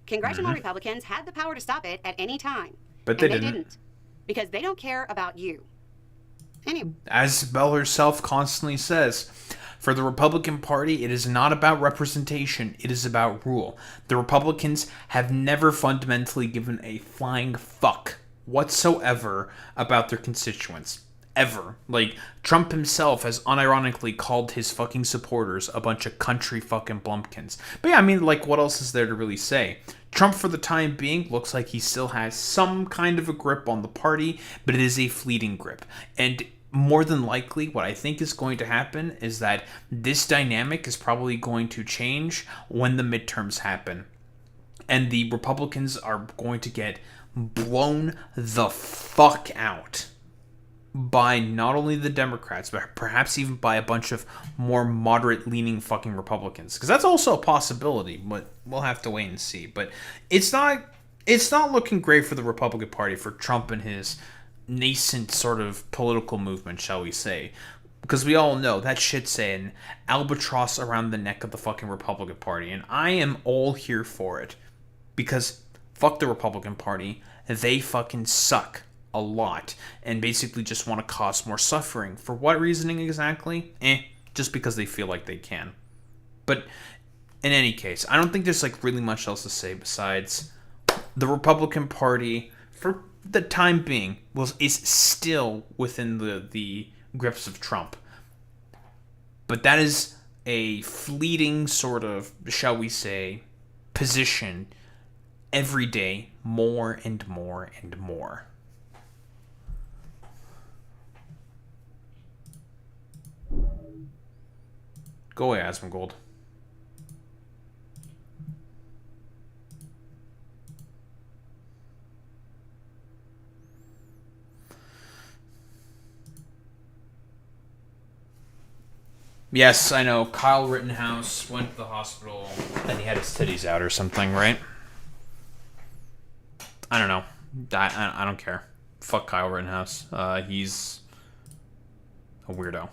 B: congressional Republicans had the power to stop it at any time.
A: But they didn't.
B: Because they don't care about you. Anyway.
A: As Bell herself constantly says, for the Republican Party, it is not about representation, it is about rule. The Republicans have never fundamentally given a flying fuck whatsoever about their constituents. Ever. Like, Trump himself has unironically called his fucking supporters a bunch of country fucking blumpkins. But yeah, I mean, like, what else is there to really say? Trump, for the time being, looks like he still has some kind of a grip on the party, but it is a fleeting grip. And more than likely, what I think is going to happen is that this dynamic is probably going to change when the midterms happen. And the Republicans are going to get blown the fuck out by not only the Democrats, but perhaps even by a bunch of more moderate-leaning fucking Republicans. Because that's also a possibility, but we'll have to wait and see. But it's not looking great for the Republican Party, for Trump and his nascent sort of political movement, shall we say. Because we all know that shit's an albatross around the neck of the fucking Republican Party. And I am all here for it. Because fuck the Republican Party. They fucking suck a lot, and basically just want to cause more suffering. For what reasoning exactly? Just because they feel like they can. But in any case, I don't think there's like really much else to say besides the Republican Party, for the time being, is still within the grips of Trump. But that is a fleeting sort of, shall we say, position every day, more and more and more. Go away, Asmongold. Yes, I know. Kyle Rittenhouse went to the hospital and he had his titties out or something, right? I don't know. I don't care. Fuck Kyle Rittenhouse. He's a weirdo.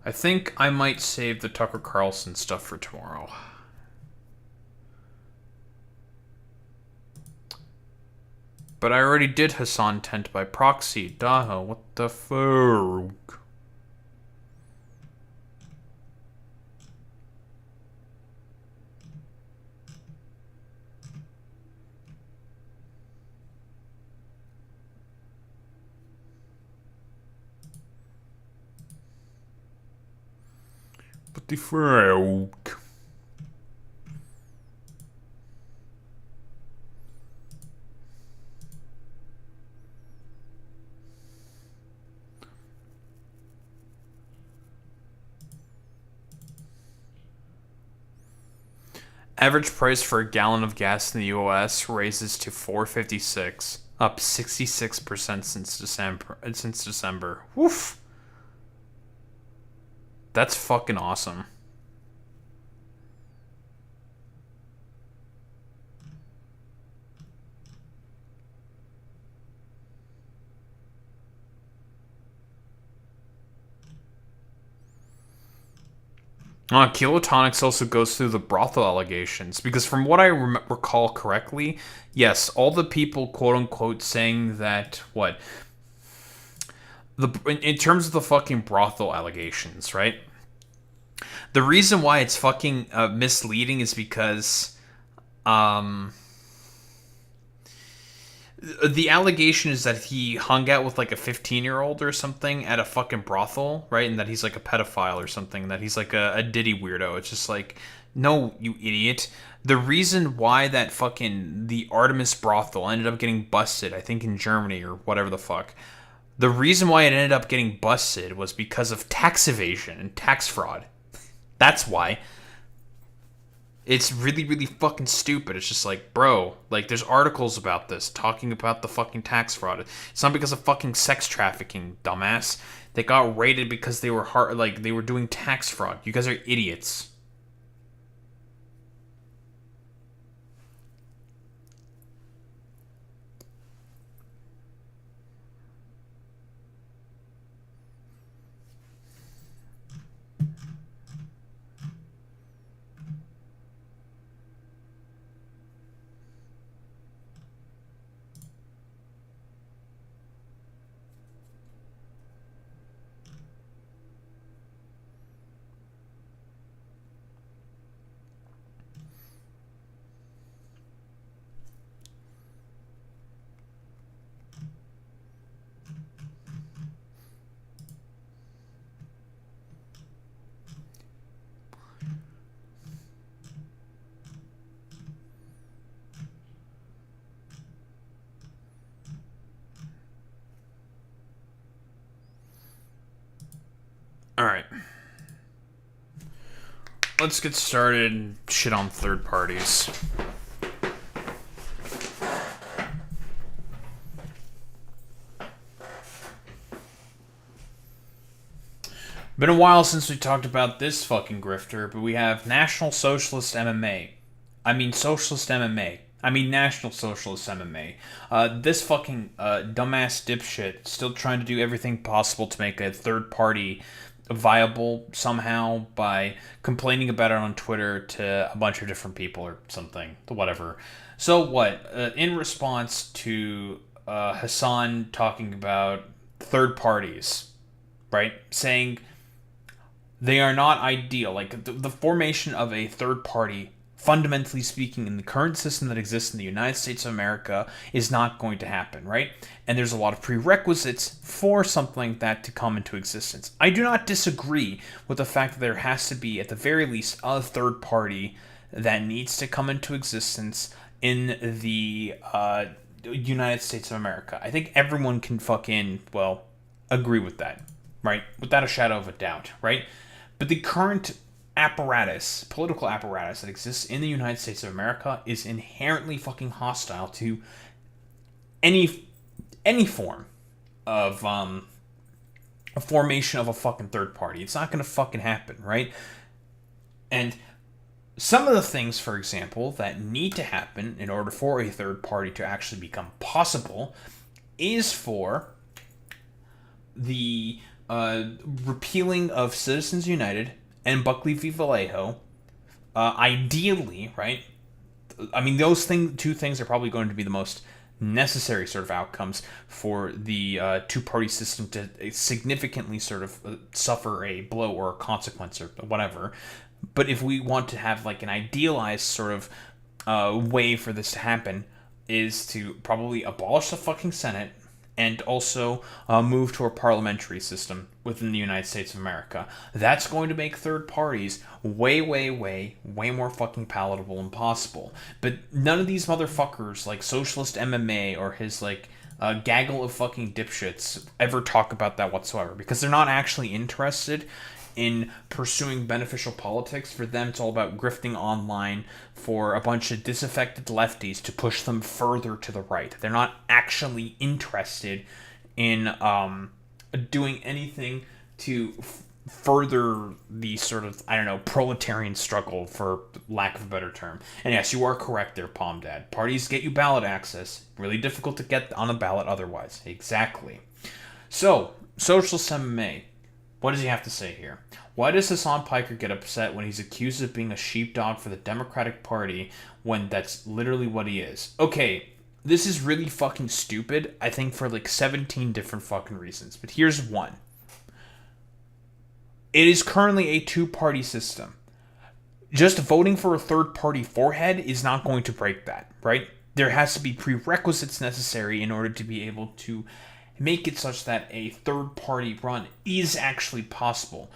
A: I think I might save the Tucker Carlson stuff for tomorrow. But I already did Hassan Tent by proxy. Daho, what the fuck? What the fuck? Average price for a gallon of gas in the U.S. raises to $4.56, up 66% since December. Woof. That's fucking awesome. Kilotonics also goes through the brothel allegations, because from what I recall correctly, yes, all the people quote-unquote saying that, in terms of the fucking brothel allegations, right? The reason why it's fucking misleading is because, the allegation is that he hung out with like a 15-year-old or something at a fucking brothel, right? And that he's like a pedophile or something, that he's like a Diddy weirdo. It's just like, no, you idiot. The reason why that fucking, the Artemis brothel ended up getting busted, I think in Germany or whatever the fuck, the reason why it ended up getting busted was because of tax evasion and tax fraud. That's why. It's really, really fucking stupid. It's just like, bro, like, there's articles about this, talking about the fucking tax fraud. It's not because of fucking sex trafficking, dumbass. They got raided because they were they were doing tax fraud. You guys are idiots. Alright. Let's get started and shit on third parties. Been a while since we talked about this fucking grifter, but we have National Socialist MMA. I mean Socialist MMA. I mean National Socialist MMA. This fucking dumbass dipshit still trying to do everything possible to make a third party viable somehow by complaining about it on Twitter to a bunch of different people or something, whatever. So what? In response to Hassan talking about third parties, right? Saying they are not ideal. Like, the formation of a third party, fundamentally speaking, in the current system that exists in the United States of America, is not going to happen, right? And there's a lot of prerequisites for something like that to come into existence. I do not disagree with the fact that there has to be, at the very least, a third party that needs to come into existence in the United States of America. I think everyone can fucking, agree with that, right? Without a shadow of a doubt, right? But the current political apparatus that exists in the United States of America is inherently fucking hostile to any form of a formation of a fucking third party. It's not gonna fucking happen, right? And some of the things, for example, that need to happen in order for a third party to actually become possible is for the repealing of Citizens United and Buckley v. Vallejo, ideally, right? I mean, those two things are probably going to be the most necessary sort of outcomes for the two-party system to significantly sort of suffer a blow or a consequence or whatever. But if we want to have like an idealized sort of way for this to happen, is to probably abolish the fucking Senate and also move to a parliamentary system within the United States of America. That's going to make third parties way more fucking palatable and possible. But none of these motherfuckers, like Socialist MMA or his, like, gaggle of fucking dipshits, ever talk about that whatsoever, because they're not actually interested in pursuing beneficial politics. For them, it's all about grifting online for a bunch of disaffected lefties to push them further to the right. They're not actually interested in doing anything to further the sort of, I don't know, proletarian struggle, for lack of a better term. And yes, you are correct there, Palm Dad. Parties get you ballot access. Really difficult to get on a ballot otherwise. Exactly. So, Socialist MMA. What does he have to say here? Why does Hassan Piker get upset when he's accused of being a sheepdog for the Democratic Party when that's literally what he is? Okay, this is really fucking stupid, I think, for like 17 different fucking reasons. But here's one. It is currently a two-party system. Just voting for a third-party forehead is not going to break that, right? There has to be prerequisites necessary in order to be able to make it such that a third-party run is actually possible.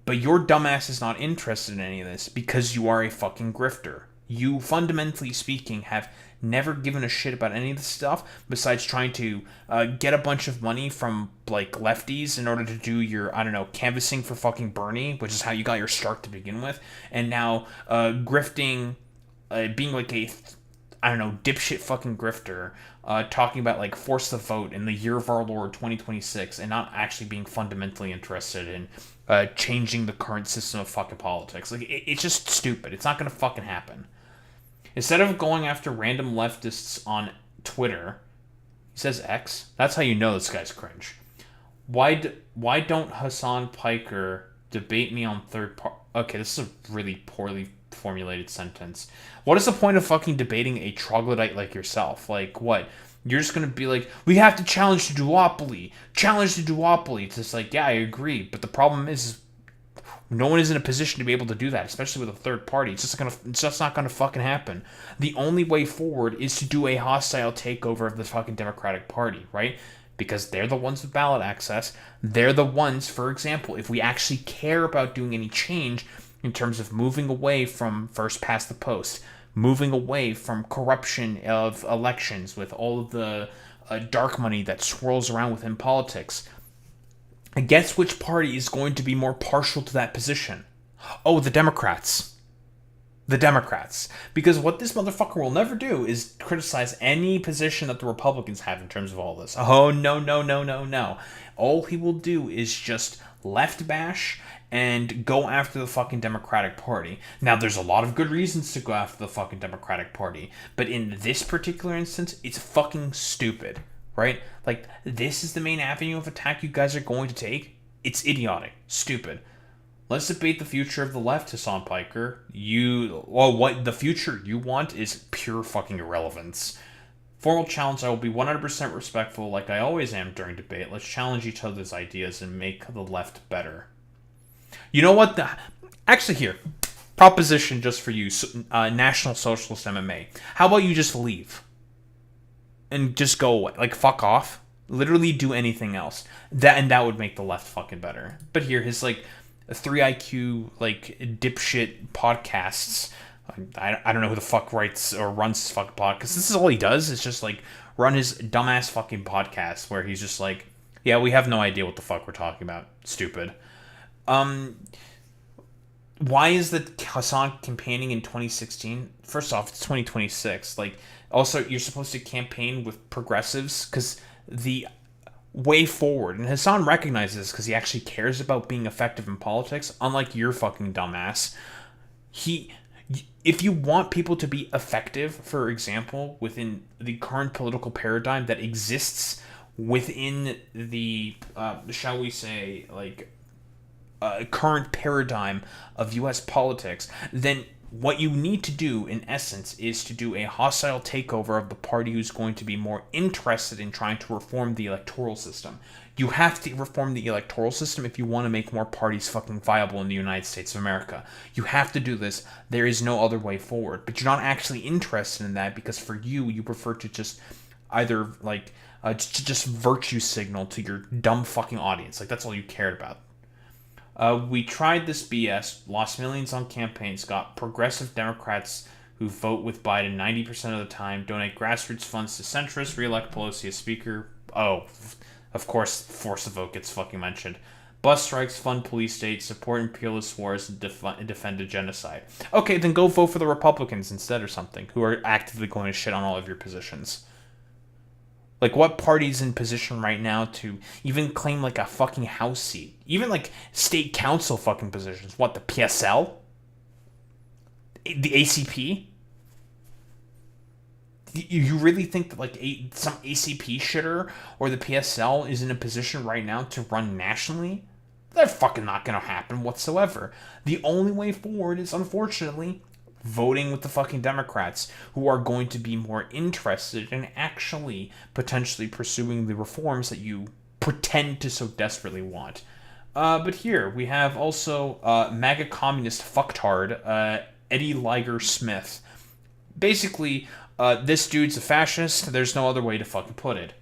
A: But your dumbass is not interested in any of this because you are a fucking grifter. You, fundamentally speaking, have never given a shit about any of this stuff besides trying to get a bunch of money from, like, lefties in order to do your, I don't know, canvassing for fucking Bernie, which is how you got your start to begin with, and now grifting, being like a, I don't know, dipshit fucking grifter, talking about, like, force the vote in the year of our Lord 2026, and not actually being fundamentally interested in changing the current system of fucking politics. Like, it's just stupid. It's not gonna fucking happen. Instead of going after random leftists on Twitter, he says X. That's how you know this guy's cringe. Why don't Hassan Piker debate me on third part? Okay, this is a really poorly formulated sentence. What is the point of fucking debating a troglodyte like yourself? Like, what? You're just gonna be like, we have to challenge the duopoly. Challenge the duopoly. It's just like, yeah, I agree. But the problem is no one is in a position to be able to do that, especially with a third party. It's just not gonna fucking happen. The only way forward is to do a hostile takeover of the fucking Democratic Party, right? Because they're the ones with ballot access. They're the ones, for example, if we actually care about doing any change in terms of moving away from first past the post, moving away from corruption of elections with all of the dark money that swirls around within politics, guess which party is going to be more partial to that position? Oh, the Democrats. The Democrats. Because what this motherfucker will never do is criticize any position that the Republicans have in terms of all this. Oh, no, no, no, no, no. All he will do is just left bash and go after the fucking Democratic Party. Now, there's a lot of good reasons to go after the fucking Democratic Party, but in this particular instance, it's fucking stupid. Right? Like, this is the main avenue of attack you guys are going to take? It's idiotic. Stupid. Let's debate the future of the left, Hassan Piker. What the future you want is pure fucking irrelevance. Formal challenge, I will be 100% respectful like I always am during debate. Let's challenge each other's ideas and make the left better. You know what? Actually, here. Proposition just for you, National Socialist MMA. How about you just leave? And just go away. Like, fuck off. Literally do anything else. That would make the left fucking better. But here, his, like, 3 IQ, like, dipshit podcasts. I don't know who the fuck writes or runs this fucking podcast. This is all he does. It's just, like, run his dumbass fucking podcast where he's just like, yeah, we have no idea what the fuck we're talking about. Stupid. Why is the Hassan campaigning in 2016? First off, it's 2026. Like, also, you're supposed to campaign with progressives because the way forward, and Hassan recognizes this because he actually cares about being effective in politics, unlike your fucking dumbass. If you want people to be effective, for example, within the current political paradigm that exists within the, shall we say, like, current paradigm of U.S. politics, then what you need to do, in essence, is to do a hostile takeover of the party who's going to be more interested in trying to reform the electoral system. You have to reform the electoral system if you want to make more parties fucking viable in the United States of America. You have to do this. There is no other way forward. But you're not actually interested in that because for you prefer to just either, like, just virtue signal to your dumb fucking audience. Like, that's all you cared about. We tried this BS, lost millions on campaigns, got progressive Democrats who vote with Biden 90% of the time, donate grassroots funds to centrists, re-elect Pelosi as speaker. Oh, of course, force the vote gets fucking mentioned. Bus strikes, fund police states, support imperialist wars, and defend a genocide. Okay, then go vote for the Republicans instead or something, who are actively going to shit on all of your positions. Like, what party's in position right now to even claim, like, a fucking House seat? Even, like, state council fucking positions. What, the PSL? The ACP? You really think that, like, some ACP shitter or the PSL is in a position right now to run nationally? They're fucking not gonna happen whatsoever. The only way forward is, unfortunately, voting with the fucking Democrats, who are going to be more interested in actually potentially pursuing the reforms that you pretend to so desperately want. But here, we have also MAGA communist fucktard, Eddie Liger Smith. Basically, this dude's a fascist. There's no other way to fucking put it.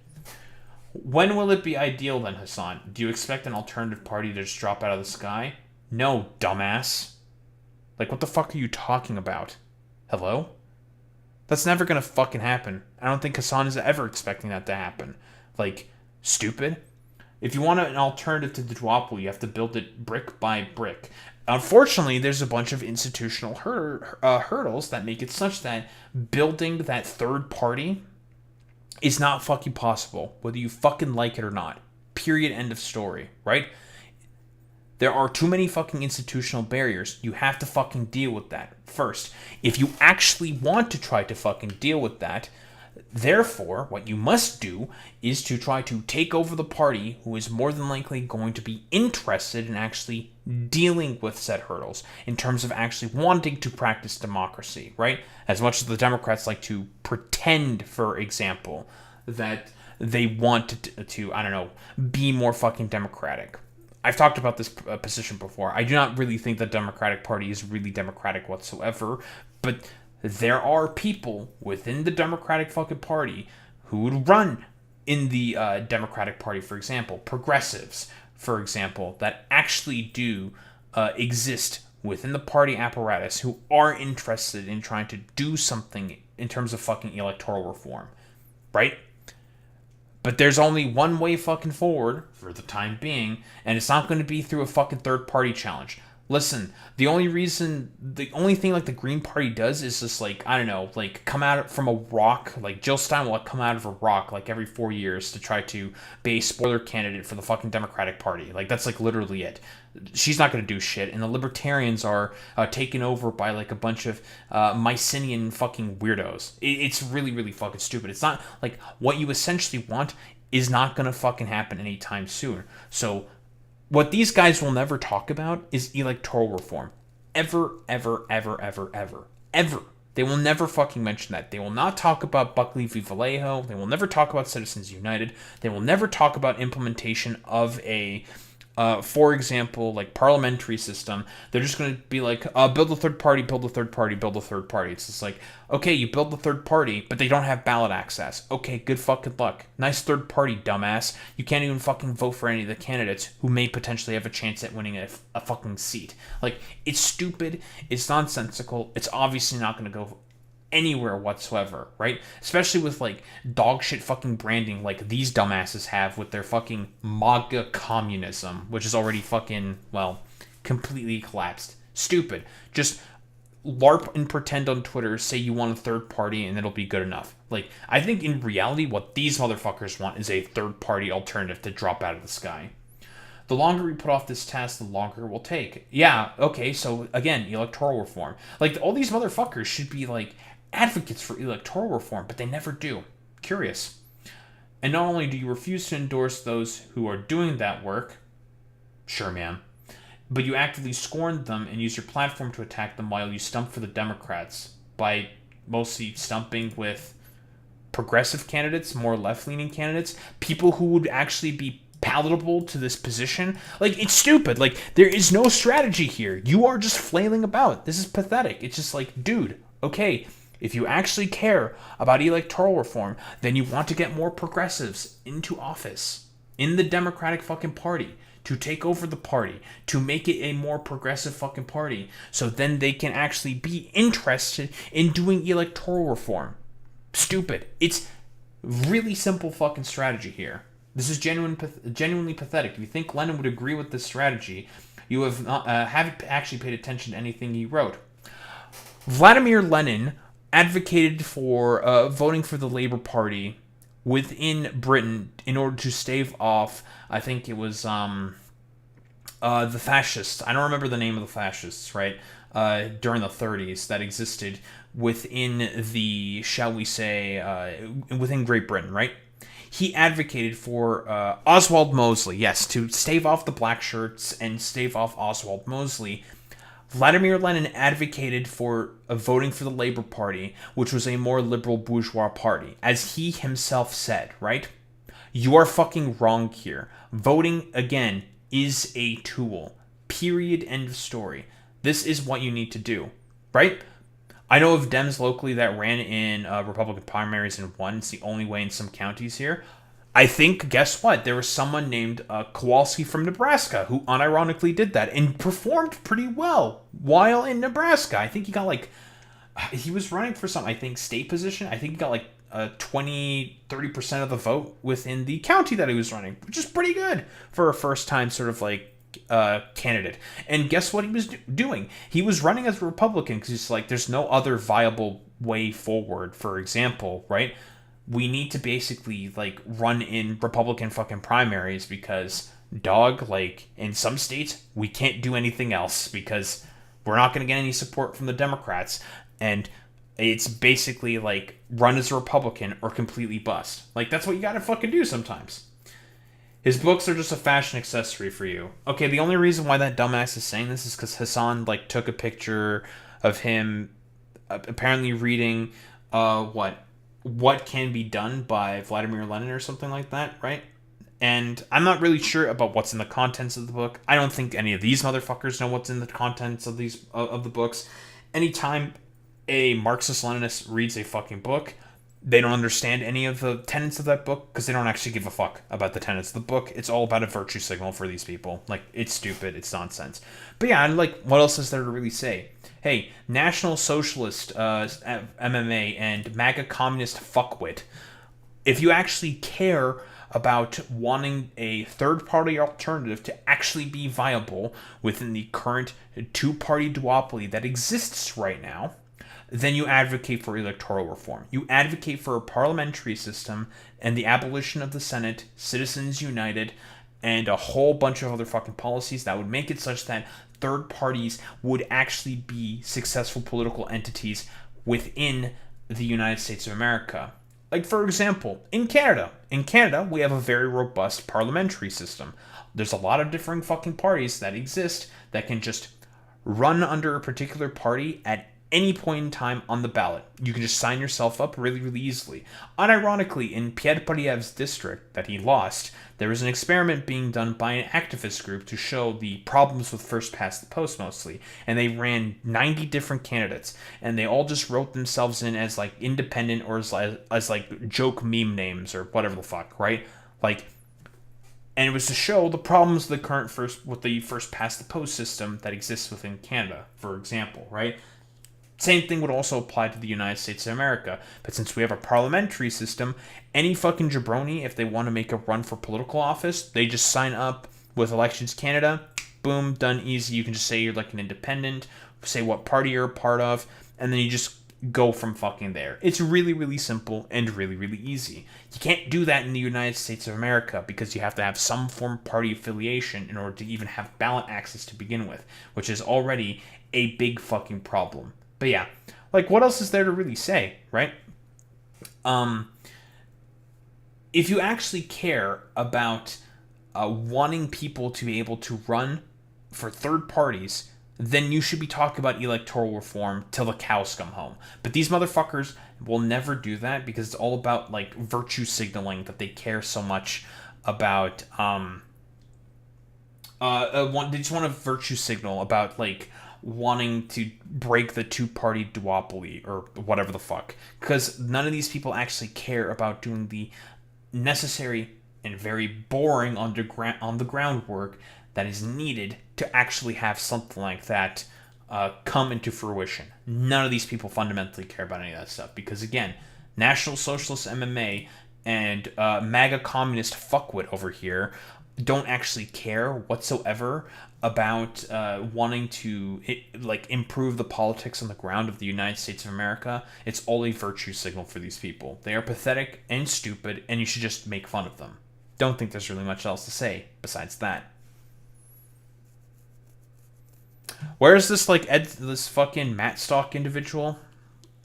A: When will it be ideal then, Hassan? Do you expect an alternative party to just drop out of the sky? No, dumbass. Like, what the fuck are you talking about? Hello? That's never gonna fucking happen. I don't think Hassan is ever expecting that to happen. Like, stupid? If you want an alternative to the duopoly, you have to build it brick by brick. Unfortunately, there's a bunch of institutional hurdles that make it such that building that third party is not fucking possible, whether you fucking like it or not. Period, end of story, right? There are too many fucking institutional barriers. You have to fucking deal with that first. If you actually want to try to fucking deal with that, therefore, what you must do is to try to take over the party who is more than likely going to be interested in actually dealing with said hurdles in terms of actually wanting to practice democracy, right? As much as the Democrats like to pretend, for example, that they want to I don't know, be more fucking democratic. I've talked about this position before. I do not really think the Democratic Party is really democratic whatsoever, but there are people within the Democratic fucking Party who would run in the Democratic Party, for example, progressives, for example, that actually do exist within the party apparatus who are interested in trying to do something in terms of fucking electoral reform, right? But there's only one way fucking forward for the time being, and it's not going to be through a fucking third party challenge. Listen, the only thing like the Green Party does is just like, I don't know, like come out from a rock, like Jill Stein will like come out of a rock like every 4 years to try to be a spoiler candidate for the fucking Democratic Party. Like that's like literally it. She's not going to do shit, and the Libertarians are taken over by like a bunch of Mycenaean fucking weirdos. It's really, really fucking stupid. It's not like what you essentially want is not going to fucking happen anytime soon. So what these guys will never talk about is electoral reform. Ever, ever, ever, ever, ever, ever. They will never fucking mention that. They will not talk about Buckley v. Vallejo. They will never talk about Citizens United. They will never talk about implementation of a, for example, like parliamentary system. They're just going to be like, build a third party, build a third party, build a third party. It's just like, okay, you build the third party, but they don't have ballot access. Okay, good fucking luck. Nice third party, dumbass. You can't even fucking vote for any of the candidates who may potentially have a chance at winning a fucking seat. Like, it's stupid. It's nonsensical. It's obviously not going to go anywhere whatsoever, right? Especially with like dog shit fucking branding like these dumbasses have with their fucking MAGA communism, which is already fucking, well, completely collapsed. Stupid. Just LARP and pretend on Twitter, say you want a third party and it'll be good enough. Like, I think in reality what these motherfuckers want is a third party alternative to drop out of the sky. The longer we put off this task, the longer it will take. Yeah, okay, so again, electoral reform. Like, all these motherfuckers should be like advocates for electoral reform, but they never do. Curious. And not only do you refuse to endorse those who are doing that work, sure man, but you actively scorn them and use your platform to attack them while you stump for the Democrats by mostly stumping with progressive candidates, more left-leaning candidates, people who would actually be palatable to this position. Like, it's stupid. Like, there is no strategy here. You are just flailing about. This is pathetic. It's just like, dude, okay, if you actually care about electoral reform, then you want to get more progressives into office in the Democratic fucking Party to take over the party, to make it a more progressive fucking party, so then they can actually be interested in doing electoral reform. Stupid. It's really simple fucking strategy here. This is genuinely pathetic. If you think Lenin would agree with this strategy, you haven't actually paid attention to anything he wrote. Vladimir Lenin advocated for voting for the Labour Party within Britain in order to stave off, I think it was the fascists. I don't remember the name of the fascists, right? During the 30s that existed within the, shall we say, within Great Britain, right? He advocated for Oswald Mosley, yes, to stave off the black shirts and stave off Oswald Mosley. Vladimir Lenin advocated for voting for the Labour Party, which was a more liberal bourgeois party, as he himself said, right? You are fucking wrong here. Voting, again, is a tool. Period. End of story. This is what you need to do, right? I know of Dems locally that ran in Republican primaries and won. It's the only way in some counties here. I think, guess what? There was someone named Kowalski from Nebraska who unironically did that and performed pretty well while in Nebraska. I think he got he was running for some, I think, state position. I think he got 20-30% of the vote within the county that he was running, which is pretty good for a first time sort of candidate. And guess what he was doing? He was running as a Republican because he's there's no other viable way forward. For example, right? We need to basically run in Republican fucking primaries because in some states we can't do anything else because we're not going to get any support from the Democrats, and it's basically run as a Republican or completely bust. That's what you got to fucking do sometimes. His books are just a fashion accessory for you. Okay, the only reason why that dumbass is saying this is because Hassan took a picture of him apparently reading what can be done by Vladimir Lenin or something like that, right? And I'm not really sure about what's in the contents of the book. I don't think any of these motherfuckers know what's in the contents of the books. Anytime a Marxist-Leninist reads a fucking book, they don't understand any of the tenets of that book because they don't actually give a fuck about the tenets of the book. It's all about a virtue signal for these people. It's stupid. It's nonsense. But yeah, what else is there to really say? Hey, National Socialist MMA and MAGA Communist fuckwit, if you actually care about wanting a third-party alternative to actually be viable within the current two-party duopoly that exists right now, then you advocate for electoral reform. You advocate for a parliamentary system and the abolition of the Senate, Citizens United, and a whole bunch of other fucking policies that would make it such that third parties would actually be successful political entities within the United States of America. For example, in Canada. In Canada, we have a very robust parliamentary system. There's a lot of different fucking parties that exist that can just run under a particular party at any point in time on the ballot. You can just sign yourself up really, really easily. Unironically, in Pierre Poilievre's district that he lost, there was an experiment being done by an activist group to show the problems with first past the post mostly. And they ran 90 different candidates. And they all just wrote themselves in as independent or as joke meme names or whatever the fuck, right? And it was to show the problems with the first past the post system that exists within Canada, for example, right? Same thing would also apply to the United States of America. But since we have a parliamentary system, any fucking jabroni, if they want to make a run for political office, they just sign up with Elections Canada. Boom, done, easy. You can just say you're an independent, say what party you're a part of, and then you just go from fucking there. It's really, really simple and really, really easy. You can't do that in the United States of America because you have to have some form of party affiliation in order to even have ballot access to begin with, which is already a big fucking problem. But yeah, what else is there to really say, right? If you actually care about wanting people to be able to run for third parties, then you should be talking about electoral reform till the cows come home. But these motherfuckers will never do that because it's all about virtue signaling that they care so much about. They just want to virtue signal about wanting to break the two-party duopoly or whatever the fuck, because none of these people actually care about doing the necessary and very boring on the groundwork that is needed to actually have something like that come into fruition. None of these people fundamentally care about any of that stuff because, again, National Socialist MMA and MAGA communist fuckwit over here don't actually care whatsoever about wanting to improve the politics on the ground of the United States of America. It's all a virtue signal for these people. They are pathetic and stupid, and you should just make fun of them. Don't think there's really much else to say besides that. Where's this this fucking Matt Stock individual?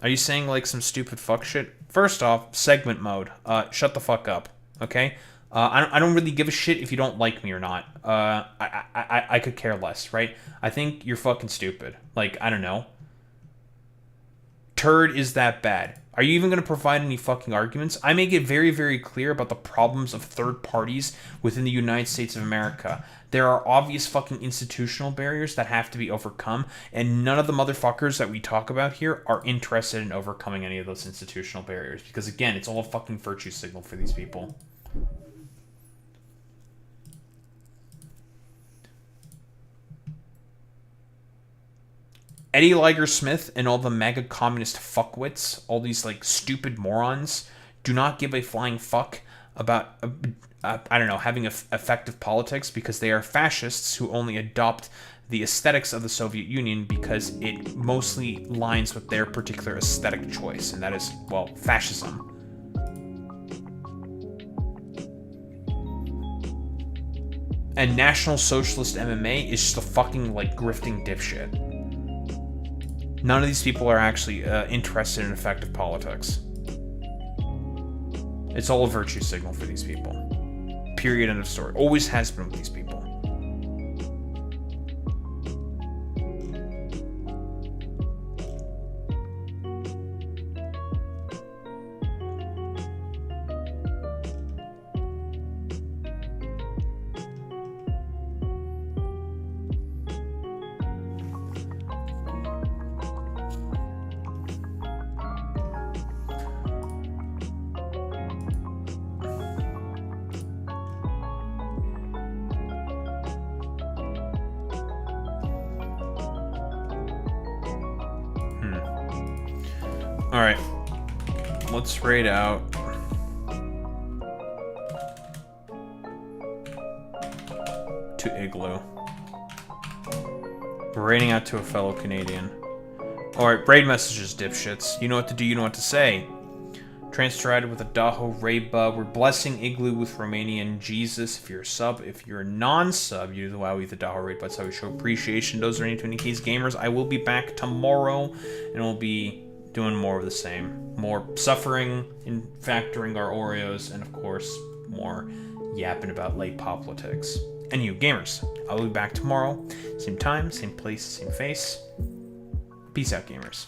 A: Are you saying like some stupid fuck shit? First off, segment mode. Shut the fuck up, okay? I don't really give a shit if you don't like me or not. I could care less, right? I think you're fucking stupid. Like, I don't know. Turd is that bad. Are you even going to provide any fucking arguments? I make it very, very clear about the problems of third parties within the United States of America. There are obvious fucking institutional barriers that have to be overcome, and none of the motherfuckers that we talk about here are interested in overcoming any of those institutional barriers. Because again, it's all a fucking virtue signal for these people. Eddie Liger Smith and all the MAGA communist fuckwits, all these like stupid morons, do not give a flying fuck about, I don't know, having effective politics, because they are fascists who only adopt the aesthetics of the Soviet Union because it mostly lines with their particular aesthetic choice, and that is, well, fascism. And National Socialist MMA is just a fucking like grifting dipshit. None of these people are actually interested in effective politics. It's all a virtue signal for these people. Period, end of story. Always has been with these people. Alright. Let's raid out. To Igloo. We're raiding out to a fellow Canadian. Alright, raid messages, dipshits. You know what to do, you know what to say. Transtrided with a Daho Reba. We're blessing Igloo with Romanian Jesus. If you're a sub, if you're a non-sub, you wow with the Daho Raid. That's how we show appreciation. Those are any 20Ks gamers. I will be back tomorrow, and we'll be doing more of the same. More suffering in factoring our Oreos, and of course, more yapping about late politics. And you, gamers, I will be back tomorrow. Same time, same place, same face. Peace out, gamers.